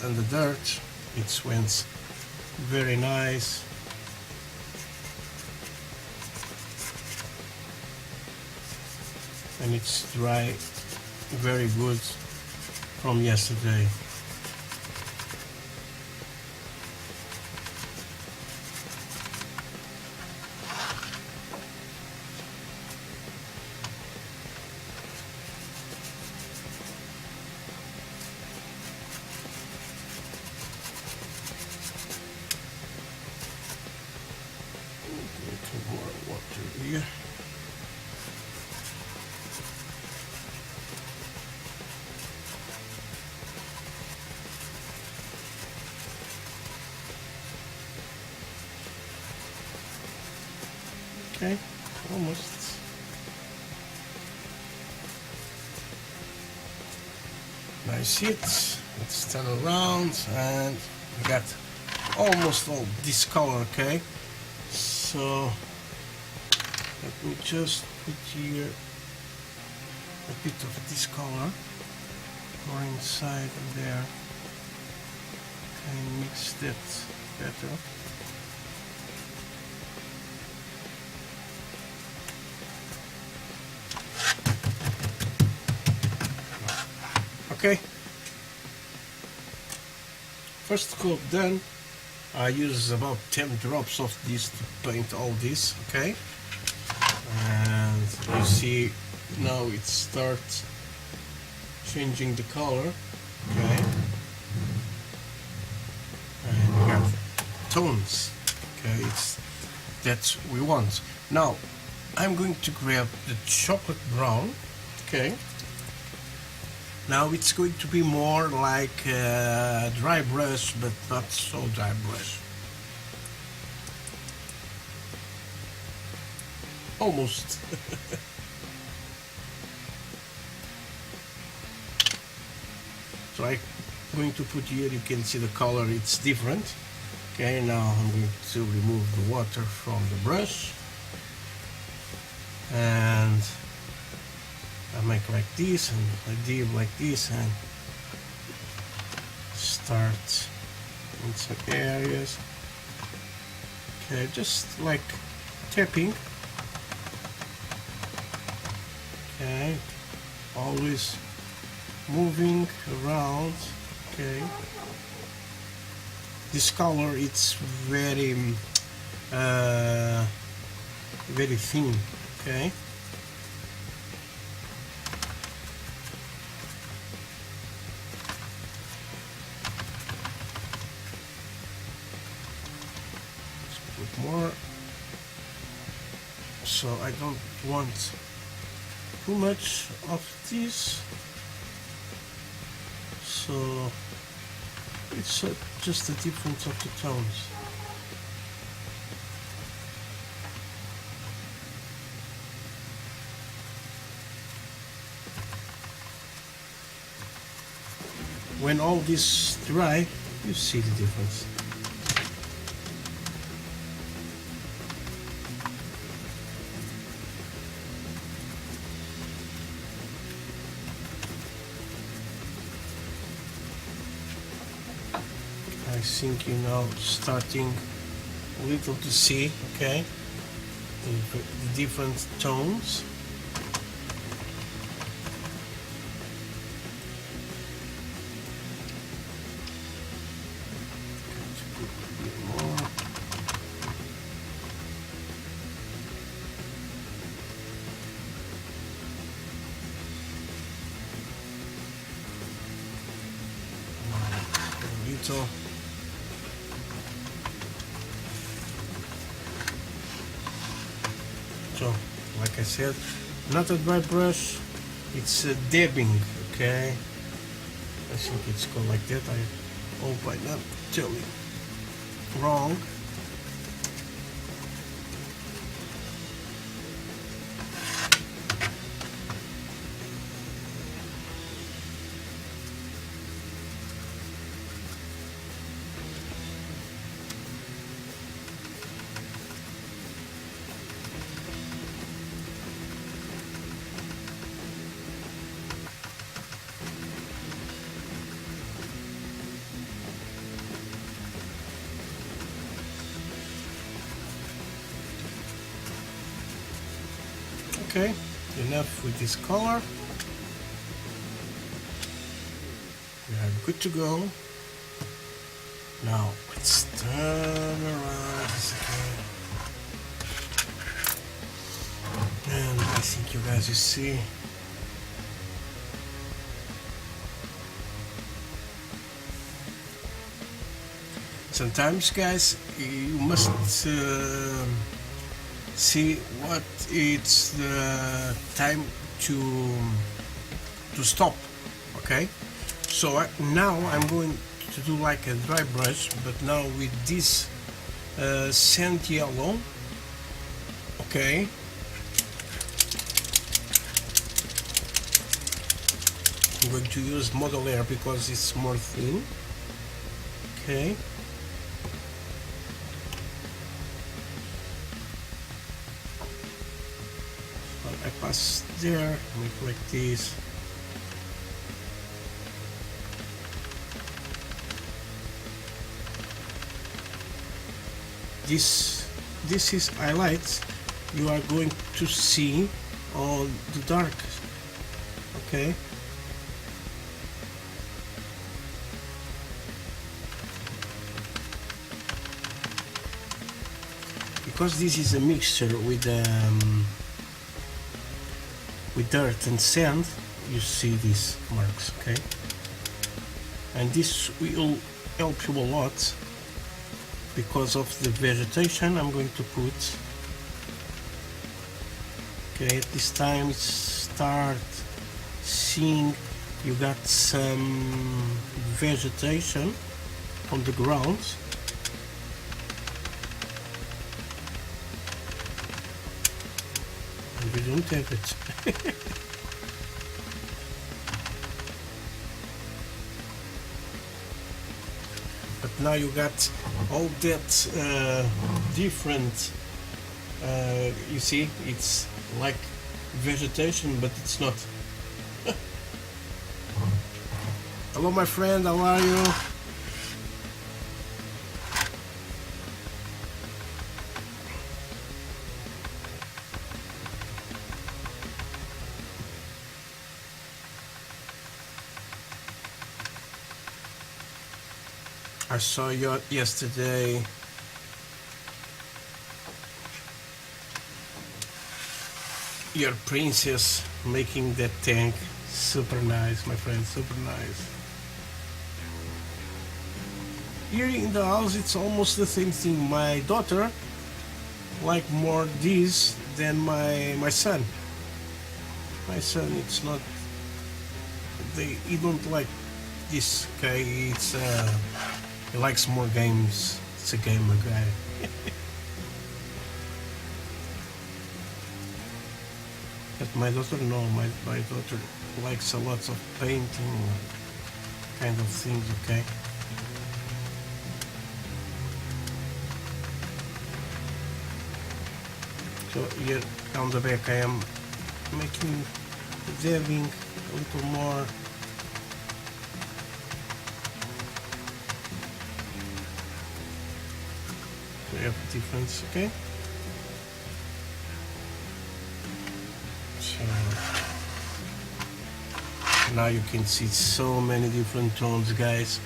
and the dirt. It went very nice. And it's dry very good from yesterday. More water here. Okay, almost. Nice hit. Let's turn around, and we got almost all this color. Okay, so let me just put here a bit of this color more inside and there, and mix that better. Okay, first coat done. I use about 10 drops of this to paint all this. Okay, and you see now it starts changing the color. Okay, and we got tones. Okay, it's that we want. Now I'm going to grab the chocolate brown. Okay. Now it's going to be more like a dry brush, but not so dry brush. Almost. So I'm going to put here, you can see the color, it's different. Okay, now I'm going to remove the water from the brush. And I make like this, and I dip like this, and start in some areas. Okay, just like tapping. Okay, always moving around. Okay, this color it's very very thin. Okay. More, so I don't want too much of this, so it's just the difference of the tones. When all this dry, you see the difference. I think you know, starting a little to see, okay, the different tones. So like I said, not a dry brush, it's a dabbing, okay? I think it's called like that. I hope I'm not telling wrong. Okay, enough with this color. We are good to go. Now let's turn around this again. And I think you guys will see. Sometimes, guys, you must see what it's the time to stop. Okay, so now I'm going to do like a dry brush, but now with this sand yellow. Okay, I'm going to use model air because it's more thin. Okay, I pass there, make like this. This is highlights you are going to see on the dark. Okay, because this is a mixture with dirt and sand, you see these marks. Okay, and this will help you a lot because of the vegetation I'm going to put. Okay, at this time start seeing you got some vegetation on the ground. And we don't have it. But now you got all that different, you see, it's like vegetation, but it's not. Hello my friend, how are you? I saw you yesterday. Your princess making that tank. Super nice, my friend, super nice. Here in the house it's almost the same thing. My daughter like more this than my son. My son, it's not, he don't like this guy. It's he likes more games. It's a gamer guy. But my daughter, no, my daughter likes a lot of painting kind of things. Okay. So here on the back I am making dabbing a little more. So you have a difference, okay? So now you can see so many different tones, guys.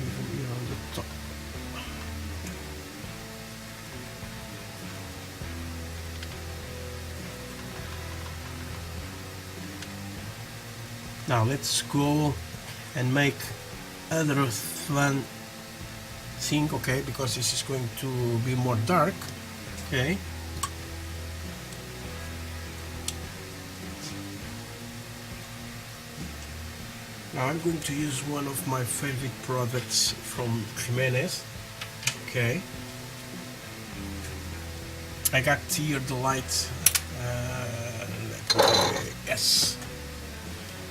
Even here on the top. Now let's go and make other fun thing, okay, because this is going to be more dark, okay. Now I'm going to use one of my favorite products from Jimenez, okay. I got here the light, yes,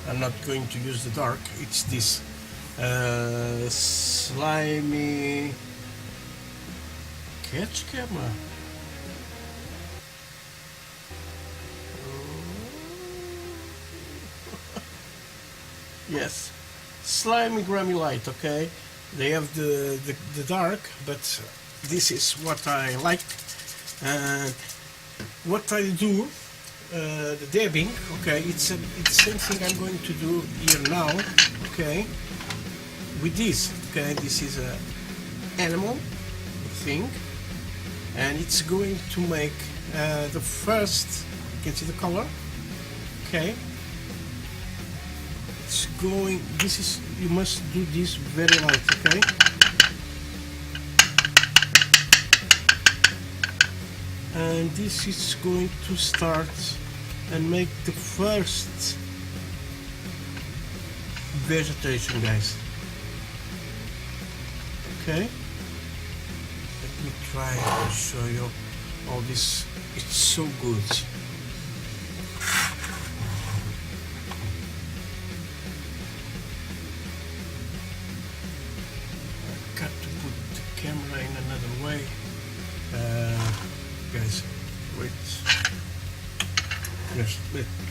I'm not going to use the dark, it's this slimy catch camera. Yes, slimy Grammy light, okay. They have the dark, but this is what I like. And what I do, the dabbing, okay, it's the same thing I'm going to do here now, okay, with this, okay. This is a animal thing, and it's going to make the first, you can see the color, okay. It's going, this is, you must do this very light, okay. And this is going to start and make the first vegetation, guys. Okay, let me try to show you all this. It's so good. I got to put the camera in another way. Guys, wait. Let's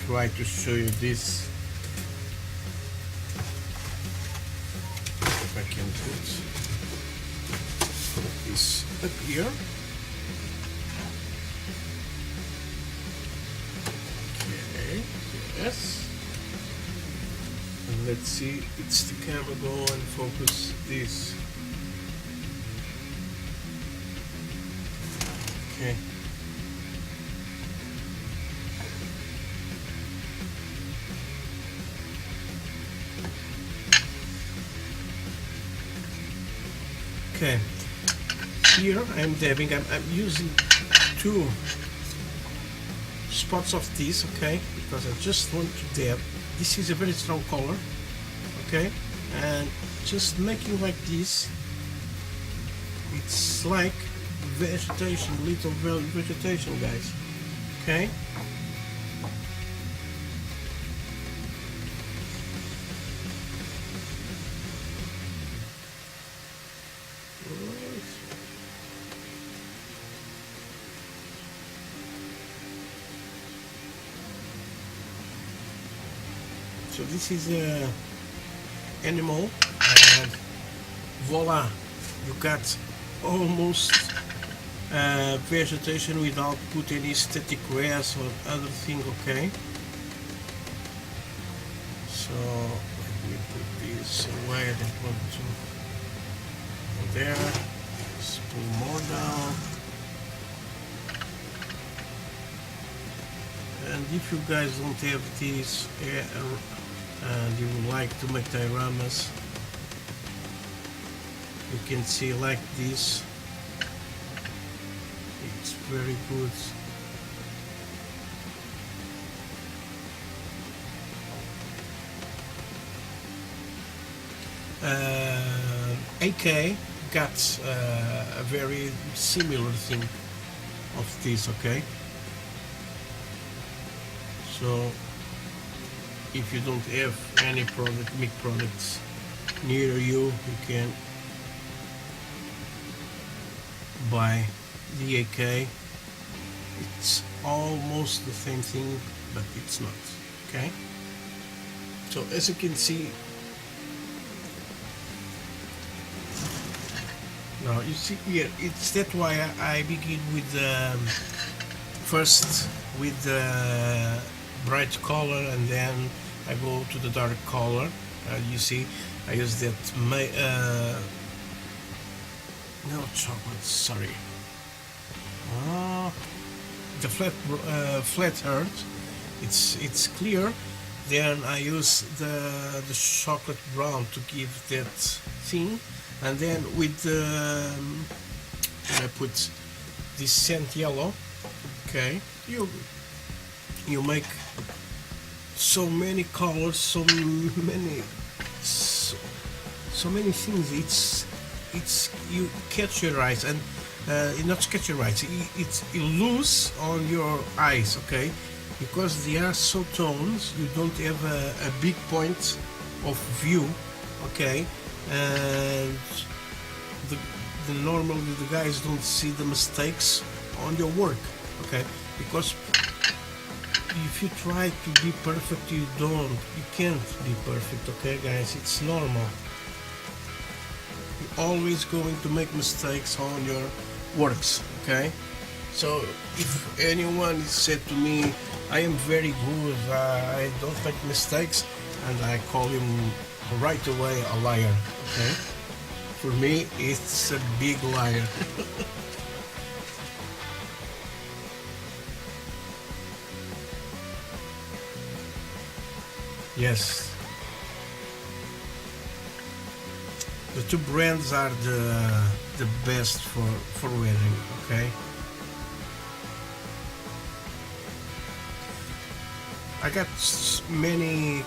try to show you this. If I can put this up here. Okay, yes. And let's see, it's the camera go and focus this. Okay. Okay, here I'm dabbing. I'm using 2 spots of this, okay, because I just want to dab. This is a very strong color, okay, and just making like this. It's like vegetation, little vegetation, guys, okay. So this is a animal, and voila, you got almost vegetation without putting any static grass or other thing, okay. So let me put this away. I don't want to go there. Let's pull more down. And if you guys don't have this and you would like to make dioramas, you can see like this. It's very good. AK got a very similar thing of this, okay. So if you don't have any meat products near you, you can buy the AK. It's almost the same thing, but it's not, okay. So as you can see, now you see here, it's that why I begin with first with the bright color, and then I go to the dark color. You see, I use that no chocolate, sorry. The flat earth. It's clear, Then I use the chocolate brown to give that thing, and then with I put this scent yellow. Okay, you make so many colors, so many things. It's you catch your eyes, and not catch your eyes. It's loose on your eyes. Okay, because they are so tones, you don't have a big point of view. Okay, and normally the guys don't see the mistakes on your work. Okay, because if you try to be perfect, you can't be perfect. Okay, guys, it's normal. You're always going to make mistakes on your works. Okay, so if anyone said to me, I am very good, I don't make mistakes, and I call him right away a liar. Okay, for me it's a big liar. Yes, the two brands are the best for wearing. Okay, I got many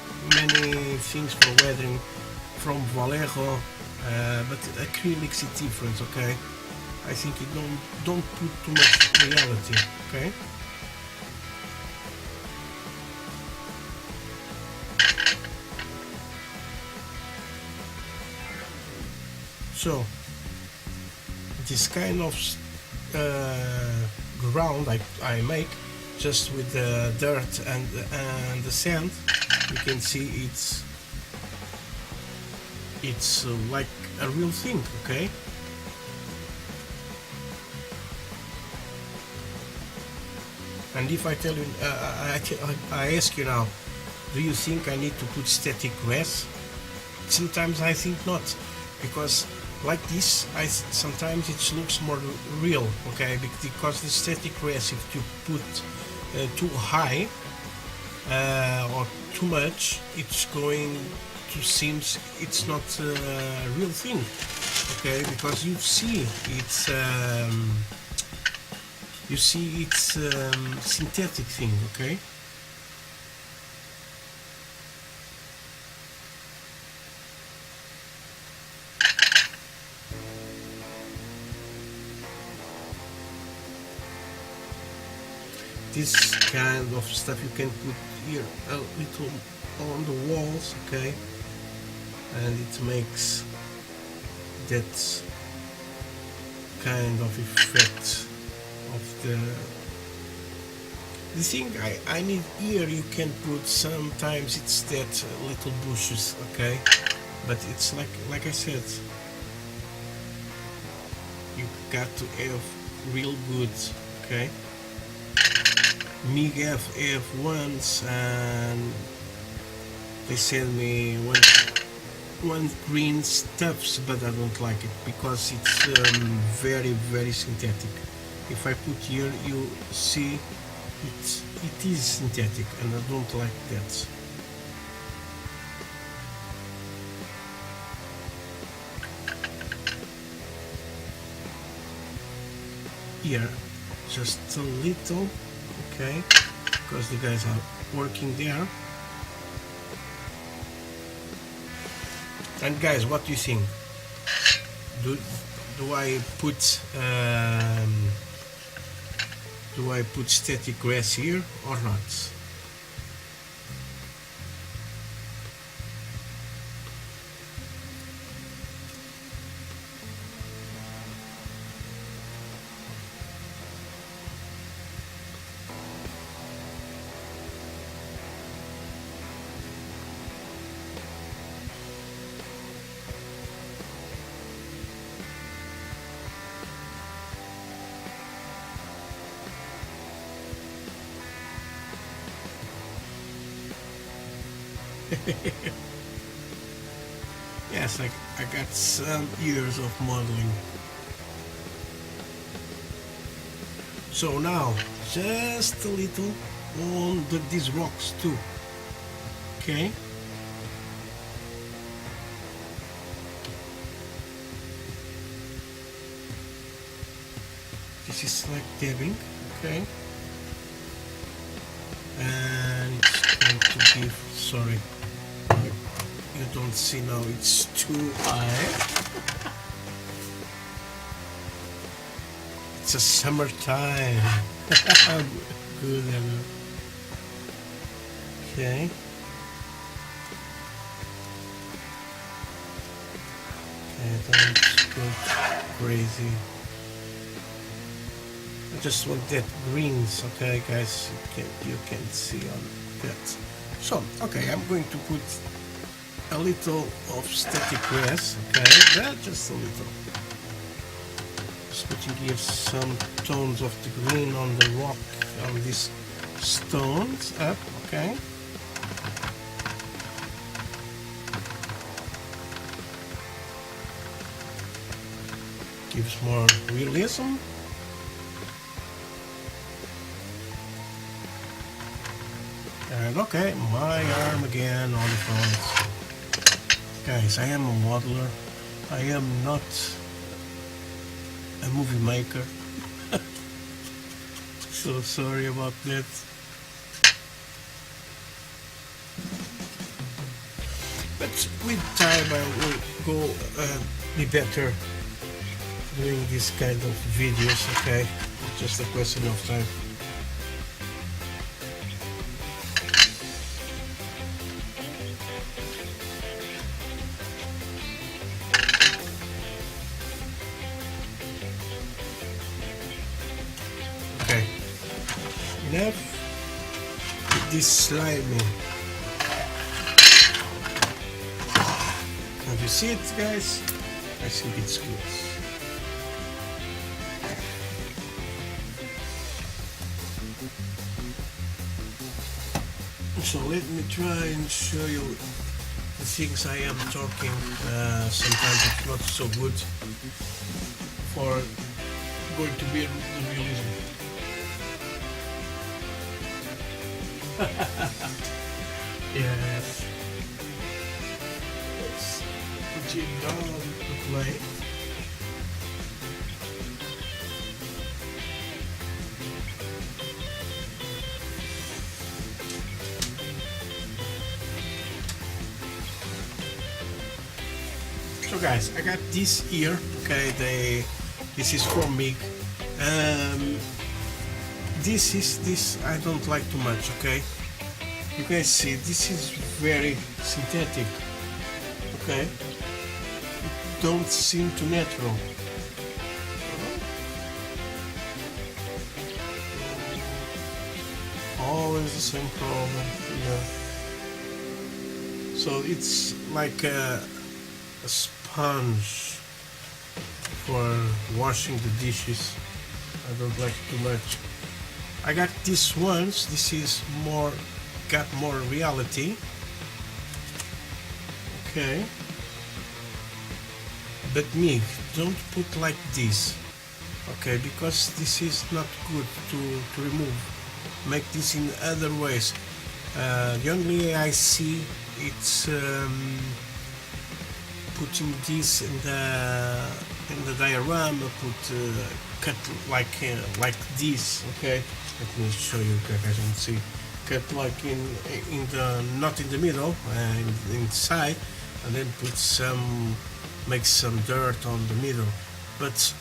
things for weathering from Vallejo, but acrylics is different. Okay, I think you don't put too much reality. Okay. So this kind of ground I make just with the dirt and the sand, you can see it's like a real thing. Okay, and if I tell you, I ask you now, do you think I need to put static grass? Sometimes I think not, because like this, sometimes it looks more real. Okay, because the static grass, if you put too high or too much, it's going to seem it's not a real thing. Okay, because you see it's synthetic thing. Okay. This kind of stuff you can put here a little on the walls. Okay, and it makes that kind of effect of the thing I need here. You can put, sometimes it's that little bushes. Okay, but it's like I said, you got to have real good. Okay, me have once, and they send me one green stuffs, but I don't like it because it's very synthetic. If I put here, you see it is synthetic, and I don't like that. Here, just a little. Okay, because the guys are working there. And guys, what do you think? Do I put static grass here or not? Yes, I got some years of modeling. So now, just a little on these rocks too. Okay. This is like dabbing, okay. And it's going to give, sorry, you don't see now, it's too high. It's a summertime. Good. Okay. Okay, don't go crazy. I just want that greens, okay, guys. You can see on that. So, okay, I'm going to put a little of static grass, okay, just a little. Just to give some tones of the green on the rock, on these stones up, okay. Gives more realism. And okay, my arm again on the front. Guys, I am a modeler. I am not a movie maker. So sorry about that. But with time I will go be better doing this kind of videos, okay? Just a question of time. Okay, enough with this slimy. Have you see it, guys? I think it's good. So let me try and show you the things I am talking. Sometimes it's not so good for going to be the realism. Yes. Let's put it down the plate. So guys, I got this here, okay, this is from me. This I don't like too much, okay. You guys see, this is very synthetic, okay. It don't seem too natural. Always the same problem, yeah. So it's like a sponge for washing the dishes. I don't like too much. I got these ones. This is got more reality. Okay. But me, don't put like this. Okay, because this is not good to remove. Make this in other ways. The only way I see it's putting this in the diorama, cut like this. Okay, let me show you, guys can see. Cut like in the not in the middle, inside, and then make some dirt on the middle. But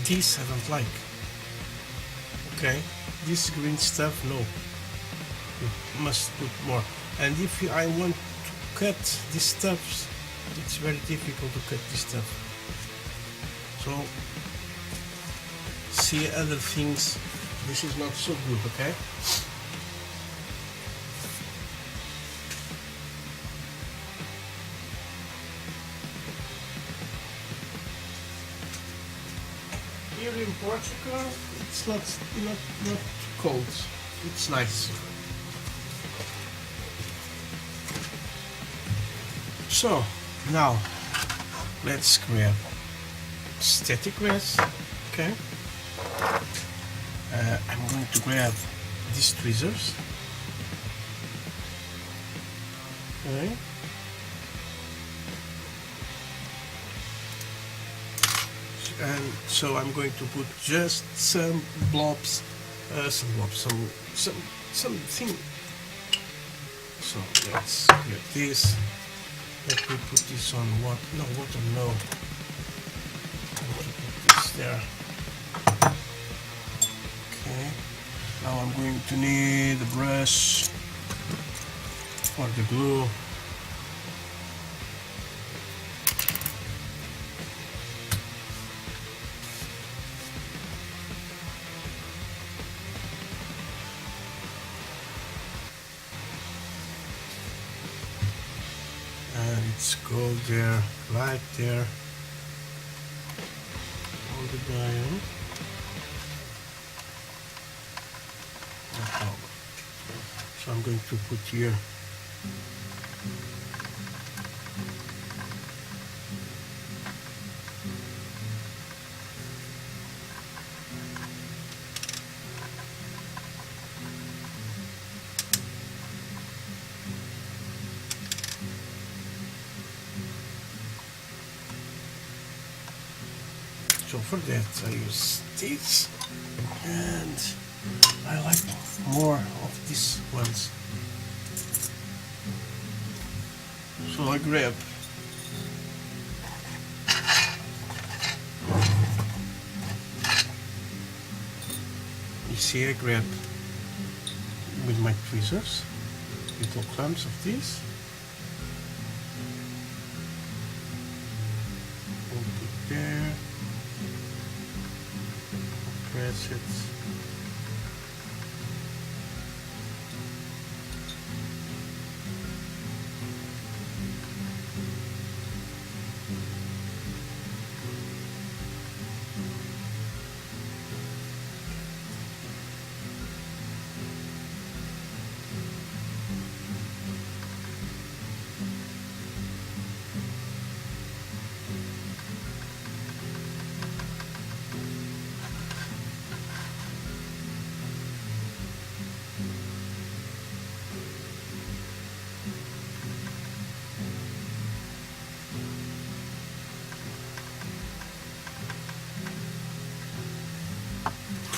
this I don't like. Okay, this green stuff, no. You must put more. And if I want to cut this stuff, it's very difficult to cut this stuff. So see other things. This is not so good, okay? Here in Portugal, it's not cold. It's nice. So now let's grab static grass, okay? I'm going to grab these tweezers, Okay. And so I'm going to put just some blobs, something. So let's get this. Let me put this on what? No, water, no. Put this there. Okay. Now I'm going to need a brush for the glue. And it's go there, right there, on the dial. So I'm going to put here so for that I use this, and I like more of these ones. So I grab you see I grab with my tweezers little clumps of this. I'll put there. Press it.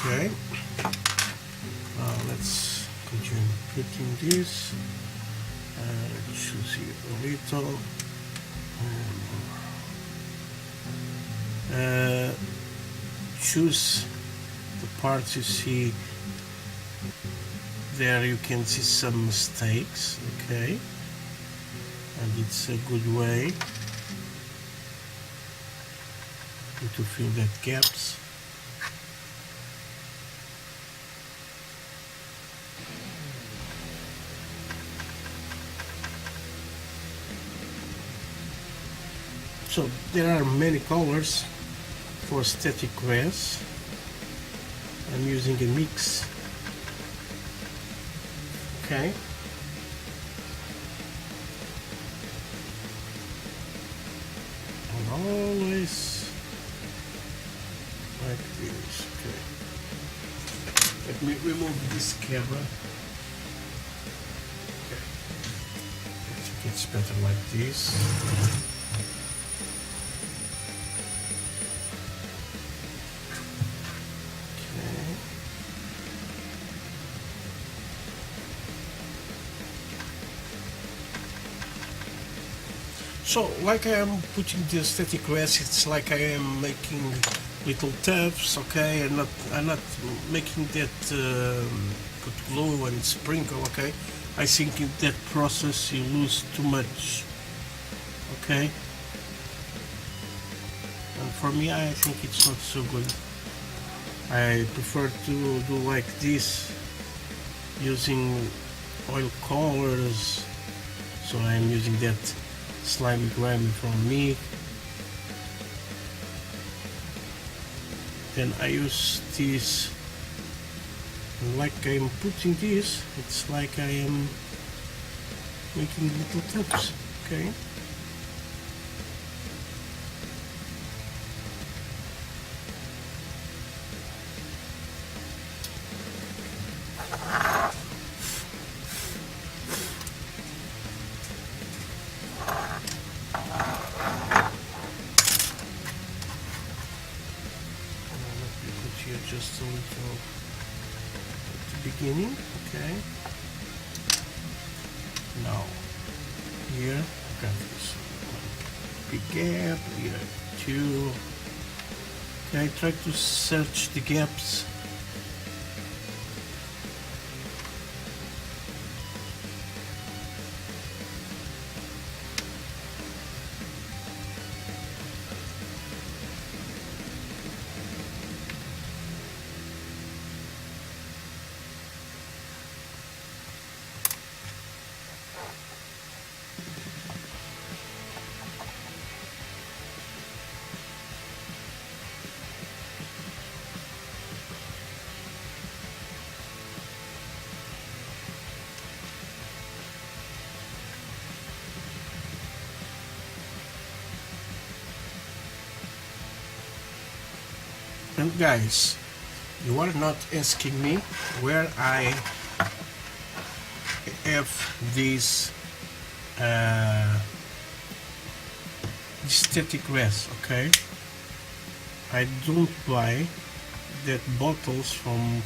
Okay, let's continue putting this. Choose here a little. Choose the parts you see there. You can see some mistakes, okay, and it's a good way to fill that gaps. So there are many colors for static grass. I'm using a mix. Okay. And always like this. Okay. Let me remove this camera. Okay. It's better like this. So, like I am putting the static grass, it's like I am making little tubs, okay, and I'm not making that put glue and sprinkle, okay. I think in that process you lose too much, okay. And for me, I think it's not so good. I prefer to do like this, using oil colors. So I'm using that slimy grime from me. Then I use this, like I'm putting this, it's like I am making little tubs, okay? just a little at the beginning. Okay. Now here got this big gap, here two. Okay, try to search the gaps. And guys, you are not asking me where I have this static rest, okay? I don't buy that bottles from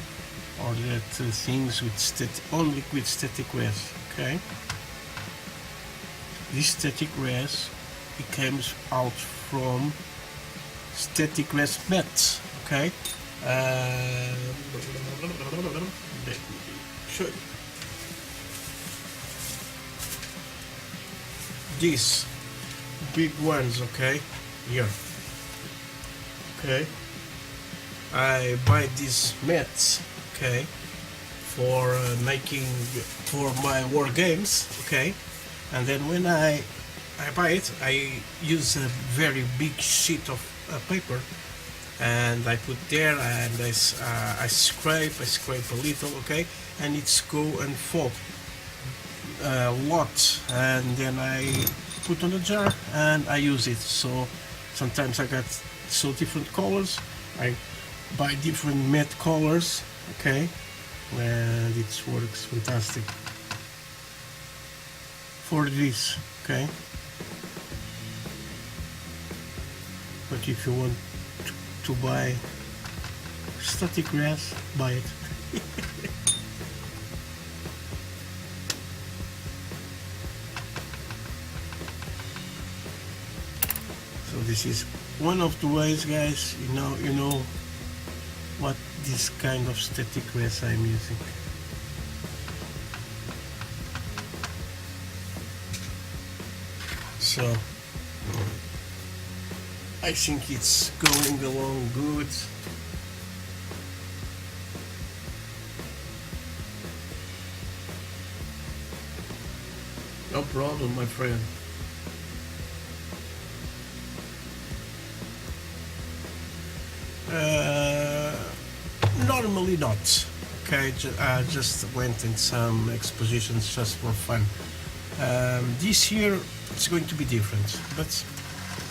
or that things with only with static rest, okay? This static rest, it comes out from static rest mats, okay? Let me show you. These big ones, okay? Here, okay? I buy these mats, okay, for making for my war games, okay? And then when I buy it, I use a very big sheet of paper, and I put there, and I scrape a little, okay, and it's go and fall a lot, and then I put on a jar and I use it. So sometimes I got so different colors, I buy different matte colors, okay, and it works fantastic for this, okay. But if you want to buy static grass, buy it. So this is one of the ways, guys. You know what this kind of static grass I'm using. So I think it's going along good. No problem, my friend. Normally not. Okay, I just went in some expositions just for fun. This year it's going to be different, but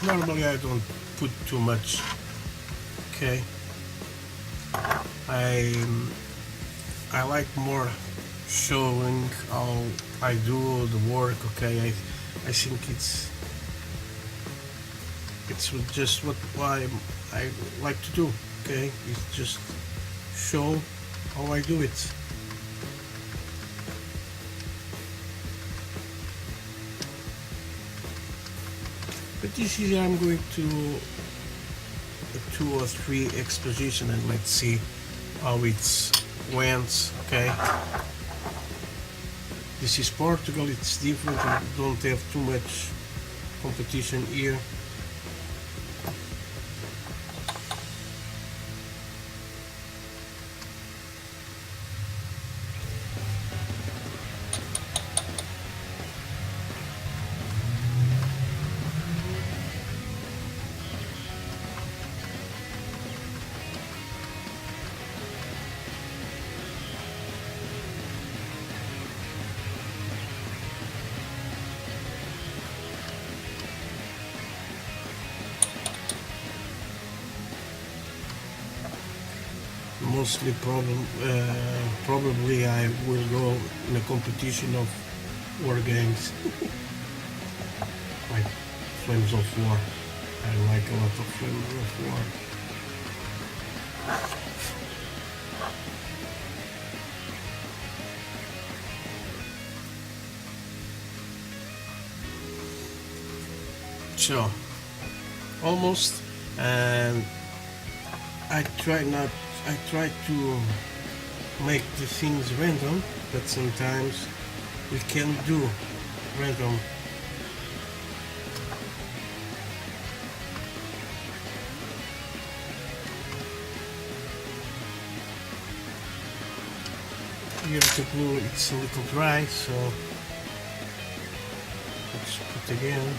normally I don't put too much. Okay, I like more showing how I do the work. Okay, I think it's just what I like to do. Okay, it's just show how I do it. But this year I'm going to 2 or 3 exposition, and let's see how it went. Okay, this is Portugal, it's different, we don't have too much competition here. Mostly probably I will go in a competition of war games like Flames of War. I like a lot of Flames of War. So almost, and I try to make the things random, but sometimes we can do random. Here the glue, it's a little dry, so let's put again.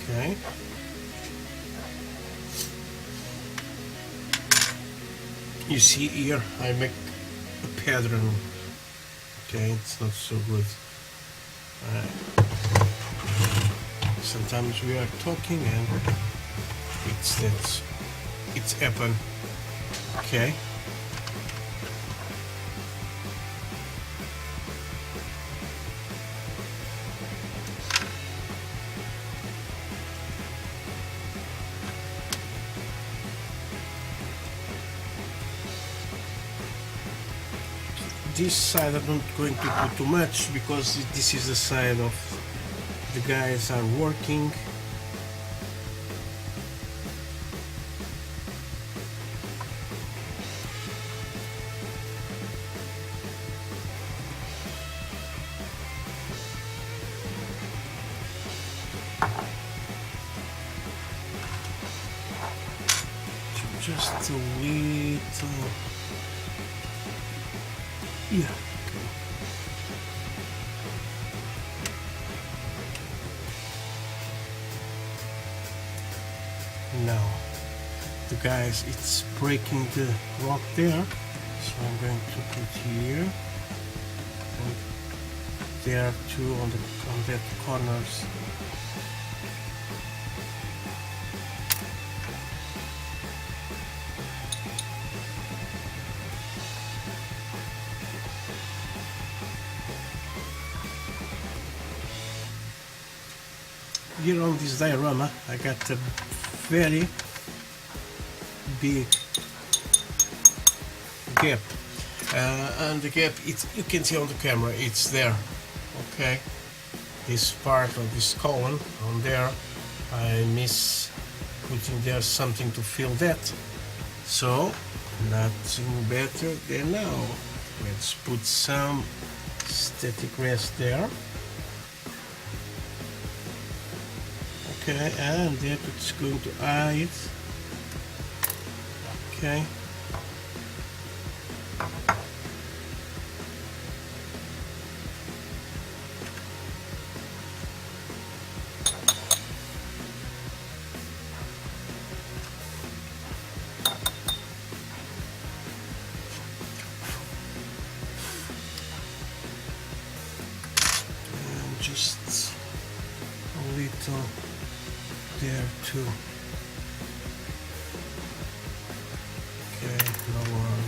Okay. You see here, I make a pattern. Okay, it's not so good. Sometimes we are talking and it's happen. Okay. This side I'm not going to put too much because this is the side of the guys are working. Just a little. Yeah. Now, the guys, it's breaking the rock there, so I'm going to put here and there too on that corners. Here on this diorama I got a very big gap, and the gap, you can see on the camera, it's there. Okay, this part of this column on there, I miss putting there something to fill that, so nothing better than now. Let's put some static rest there. Okay, and that it's going to hide. Okay. And just a little there too. Okay, no one.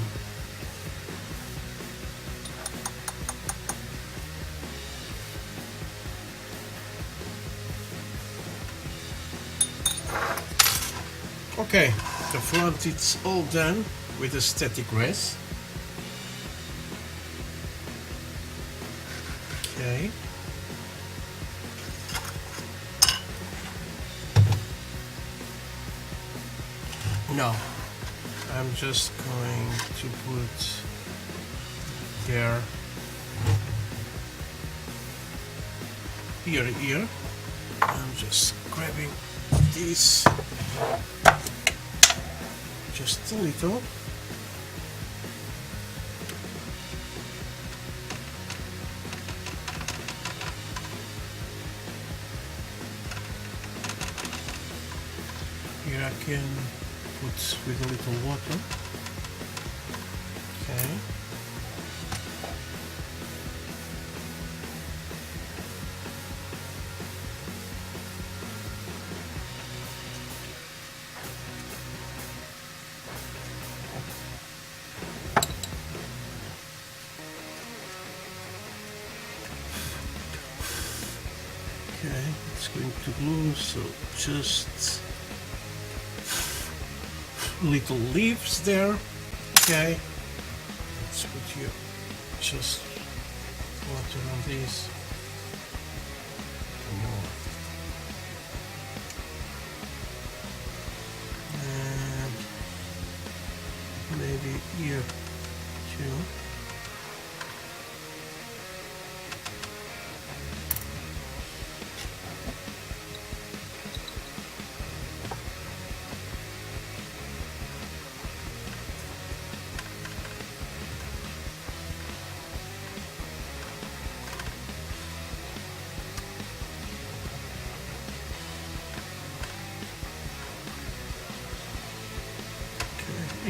Okay, the front it's all done with a static rest. Okay. No, I'm just going to put there, here. I'm just grabbing this, just a little. Here I can put with a little water. Okay. Okay, it's going to glue, so just little leaves there. Okay, let's put you just water on this. More. And maybe here too.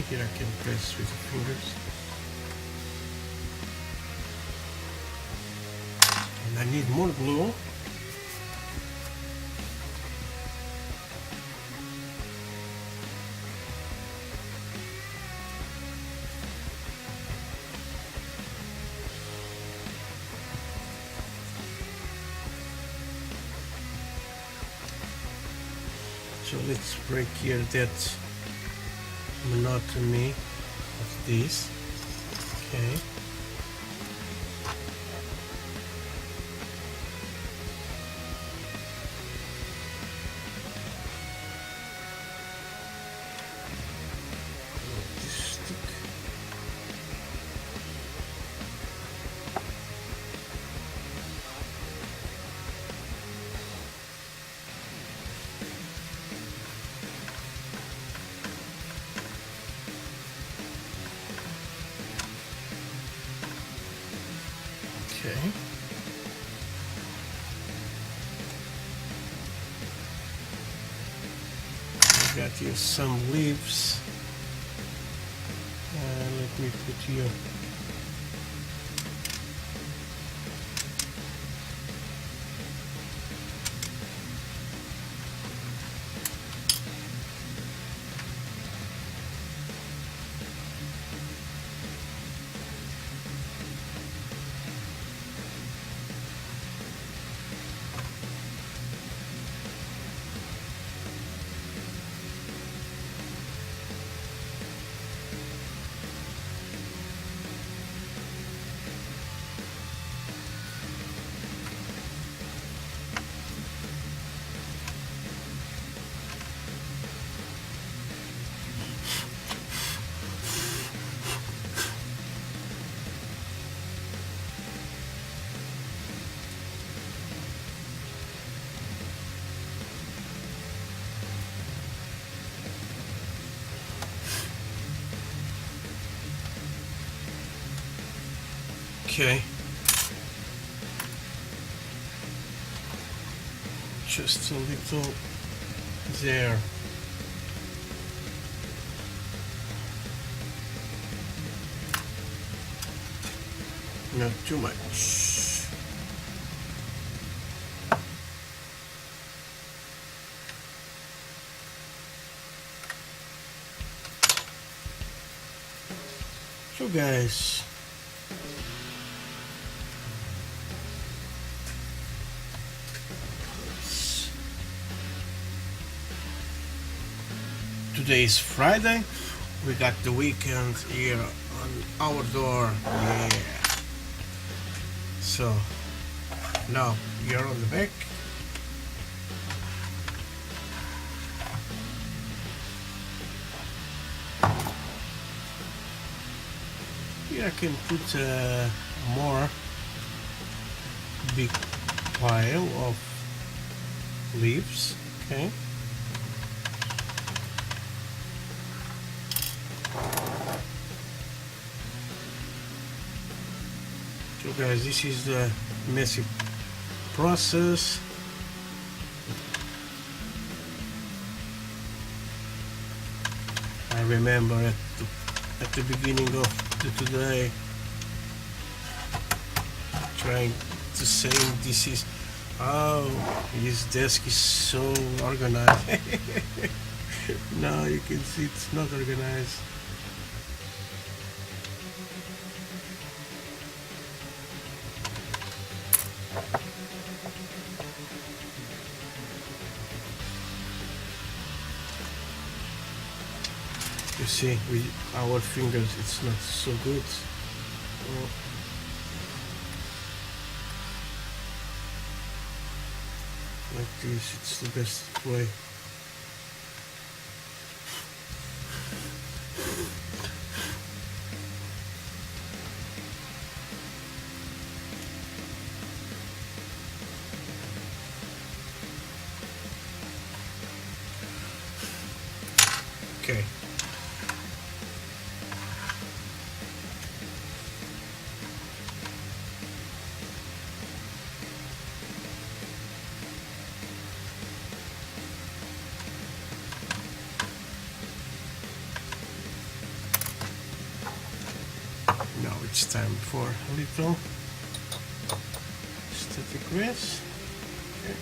Here I can press with the fingers. And I need more glue. So let's break here that monotony of this. Okay. Okay. I got here some leaves. Let me put here. Okay. Just a little there. Not too much. So guys, today is Friday. We got the weekend here on our door. Yeah. So now you're on the back. Here I can put more big pile of leaves. Okay. So guys, this is the messy process. I remember at the beginning of today trying to say this is, oh, this desk is so organized. Now you can see it's not organized. You see, with our fingers it's not so good. Like this, it's the best way. Okay. Now it's time for a little static grass. Okay.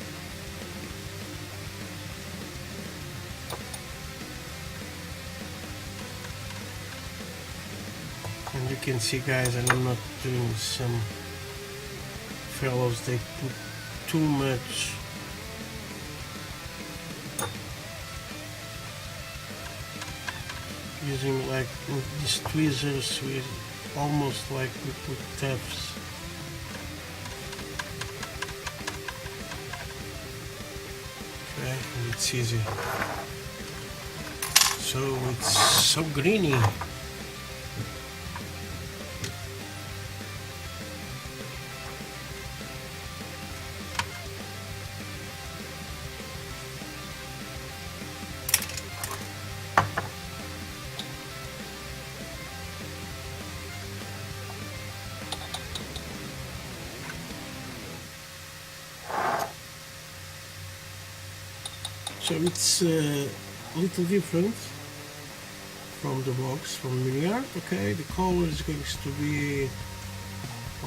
And you can see, guys, and I'm not doing some fellows, they put too much using like these tweezers with almost like we put tabs. Okay, and it's easy. So it's so greeny. So it's a little different from the box from Miniart. Okay, the color is going to be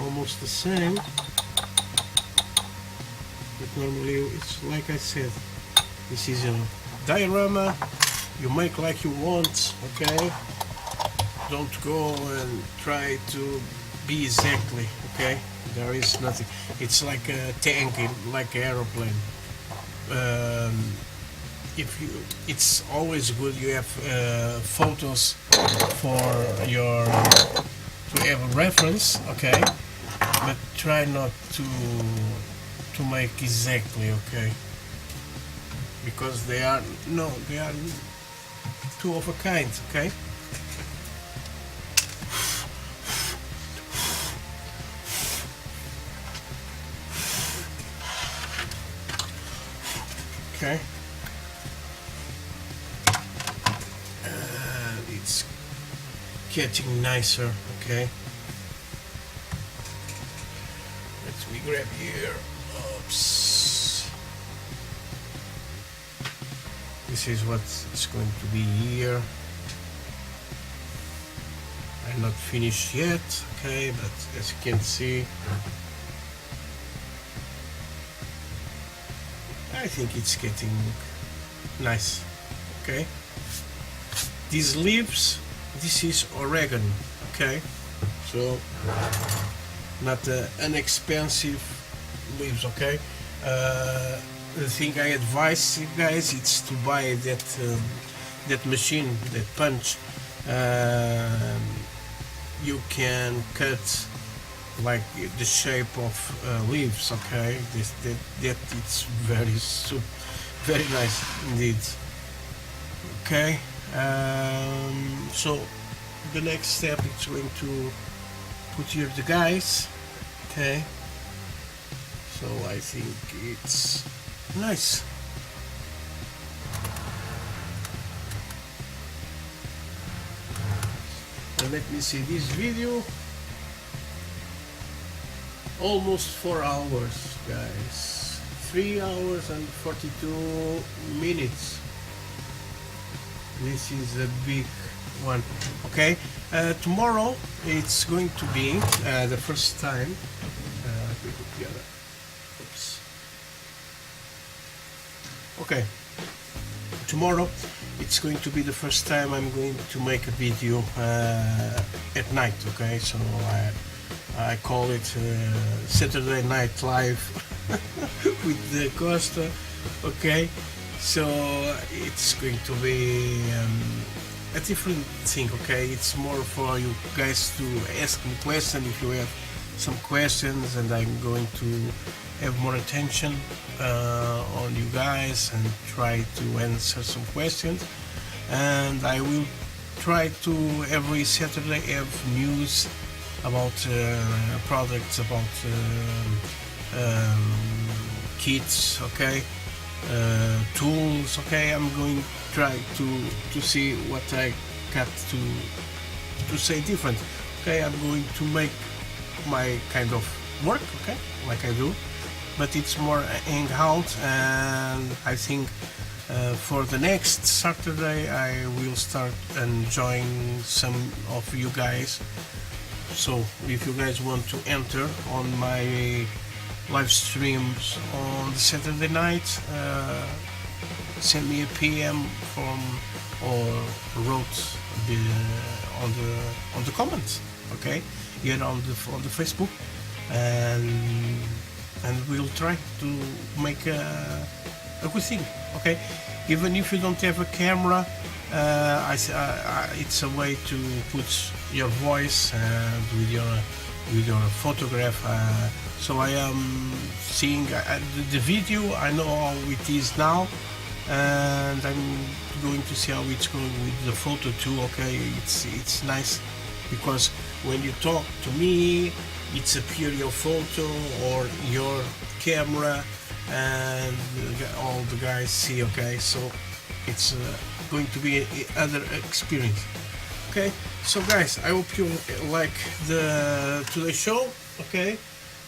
almost the same, but normally it's like I said, this is a diorama. You make like you want. Okay, don't go and try to be exactly. Okay, there is nothing. It's like a tank, like an aeroplane. It's always good you have photos for your to have a reference, okay, but try not to make exactly, okay, because they are two of a kind, okay. Okay. It's getting nicer, okay. Let me grab here. Oops. This is what it's going to be here. I'm not finished yet, okay, but as you can see, I think it's getting nice, okay. These leaves, this is oregano, okay, so not inexpensive leaves, okay. The thing I advise you guys, it's to buy that machine, that punch. You can cut like the shape of leaves, okay. That it's very nice indeed, okay. So the next step is going to put here the guys, okay. So I think it's nice. And let me see, this video almost 4 hours, guys. 3 hours and 42 minutes. This is a big one, okay. Tomorrow it's going to be the first time. Let me put the other. Oops. Okay. Tomorrow it's going to be the first time I'm going to make a video at night, okay. So I call it Saturday Night Live with the Costa, okay. So it's going to be a different thing, okay? It's more for you guys to ask me questions if you have some questions, and I'm going to have more attention on you guys and try to answer some questions. And I will try to every Saturday have news about products, about kits, okay, tools, okay. I'm going to try to see what I got to say different, okay. I'm going to make my kind of work, okay, like I do, but it's more hang out. And I think for the next Saturday I will start enjoying some of you guys. So if you guys want to enter on my live streams on the Saturday night, send me a PM from or wrote on the comments, okay, here on the Facebook, and we'll try to make a good thing, okay. Even if you don't have a camera, it's a way to put your voice with your photograph. So I am seeing the video. I know how it is now, and I'm going to see how it's going with the photo too. Okay, it's nice because when you talk to me, it's appear your photo or your camera, and all the guys see. Okay, so it's going to be another experience. Okay, so guys, I hope you like today's show. Okay,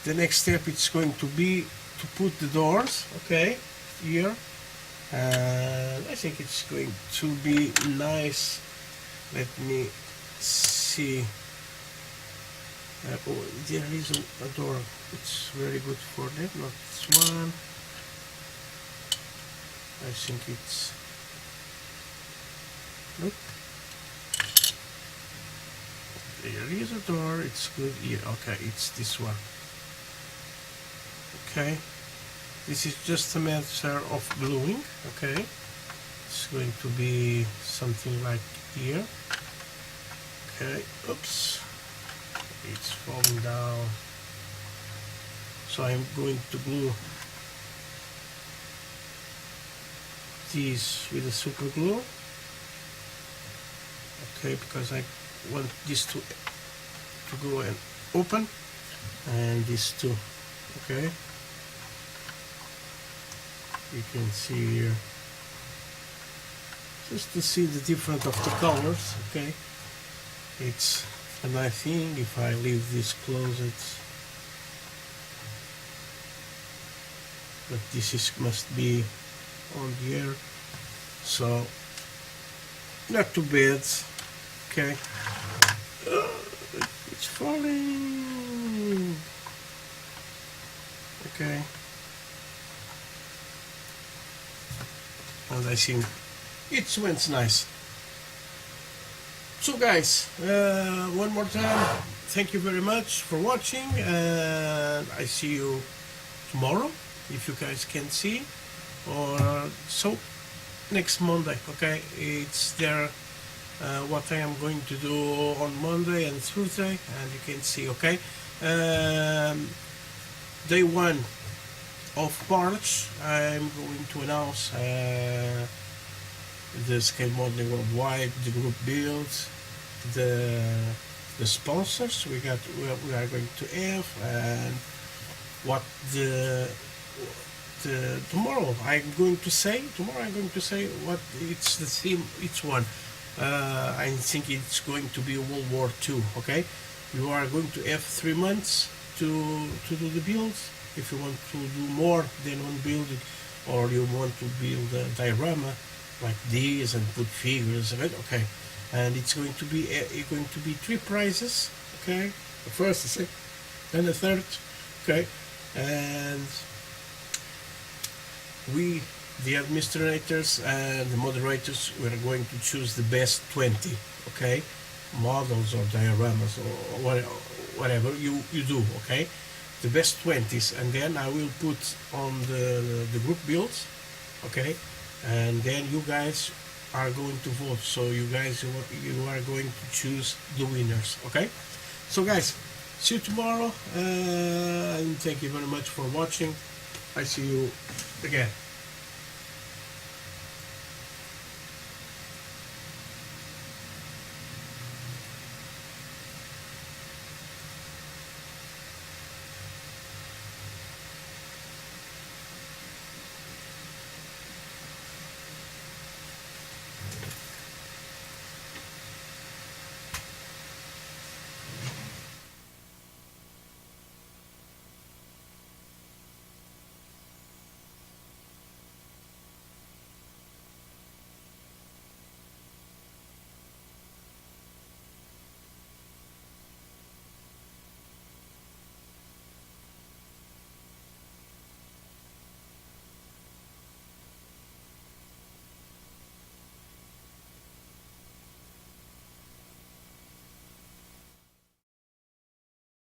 the next step it's going to be to put the doors, okay, here, and I think it's going to be nice. Let me see. Oh, there is a door. It's very good for that. Not this one. I think it's. Nope. There is a door. It's good here. Okay, it's this one. Okay. This is just a matter of gluing. Okay. It's going to be something like here. Okay. Oops. It's falling down. So I'm going to glue these with a super glue. Okay, because I want this to go and open, and this too. Okay, you can see here, just to see the difference of the colors. Okay, it's a nice thing if I leave this closed, but this must be on the air, so not too bad. Okay, it's falling. Okay, and I think it went nice. So guys, one more time, thank you very much for watching, and I see you tomorrow, if you guys can see, or so next Monday. Okay, it's there what I am going to do on Monday and Tuesday, and you can see. Okay, day 1 of March I'm going to announce the Scale Modeling Worldwide, the group builds, the sponsors we are going to have, and what tomorrow I'm going to say what it's the theme each one. I think it's going to be World War II. Okay, you are going to have 3 months to do the builds. If you want to do more than one build, or you want to build a diorama like this and put figures in it, okay, and it's going to be 3 prizes. Okay, the first, the second, and the third. Okay, and we, the administrators and the moderators, we are going to choose the best 20, okay, models or dioramas or whatever you do, okay, the best 20s, and then I will put on the group builds, okay, and then you guys are going to vote. So you guys, you are going to choose the winners. Okay. So guys, see you tomorrow, and thank you very much for watching. I see you again.